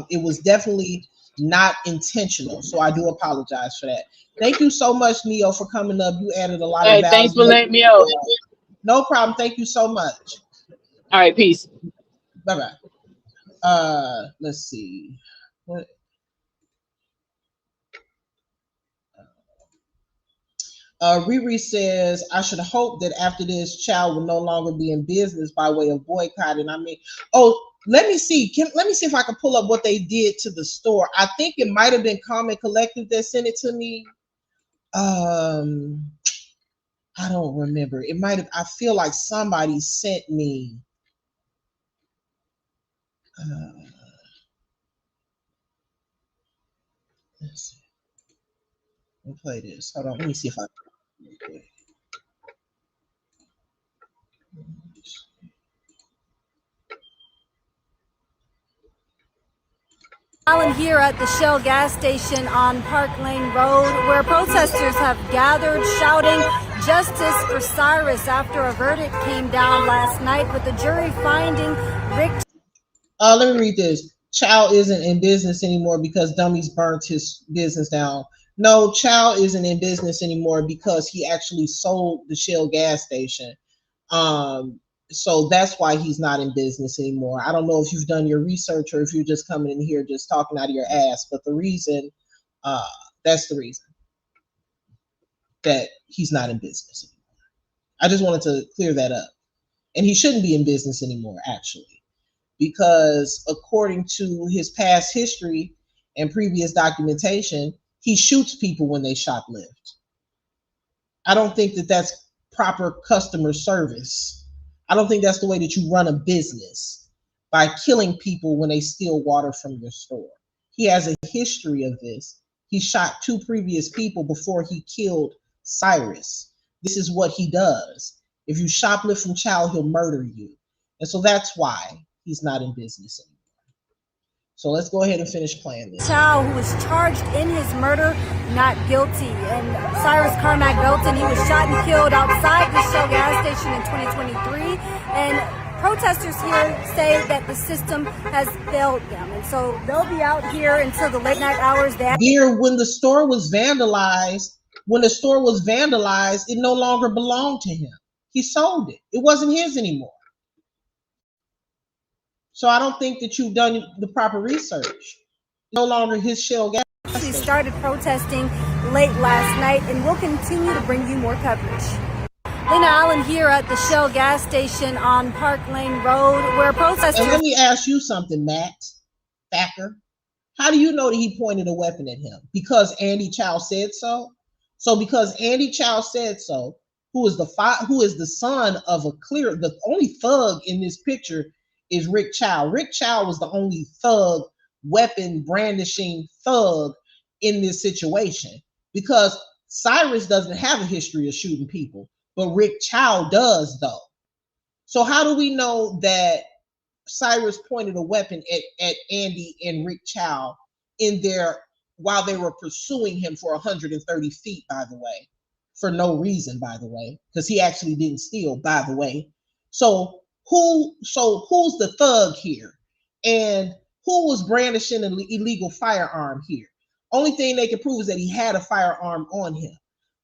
it was definitely not intentional. So I do apologize for that. Thank you so much, Neo, for coming up. You added a lot of Hey, value. thanks for letting me out. No problem. Thank you so much. All right, peace. Bye-bye. Let's see. What? Riri says, I should hope that after this, Chow will no longer be in business by way of boycotting. I mean, oh, let me see. Let me see if I can pull up what they did to the store. I think it might have been Common Collective that sent it to me. I don't remember. It might have. I feel like somebody sent me. Let's see. Let me play this. Hold on. Let me see if I. Alan here at the Shell gas station on Park Lane Road, where protesters have gathered shouting justice for Cyrus after a verdict came down last night with the jury finding Rick. Let me read this. Chow isn't in business anymore because dummies burnt his business down. No, Chow isn't in business anymore because he actually sold the Shell gas station. So that's why he's not in business anymore. I don't know if you've done your research or if you're just coming in here just talking out of your ass, but the reason, that's the reason that he's not in business anymore. I just wanted to clear that up. And he shouldn't be in business anymore, actually, because according to his past history and previous documentation, he shoots people when they shoplift. I don't think that that's proper customer service. I don't think that's the way that you run a business, by killing people when they steal water from your store. He has a history of this. He shot 2 previous people before he killed Cyrus. This is what he does. If you shoplift from Chow, he'll murder you. And so that's why he's not in business anymore. So let's go ahead and finish playing this. Chow, who was charged in his murder, not guilty. And Cyrus Carmack Belton, he was shot and killed outside the Shell gas station in 2023. And protesters here say that the system has failed them. And so they'll be out here until the late night hours. Dear, when the store was vandalized, it no longer belonged to him. He sold it. It wasn't his anymore. So I don't think that you've done the proper research. No longer his Shell gas station. He started protesting late last night, and we'll continue to bring you more coverage. Lena Allen here at the Shell gas station on Park Lane Road, where protesters... And let me ask you something, Matt Thacker. How do you know that he pointed a weapon at him? Because Andy Chow said so? So because Andy Chow said so, who is the son of the only thug in this picture is Rick Chow. Rick Chow was the only thug, weapon brandishing thug in this situation, because Cyrus doesn't have a history of shooting people, but Rick Chow does though. So how do we know that Cyrus pointed a weapon at Andy and Rick Chow while they were pursuing him for 130 feet, by the way, for no reason, by the way, because he actually didn't steal, by the way. So who's the thug here? And who was brandishing an illegal firearm here? Only thing they can prove is that he had a firearm on him.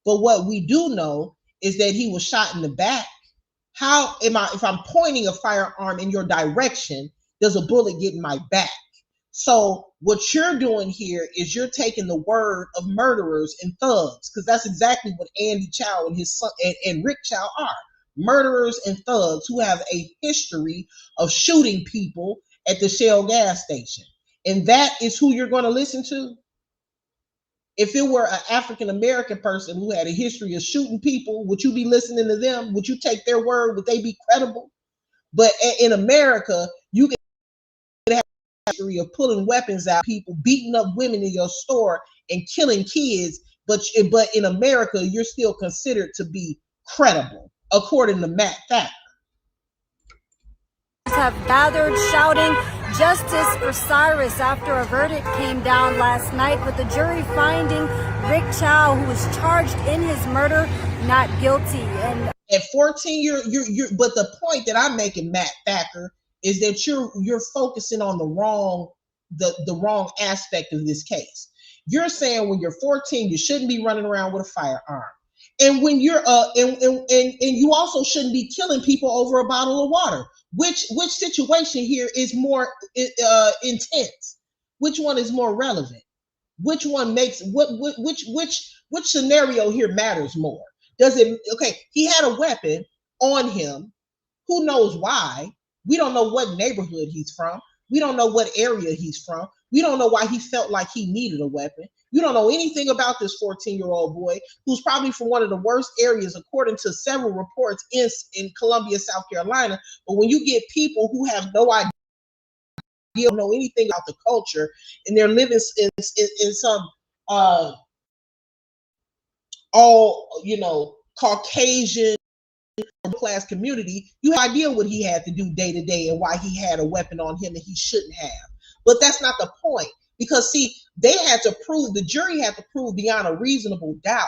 But what we do know is that he was shot in the back. If I'm pointing a firearm in your direction, does a bullet get in my back? So what you're doing here is you're taking the word of murderers and thugs, because that's exactly what Andy Chow and his son and Rick Chow are. Murderers and thugs who have a history of shooting people at the Shell gas station. And that is who you're going to listen to? If it were an African-American person who had a history of shooting people, would you be listening to them? Would you take their word? Would they be credible? But in America, you can have a history of pulling weapons out, people beating up women in your store and killing kids. But in America, you're still considered to be credible, according to Matt Thacker. Have gathered shouting justice for Cyrus after a verdict came down last night with the jury finding Rick Chow, who was charged in his murder, not guilty. And at 14, but the point that I'm making, Matt Thacker, is that you're focusing on the wrong aspect of this case. You're saying when you're 14, you shouldn't be running around with a firearm. And when you're and you also shouldn't be killing people over a bottle of water. Which situation here is more intense? Which one is more relevant? Which one makes which Which scenario here matters more? Does it, okay, he had a weapon on him. Who knows why? We don't know what neighborhood he's from. We don't know what area he's from. We don't know why he felt like he needed a weapon. You don't know anything about this 14-year-old boy who's probably from one of the worst areas, according to several reports in Columbia, South Carolina. But when you get people who have no idea, don't know anything about the culture, and they're living in some all, Caucasian class community, you have no idea what he had to do day to day and why he had a weapon on him that he shouldn't have. But that's not the point, because see, the jury had to prove beyond a reasonable doubt.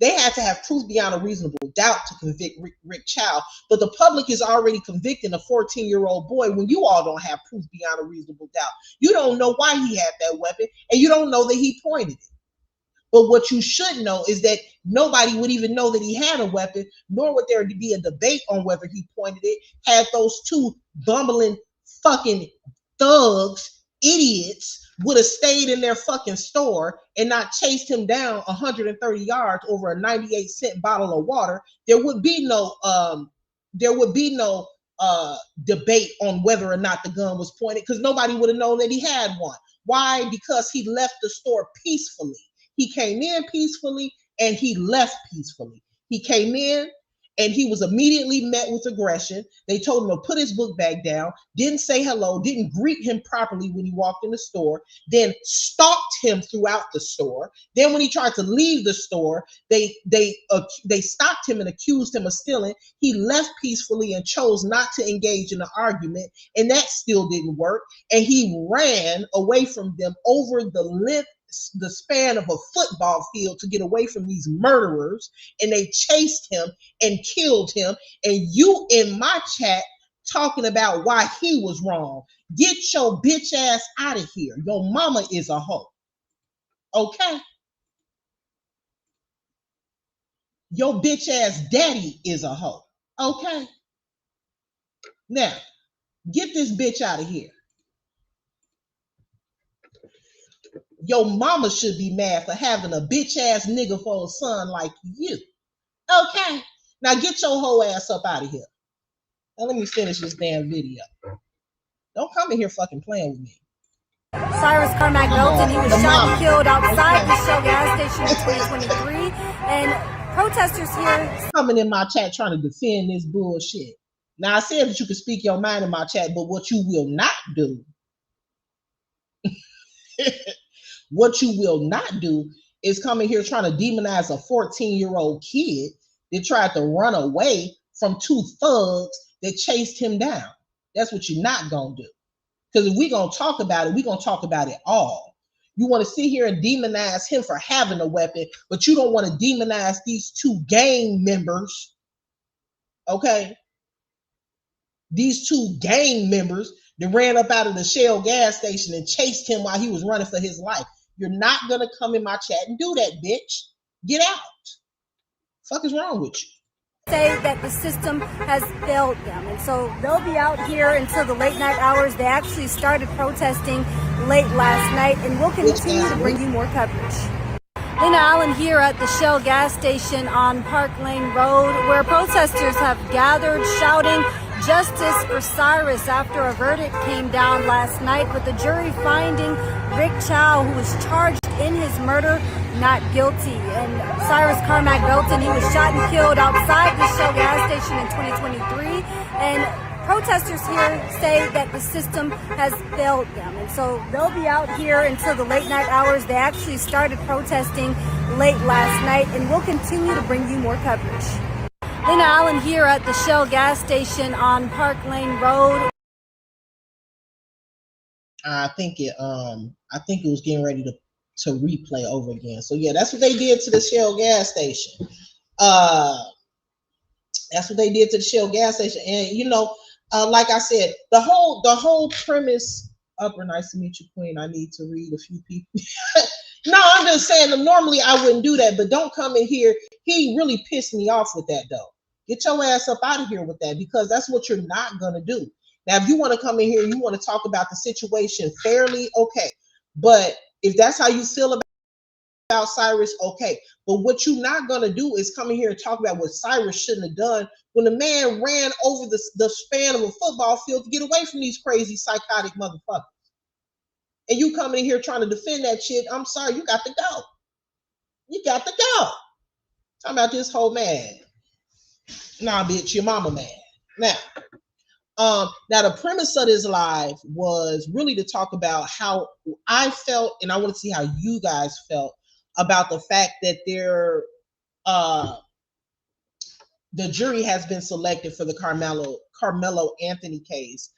They had to have proof beyond a reasonable doubt to convict Rick Chow. But the public is already convicting a 14-year-old boy when you all don't have proof beyond a reasonable doubt. You don't know why he had that weapon, and you don't know that he pointed it. But what you should know is that nobody would even know that he had a weapon, nor would there be a debate on whether he pointed it, had those two bumbling fucking thugs, idiots, would have stayed in their fucking store and not chased him down 130 yards over a 98-cent bottle of water. There would be no debate on whether or not the gun was pointed, because nobody would have known that he had one. Why? Because he left the store peacefully. He came in peacefully and he left peacefully. He came in and he was immediately met with aggression. They told him to put his book bag down, didn't say hello, didn't greet him properly when he walked in the store, then stalked him throughout the store. Then when he tried to leave the store, they stopped him and accused him of stealing. He left peacefully and chose not to engage in an argument, and that still didn't work. And he ran away from them over the span of a football field to get away from these murderers, and they chased him and killed him. And you in my chat talking about why he was wrong. Get your bitch ass out of here. Your mama is a hoe. Okay? Your bitch ass daddy is a hoe. Okay? Now, get this bitch out of here. Your mama should be mad for having a bitch ass nigga for a son like you. Okay? Now get your whole ass up out of here. Now let me finish this damn video. Don't come in here fucking playing with me. Cyrus Carmack Belton, he was shot and killed outside the Shell gas station in 2023. And protesters here coming in my chat trying to defend this bullshit. Now I said that you could speak your mind in my chat, but what you will not do, what you will not do is come in here trying to demonize a 14-year-old kid that tried to run away from two thugs that chased him down. That's what you're not gonna do. Because if we're gonna talk about it, we're gonna talk about it all. You want to sit here and demonize him for having a weapon, but you don't want to demonize these two gang members. Okay? These two gang members that ran up out of the Shell gas station and chased him while he was running for his life. You're not gonna come in my chat and do that, bitch. Get out. Fuck is wrong with you? Say that the system has failed them, and so they'll be out here until the late night hours. They actually started protesting late last night, and we'll continue to bring you more coverage. Lena Allen here at the Shell gas station on Park Lane Road, where protesters have gathered shouting justice for Cyrus after a verdict came down last night with the jury finding Rick Chow, who was charged in his murder, not guilty. And Cyrus Carmack Belton, he was shot and killed outside the Shell gas station in 2023. And protesters here say that the system has failed them, and so they'll be out here until the late night hours. They actually started protesting late last night, and we'll continue to bring you more coverage. Lena Allen here at the Shell gas station on Park Lane Road. I think it was getting ready to replay over again. So yeah, that's what they did to the Shell gas station. That's what they did to the Shell gas station. And like I said, the whole premise. Upper, nice to meet you, Queen. I need to read a few people. No, I'm just saying that normally I wouldn't do that, but don't come in here. He really pissed me off with that though. Get your ass up out of here with that, because that's what you're not gonna do. Now, if you want to come in here and you want to talk about the situation fairly, okay. But if that's how you feel about about Cyrus, okay. But what you're not gonna do is come in here and talk about what Cyrus shouldn't have done when the man ran over the span of a football field to get away from these crazy psychotic motherfuckers. And you coming in here trying to defend that shit, I'm sorry, you got to go. You got to go. Talking about this whole man. Nah, bitch, your mama mad. Now the premise of this live was really to talk about how I felt, and I want to see how you guys felt about the fact that the jury has been selected for the Karmelo Anthony case,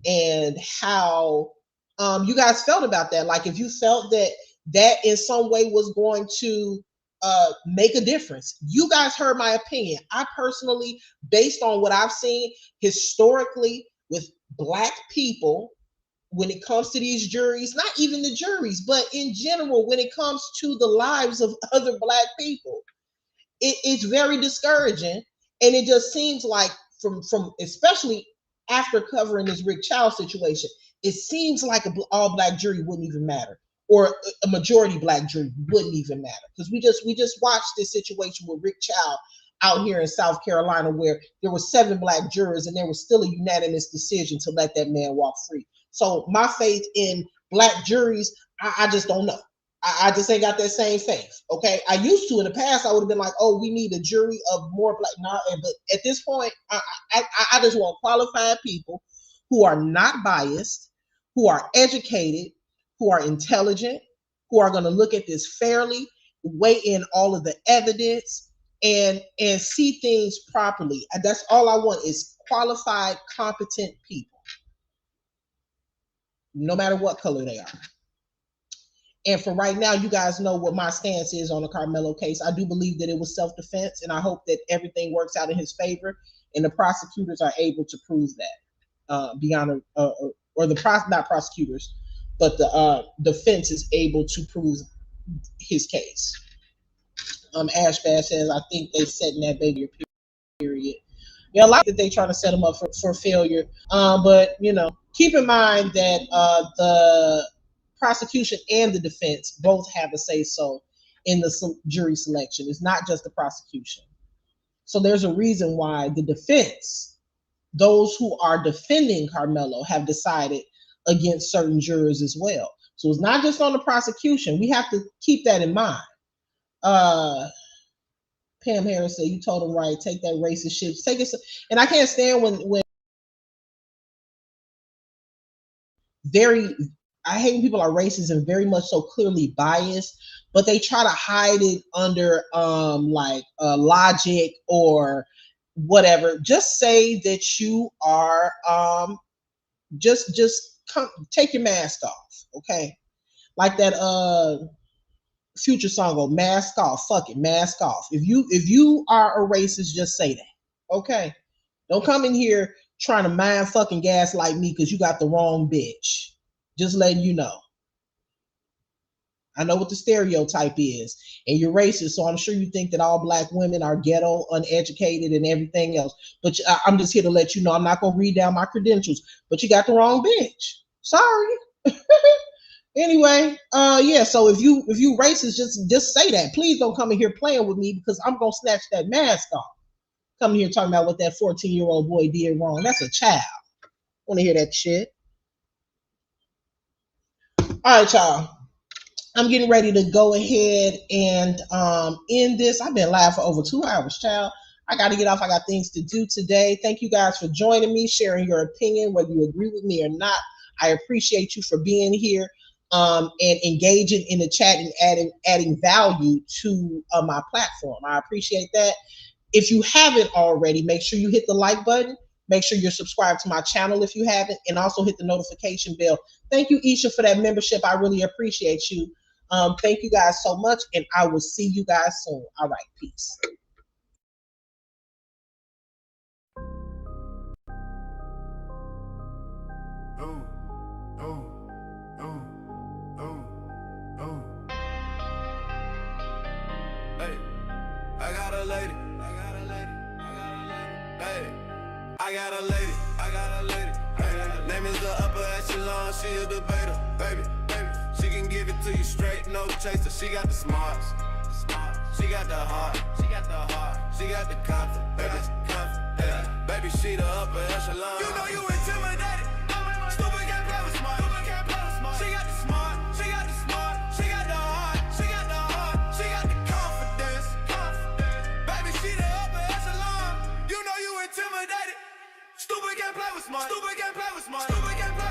and how you guys felt about that. Like, if you felt that in some way was going to make a difference. You guys heard my opinion. I personally, based on what I've seen historically with Black people, when it comes to these juries, not even the juries, but in general, when it comes to the lives of other Black people, it's very discouraging. And it just seems like from especially after covering this Rick Child situation, it seems like an all Black jury wouldn't even matter, or a majority Black jury wouldn't even matter, because we just watched this situation with Rick Child out here in South Carolina, where there were 7 Black jurors and there was still a unanimous decision to let that man walk free. So my faith in Black juries, I just don't know. I just ain't got that same faith. Okay, I used to in the past. I would have been like, oh, we need a jury of more Black. Nah, but at this point, I just want qualified people who are not biased, who are educated, who are intelligent, who are going to look at this fairly, weigh in all of the evidence, and see things properly. And that's all I want, is qualified, competent people, no matter what color they are. And for right now, you guys know what my stance is on the Karmelo case. I do believe that it was self-defense, and I hope that everything works out in his favor and the prosecutors are able to prove that beyond not prosecutors, but the defense is able to prove his case. Ash Bash says, I think they setting that baby period. Yeah, I like that they trying to set him up for failure. But keep in mind that the prosecution and the defense both have a say-so in the jury selection. It's not just the prosecution. So there's a reason why the defense, those who are defending Karmelo, have decided against certain jurors as well. So it's not just on the prosecution. We have to keep that in mind. Pam Harris said, you told him right, take that racist shit. Take it. And I can't stand when I hate when people are racist and very much so clearly biased, but they try to hide it under logic or whatever. Just say that you are just come, take your mask off, okay? Like that Future song, go mask off, fuck it, mask off. If you are a racist, just say that, okay? Don't come in here trying to mind fucking gaslight me because you got the wrong bitch. Just letting you know. I know what the stereotype is, and you're racist, so I'm sure you think that all Black women are ghetto, uneducated, and everything else. But I'm just here to let you know I'm not gonna read down my credentials, but you got the wrong bitch. Sorry. Anyway, yeah. So if you racist, just say that. Please don't come in here playing with me, because I'm gonna snatch that mask off. Coming here talking about what that 14-year-old boy did wrong. That's a child. Want to hear that shit? All right, y'all. I'm getting ready to go ahead and end this. I've been live for over 2 hours, child. I got to get off. I got things to do today. Thank you guys for joining me, sharing your opinion, whether you agree with me or not. I appreciate you for being here and engaging in the chat and adding value to my platform. I appreciate that. If you haven't already, make sure you hit the like button. Make sure you're subscribed to my channel if you haven't, and also hit the notification bell. Thank you, Isha, for that membership. I really appreciate you. Thank you guys so much, and I will see you guys soon. All right, peace. Hey, I got a lady. Hey, I got a lady. Hey, name is the upper echelon. She a debater, baby. She can get give it to you straight, no chaser. She got the smarts. She got the heart. She got the heart. She got the confidence. Baby, she the upper echelon. You know you intimidated. Stupid can't play with smart. She got the smart. She got the smart. She got the heart. She got the heart. She got the confidence. Baby, she the upper echelon. You know you intimidated. Stupid can't play with smart. Stupid can't play with smart. Stupid can't play